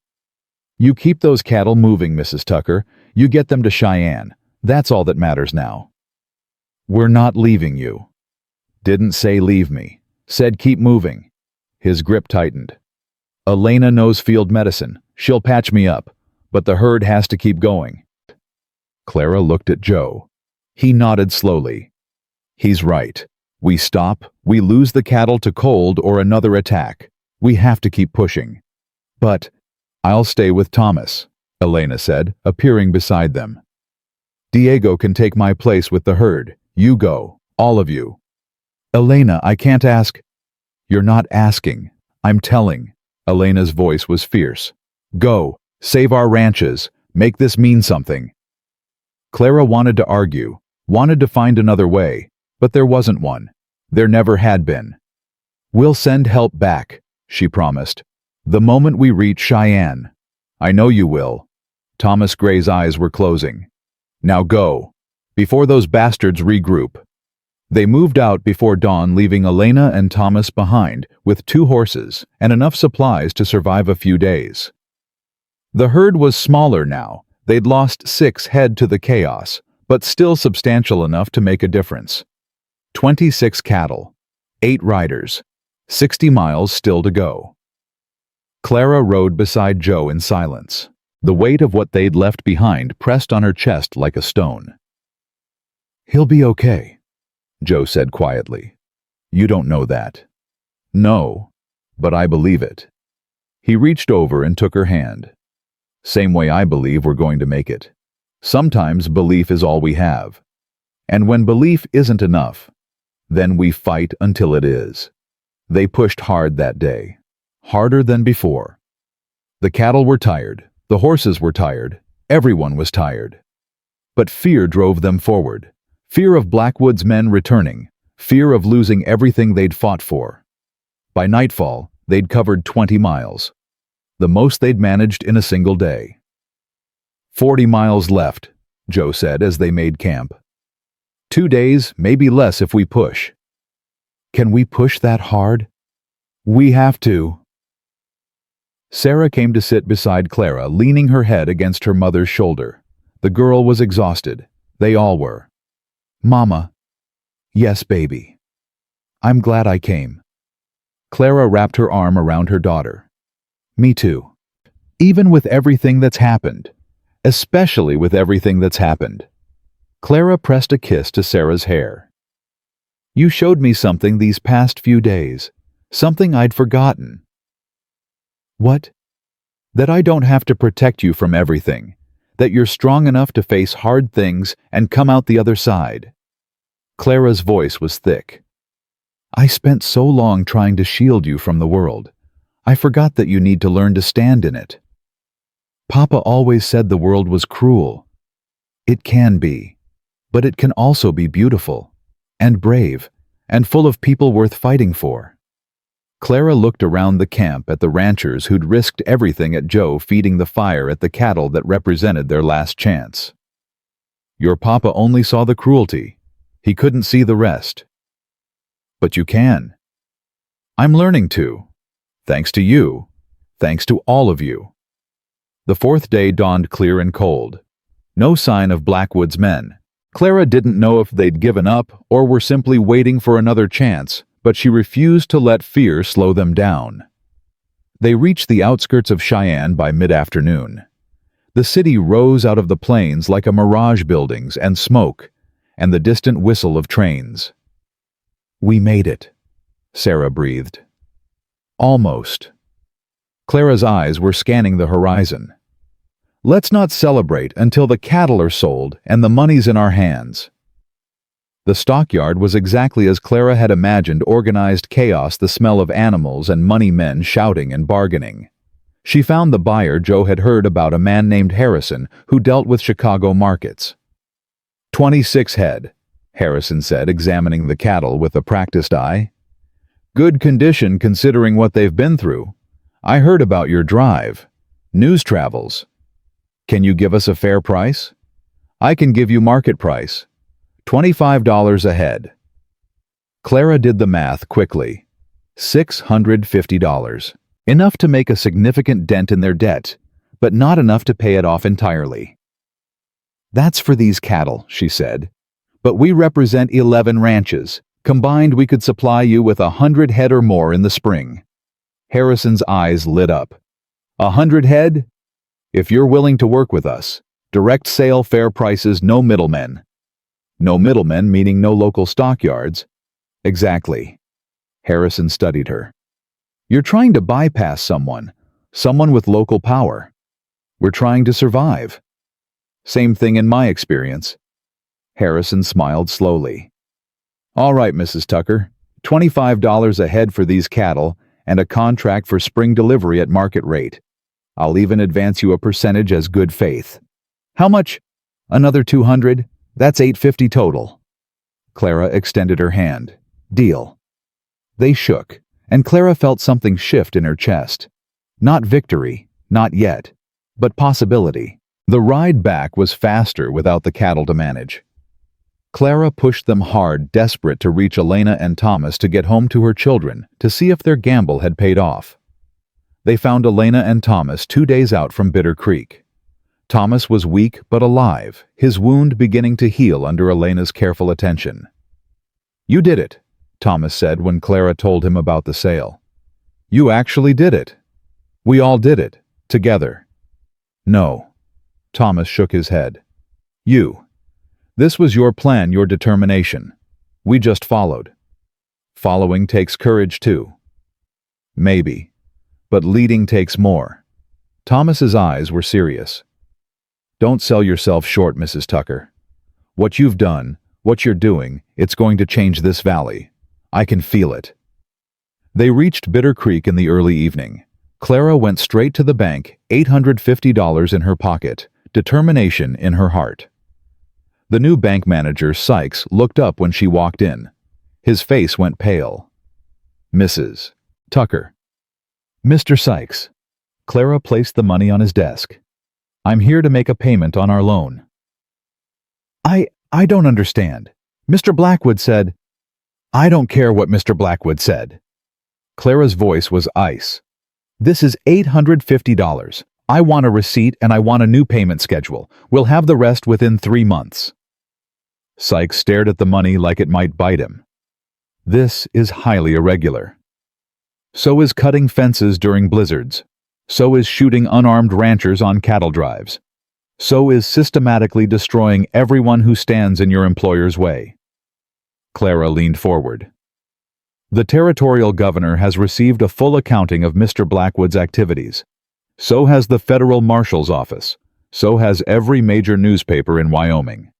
"You keep those cattle moving, Mrs. Tucker. You get them to Cheyenne. That's all that matters now." "We're not leaving you." "Didn't say leave me. Said keep moving." His grip tightened. "Elena knows field medicine. She'll patch me up. But the herd has to keep going." Clara looked at Joe. He nodded slowly. "He's right. We stop, we lose the cattle to cold or another attack. We have to keep pushing." "But I'll stay with Thomas," Elena said, appearing beside them. "Diego can take my place with the herd. You go, all of you." "Elena, I can't ask." "You're not asking. I'm telling." Elena's voice was fierce. "Go, save our ranches. Make this mean something." Clara wanted to argue, wanted to find another way, but there wasn't one. There never had been. "We'll send help back," she promised. "The moment we reach Cheyenne." "I know you will." Thomas Gray's eyes were closing. "Now go, before those bastards regroup." They moved out before dawn, leaving Elena and Thomas behind with 2 horses and enough supplies to survive a few days. The herd was smaller now. They'd lost 6 head to the chaos, but still substantial enough to make a difference. 26 cattle, 8 riders, 60 miles still to go. Clara rode beside Joe in silence. The weight of what they'd left behind pressed on her chest like a stone. "He'll be okay," Joe said quietly. "You don't know that." "No, but I believe it." He reached over and took her hand. "Same way I believe we're going to make it. Sometimes belief is all we have. And when belief isn't enough, then we fight until it is." They pushed hard that day, harder than before. The cattle were tired, the horses were tired, everyone was tired. But fear drove them forward. Fear of Blackwood's men returning, fear of losing everything they'd fought for. By nightfall, they'd covered 20 miles, the most they'd managed in a single day. 40 miles left, Joe said as they made camp. 2 days, maybe less if we push. Can we push that hard? We have to. Sarah came to sit beside Clara, leaning her head against her mother's shoulder. The girl was exhausted. They all were. Mama. Yes, baby. I'm glad I came. Clara wrapped her arm around her daughter. Me too. Even with everything that's happened. Especially with everything that's happened. Clara pressed a kiss to Sarah's hair. You showed me something these past few days. Something I'd forgotten. What? That I don't have to protect you from everything. that you're strong enough to face hard things and come out the other side. Clara's voice was thick. I spent so long trying to shield you from the world. I forgot that you need to learn to stand in it. Papa always said the world was cruel. It can be, but it can also be beautiful, and brave, and full of people worth fighting for. Clara looked around the camp at the ranchers who'd risked everything at Joe feeding the fire at the cattle that represented their last chance. Your papa only saw the cruelty. He couldn't see the rest. But you can. I'm learning to. Thanks to you. Thanks to all of you. The fourth day dawned clear and cold. No sign of Blackwood's men. Clara didn't know if they'd given up or were simply waiting for another chance, but she refused to let fear slow them down. They reached the outskirts of Cheyenne by mid-afternoon. The city rose out of the plains like a mirage buildings and smoke, and the distant whistle of trains. We made it, Sarah breathed. Almost. Clara's eyes were scanning the horizon. Let's not celebrate until the cattle are sold and the money's in our hands. The stockyard was exactly as Clara had imagined organized chaos, the smell of animals and money men shouting and bargaining. She found the buyer Joe had heard about, a man named Harrison who dealt with Chicago markets. 26 head, Harrison said, examining the cattle with a practiced eye. Good condition considering what they've been through. I heard about your drive. News travels. Can you give us a fair price? I can give you market price. $25 a head. Clara did the math quickly. $650. Enough to make a significant dent in their debt, but not enough to pay it off entirely. That's for these cattle, she said. But we represent 11 ranches. Combined, we could supply you with 100 head or more in the spring. Harrison's eyes lit up. 100 head? If you're willing to work with us, direct sale, fair prices, no middlemen. No middlemen meaning no local stockyards? Exactly. Harrison studied her. You're trying to bypass someone with local power. We're trying to survive. Same thing in my experience. Harrison smiled slowly. All right, Mrs. Tucker, $25 a head for these cattle and a contract for spring delivery at market rate. I'll even advance you a percentage as good faith. How much? Another 200? That's $850 total. Clara extended her hand. Deal. They shook, and Clara felt something shift in her chest. Not victory, not yet, but possibility. The ride back was faster without the cattle to manage. Clara pushed them hard, desperate to reach Elena and Thomas to get home to her children, to see if their gamble had paid off. They found Elena and Thomas 2 days out from Bitter Creek. Thomas was weak but alive, his wound beginning to heal under Elena's careful attention. You did it, Thomas said when Clara told him about the sale. You actually did it. We all did it, together. No. Thomas shook his head. You. This was your plan, your determination. We just followed. Following takes courage too. Maybe. But leading takes more. Thomas's eyes were serious. Don't sell yourself short, Mrs. Tucker. What you've done, what you're doing, it's going to change this valley. I can feel it. They reached Bitter Creek in the early evening. Clara went straight to the bank, $850 in her pocket, determination in her heart. The new bank manager, Sykes, looked up when she walked in. His face went pale. Mrs. Tucker. Mr. Sykes. Clara placed the money on his desk. I'm here to make a payment on our loan. I don't understand. Mr. Blackwood said... I don't care what Mr. Blackwood said. Clara's voice was ice. This is $850. I want a receipt and I want a new payment schedule. We'll have the rest within 3 months. Sykes stared at the money like it might bite him. This is highly irregular. So is cutting fences during blizzards. So is shooting unarmed ranchers on cattle drives. So is systematically destroying everyone who stands in your employer's way. Clara leaned forward. The territorial governor has received a full accounting of Mr. Blackwood's activities. So has the federal marshal's office. So has every major newspaper in Wyoming.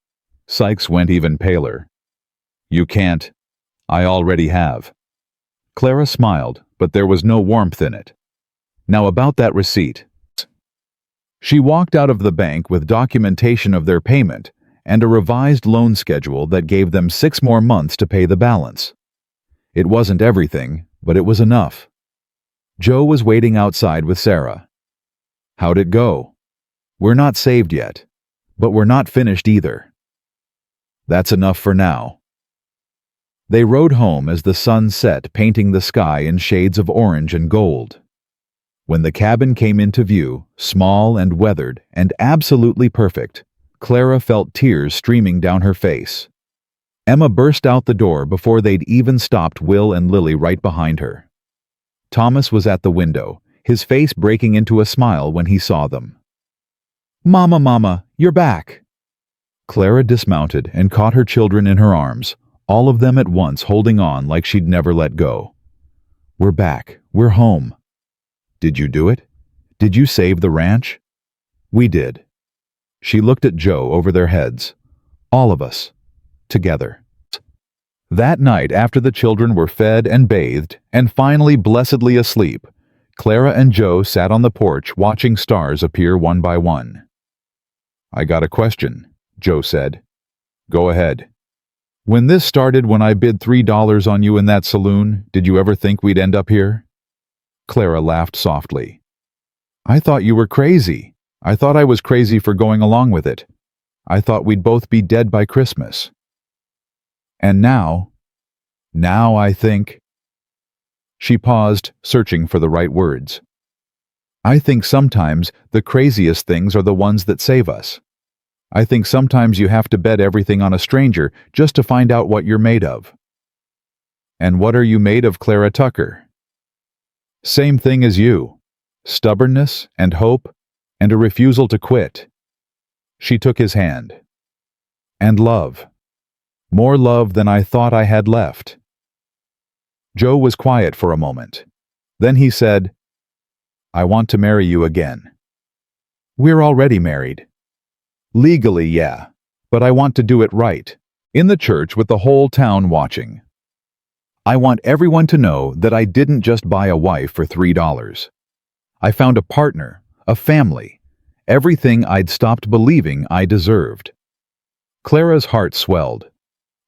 Sykes went even paler. You can't. I already have. Clara smiled, but there was no warmth in it. Now about that receipt. She walked out of the bank with documentation of their payment and a revised loan schedule that gave them 6 more months to pay the balance. It wasn't everything, but it was enough. Joe was waiting outside with Sarah. How'd it go? We're not saved yet, but we're not finished either. That's enough for now. They rode home as the sun set, painting the sky in shades of orange and gold. When the cabin came into view, small and weathered and absolutely perfect, Clara felt tears streaming down her face. Emma burst out the door before they'd even stopped Will and Lily right behind her. Thomas was at the window, his face breaking into a smile when he saw them. Mama, you're back!" Clara dismounted and caught her children in her arms, all of them at once holding on like she'd never let go. "We're back. We're home." "Did you do it? Did you save the ranch?" "We did." She looked at Joe over their heads. "All of us. Together." That night, after the children were fed and bathed, and finally blessedly asleep, Clara and Joe sat on the porch watching stars appear one by one. "I got a question," Joe said. "Go ahead. When this started, when I bid $3 on you in that saloon, did you ever think we'd end up here?" Clara laughed softly. "I thought you were crazy. I thought I was crazy for going along with it. I thought we'd both be dead by Christmas. And now I think—" She paused, searching for the right words. "I think sometimes the craziest things are the ones that save us. I think sometimes you have to bet everything on a stranger just to find out what you're made of." "And what are you made of, Clara Tucker?" "Same thing as you. Stubbornness and hope and a refusal to quit." She took his hand. "And love. More love than I thought I had left." Joe was quiet for a moment. Then he said, "I want to marry you again." "We're already married." "Legally, yeah, but I want to do it right, in the church with the whole town watching. I want everyone to know that I didn't just buy a wife for $3. I found a partner, a family, everything I'd stopped believing I deserved." Clara's heart swelled.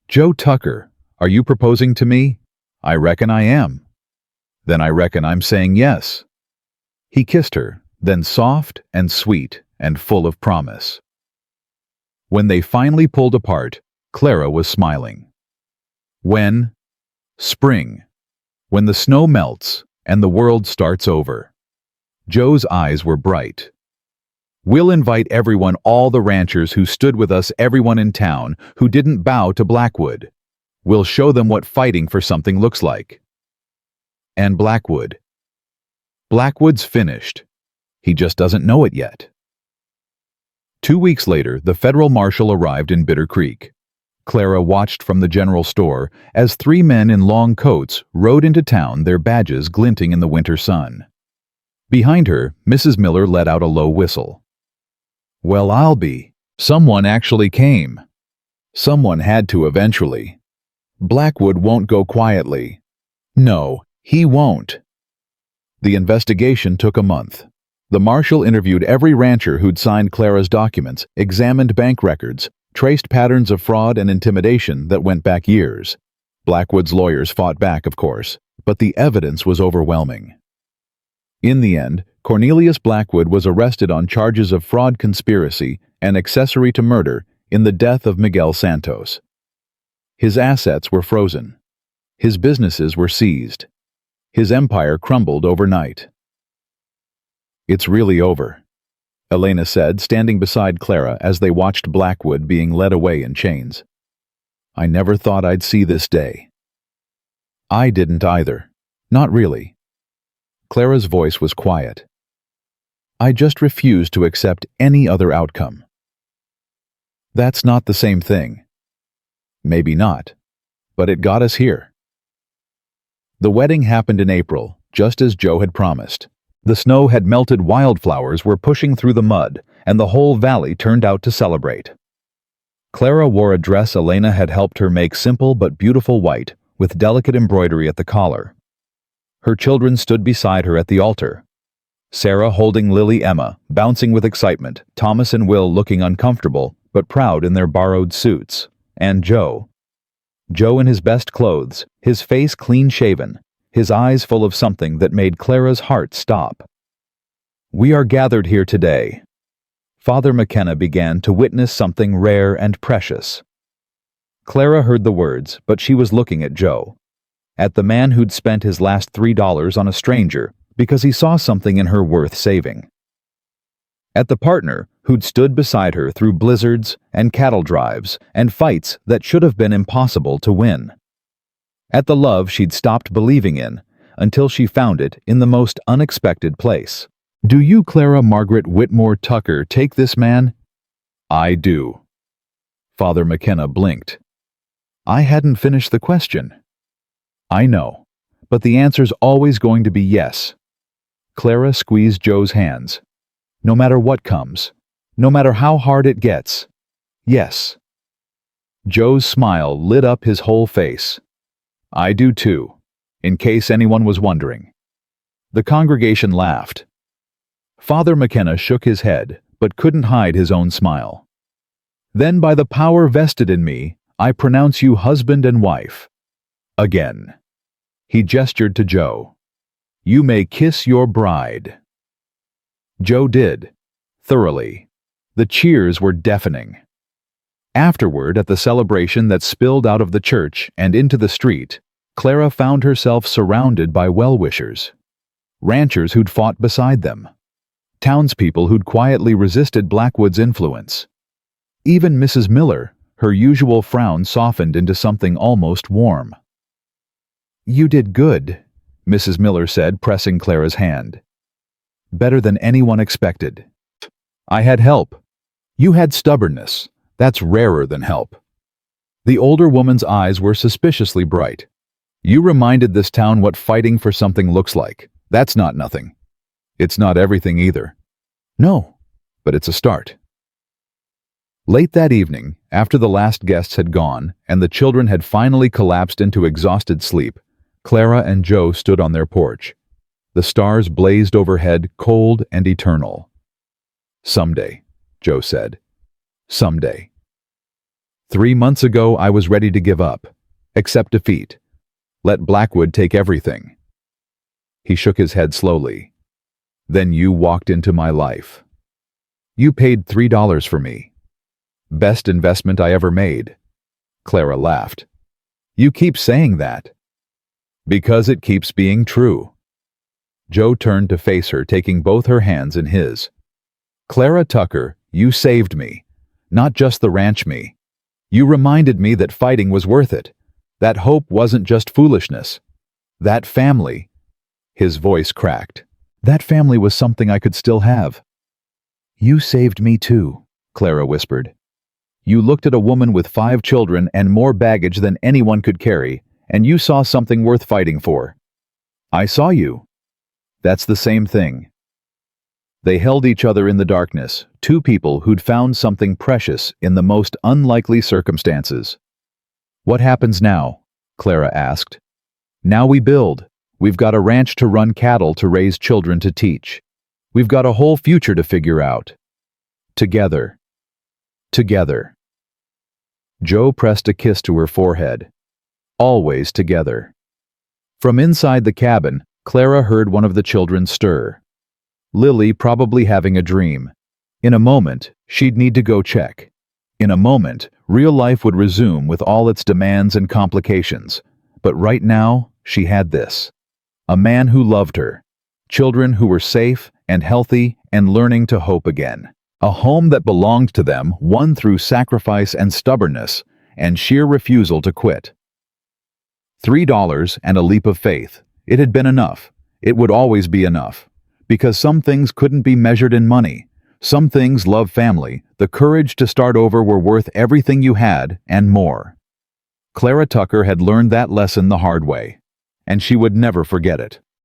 "Joe Tucker, are you proposing to me?" "I reckon I am." "Then I reckon I'm saying yes." He kissed her, then soft and sweet and full of promise. When they finally pulled apart, Clara was smiling. When? Spring. When the snow melts and the world starts over. Joe's eyes were bright. "We'll invite everyone, all the ranchers who stood with us, everyone in town who didn't bow to Blackwood. We'll show them what fighting for something looks like." And Blackwood. Blackwood's finished. He just doesn't know it yet. 2 weeks later, the federal marshal arrived in Bitter Creek. Clara watched from the general store as 3 men in long coats rode into town, their badges glinting in the winter sun. Behind her, Mrs. Miller let out a low whistle. "Well, I'll be. Someone actually came. Someone had to eventually. Blackwood won't go quietly. No, he won't." The investigation took a month. The marshal interviewed every rancher who'd signed Clara's documents, examined bank records, traced patterns of fraud and intimidation that went back years. Blackwood's lawyers fought back, of course, but the evidence was overwhelming. In the end, Cornelius Blackwood was arrested on charges of fraud, conspiracy, and accessory to murder in the death of Miguel Santos. His assets were frozen. His businesses were seized. His empire crumbled overnight. "It's really over," Elena said, standing beside Clara as they watched Blackwood being led away in chains. "I never thought I'd see this day." "I didn't either. Not really." Clara's voice was quiet. "I just refused to accept any other outcome." "That's not the same thing." "Maybe not, but it got us here." The wedding happened in April, just as Joe had promised. The snow had melted, wildflowers were pushing through the mud, and the whole valley turned out to celebrate. Clara wore a dress Elena had helped her make, simple but beautiful white, with delicate embroidery at the collar. Her children stood beside her at the altar. Sarah holding Lily, Emma, bouncing with excitement, Thomas and Will looking uncomfortable, but proud in their borrowed suits, and Joe. Joe in his best clothes, his face clean-shaven, his eyes full of something that made Clara's heart stop. "We are gathered here today." Father McKenna began to witness something rare and precious. Clara heard the words, but she was looking at Joe. At the man who'd spent his last $3 on a stranger because he saw something in her worth saving. At the partner who'd stood beside her through blizzards and cattle drives and fights that should have been impossible to win. At the love she'd stopped believing in until she found it in the most unexpected place. "Do you, Clara Margaret Whitmore Tucker, take this man?" "I do." Father McKenna blinked. "I hadn't finished the question." "I know, but the answer's always going to be yes." Clara squeezed Joe's hands. "No matter what comes, no matter how hard it gets, yes." Joe's smile lit up his whole face. "I do too, in case anyone was wondering." The congregation laughed. Father McKenna shook his head, but couldn't hide his own smile. "Then by the power vested in me, I pronounce you husband and wife. Again." He gestured to Joe. "You may kiss your bride." Joe did, thoroughly. The cheers were deafening. Afterward, at the celebration that spilled out of the church and into the street, Clara found herself surrounded by well-wishers. Ranchers who'd fought beside them. Townspeople who'd quietly resisted Blackwood's influence. Even Mrs. Miller, her usual frown softened into something almost warm. "You did good," Mrs. Miller said, pressing Clara's hand. "Better than anyone expected." "I had help." "You had stubbornness. That's rarer than help." The older woman's eyes were suspiciously bright. "You reminded this town what fighting for something looks like. That's not nothing. It's not everything either." "No, but it's a start." Late that evening, after the last guests had gone and the children had finally collapsed into exhausted sleep, Clara and Joe stood on their porch. The stars blazed overhead, cold and eternal. "Someday," Joe said. "Someday. 3 months ago I was ready to give up, accept defeat. Let Blackwood take everything." He shook his head slowly. "Then you walked into my life. You paid $3 for me. Best investment I ever made." Clara laughed. "You keep saying that." "Because it keeps being true." Joe turned to face her, taking both her hands in his. "Clara Tucker, you saved me. Not just the ranch me. You reminded me that fighting was worth it. That hope wasn't just foolishness. That family." His voice cracked. "That family was something I could still have." "You saved me too," Clara whispered. "You looked at a woman with 5 children and more baggage than anyone could carry, and you saw something worth fighting for. I saw you. That's the same thing." They held each other in the darkness, two people who'd found something precious in the most unlikely circumstances. "What happens now?" Clara asked. "Now we build. We've got a ranch to run cattle, to raise children, to teach. We've got a whole future to figure out. Together. Together." Joe pressed a kiss to her forehead. "Always together." From inside the cabin, Clara heard one of the children stir. Lily probably having a dream. In a moment, she'd need to go check. In a moment, real life would resume with all its demands and complications. But right now, she had this. A man who loved her. Children who were safe and healthy and learning to hope again. A home that belonged to them, won through sacrifice and stubbornness and sheer refusal to quit. $3 and a leap of faith. It had been enough. It would always be enough. Because some things couldn't be measured in money. Some things, love, family, the courage to start over, were worth everything you had and more. Clara Tucker had learned that lesson the hard way, and she would never forget it.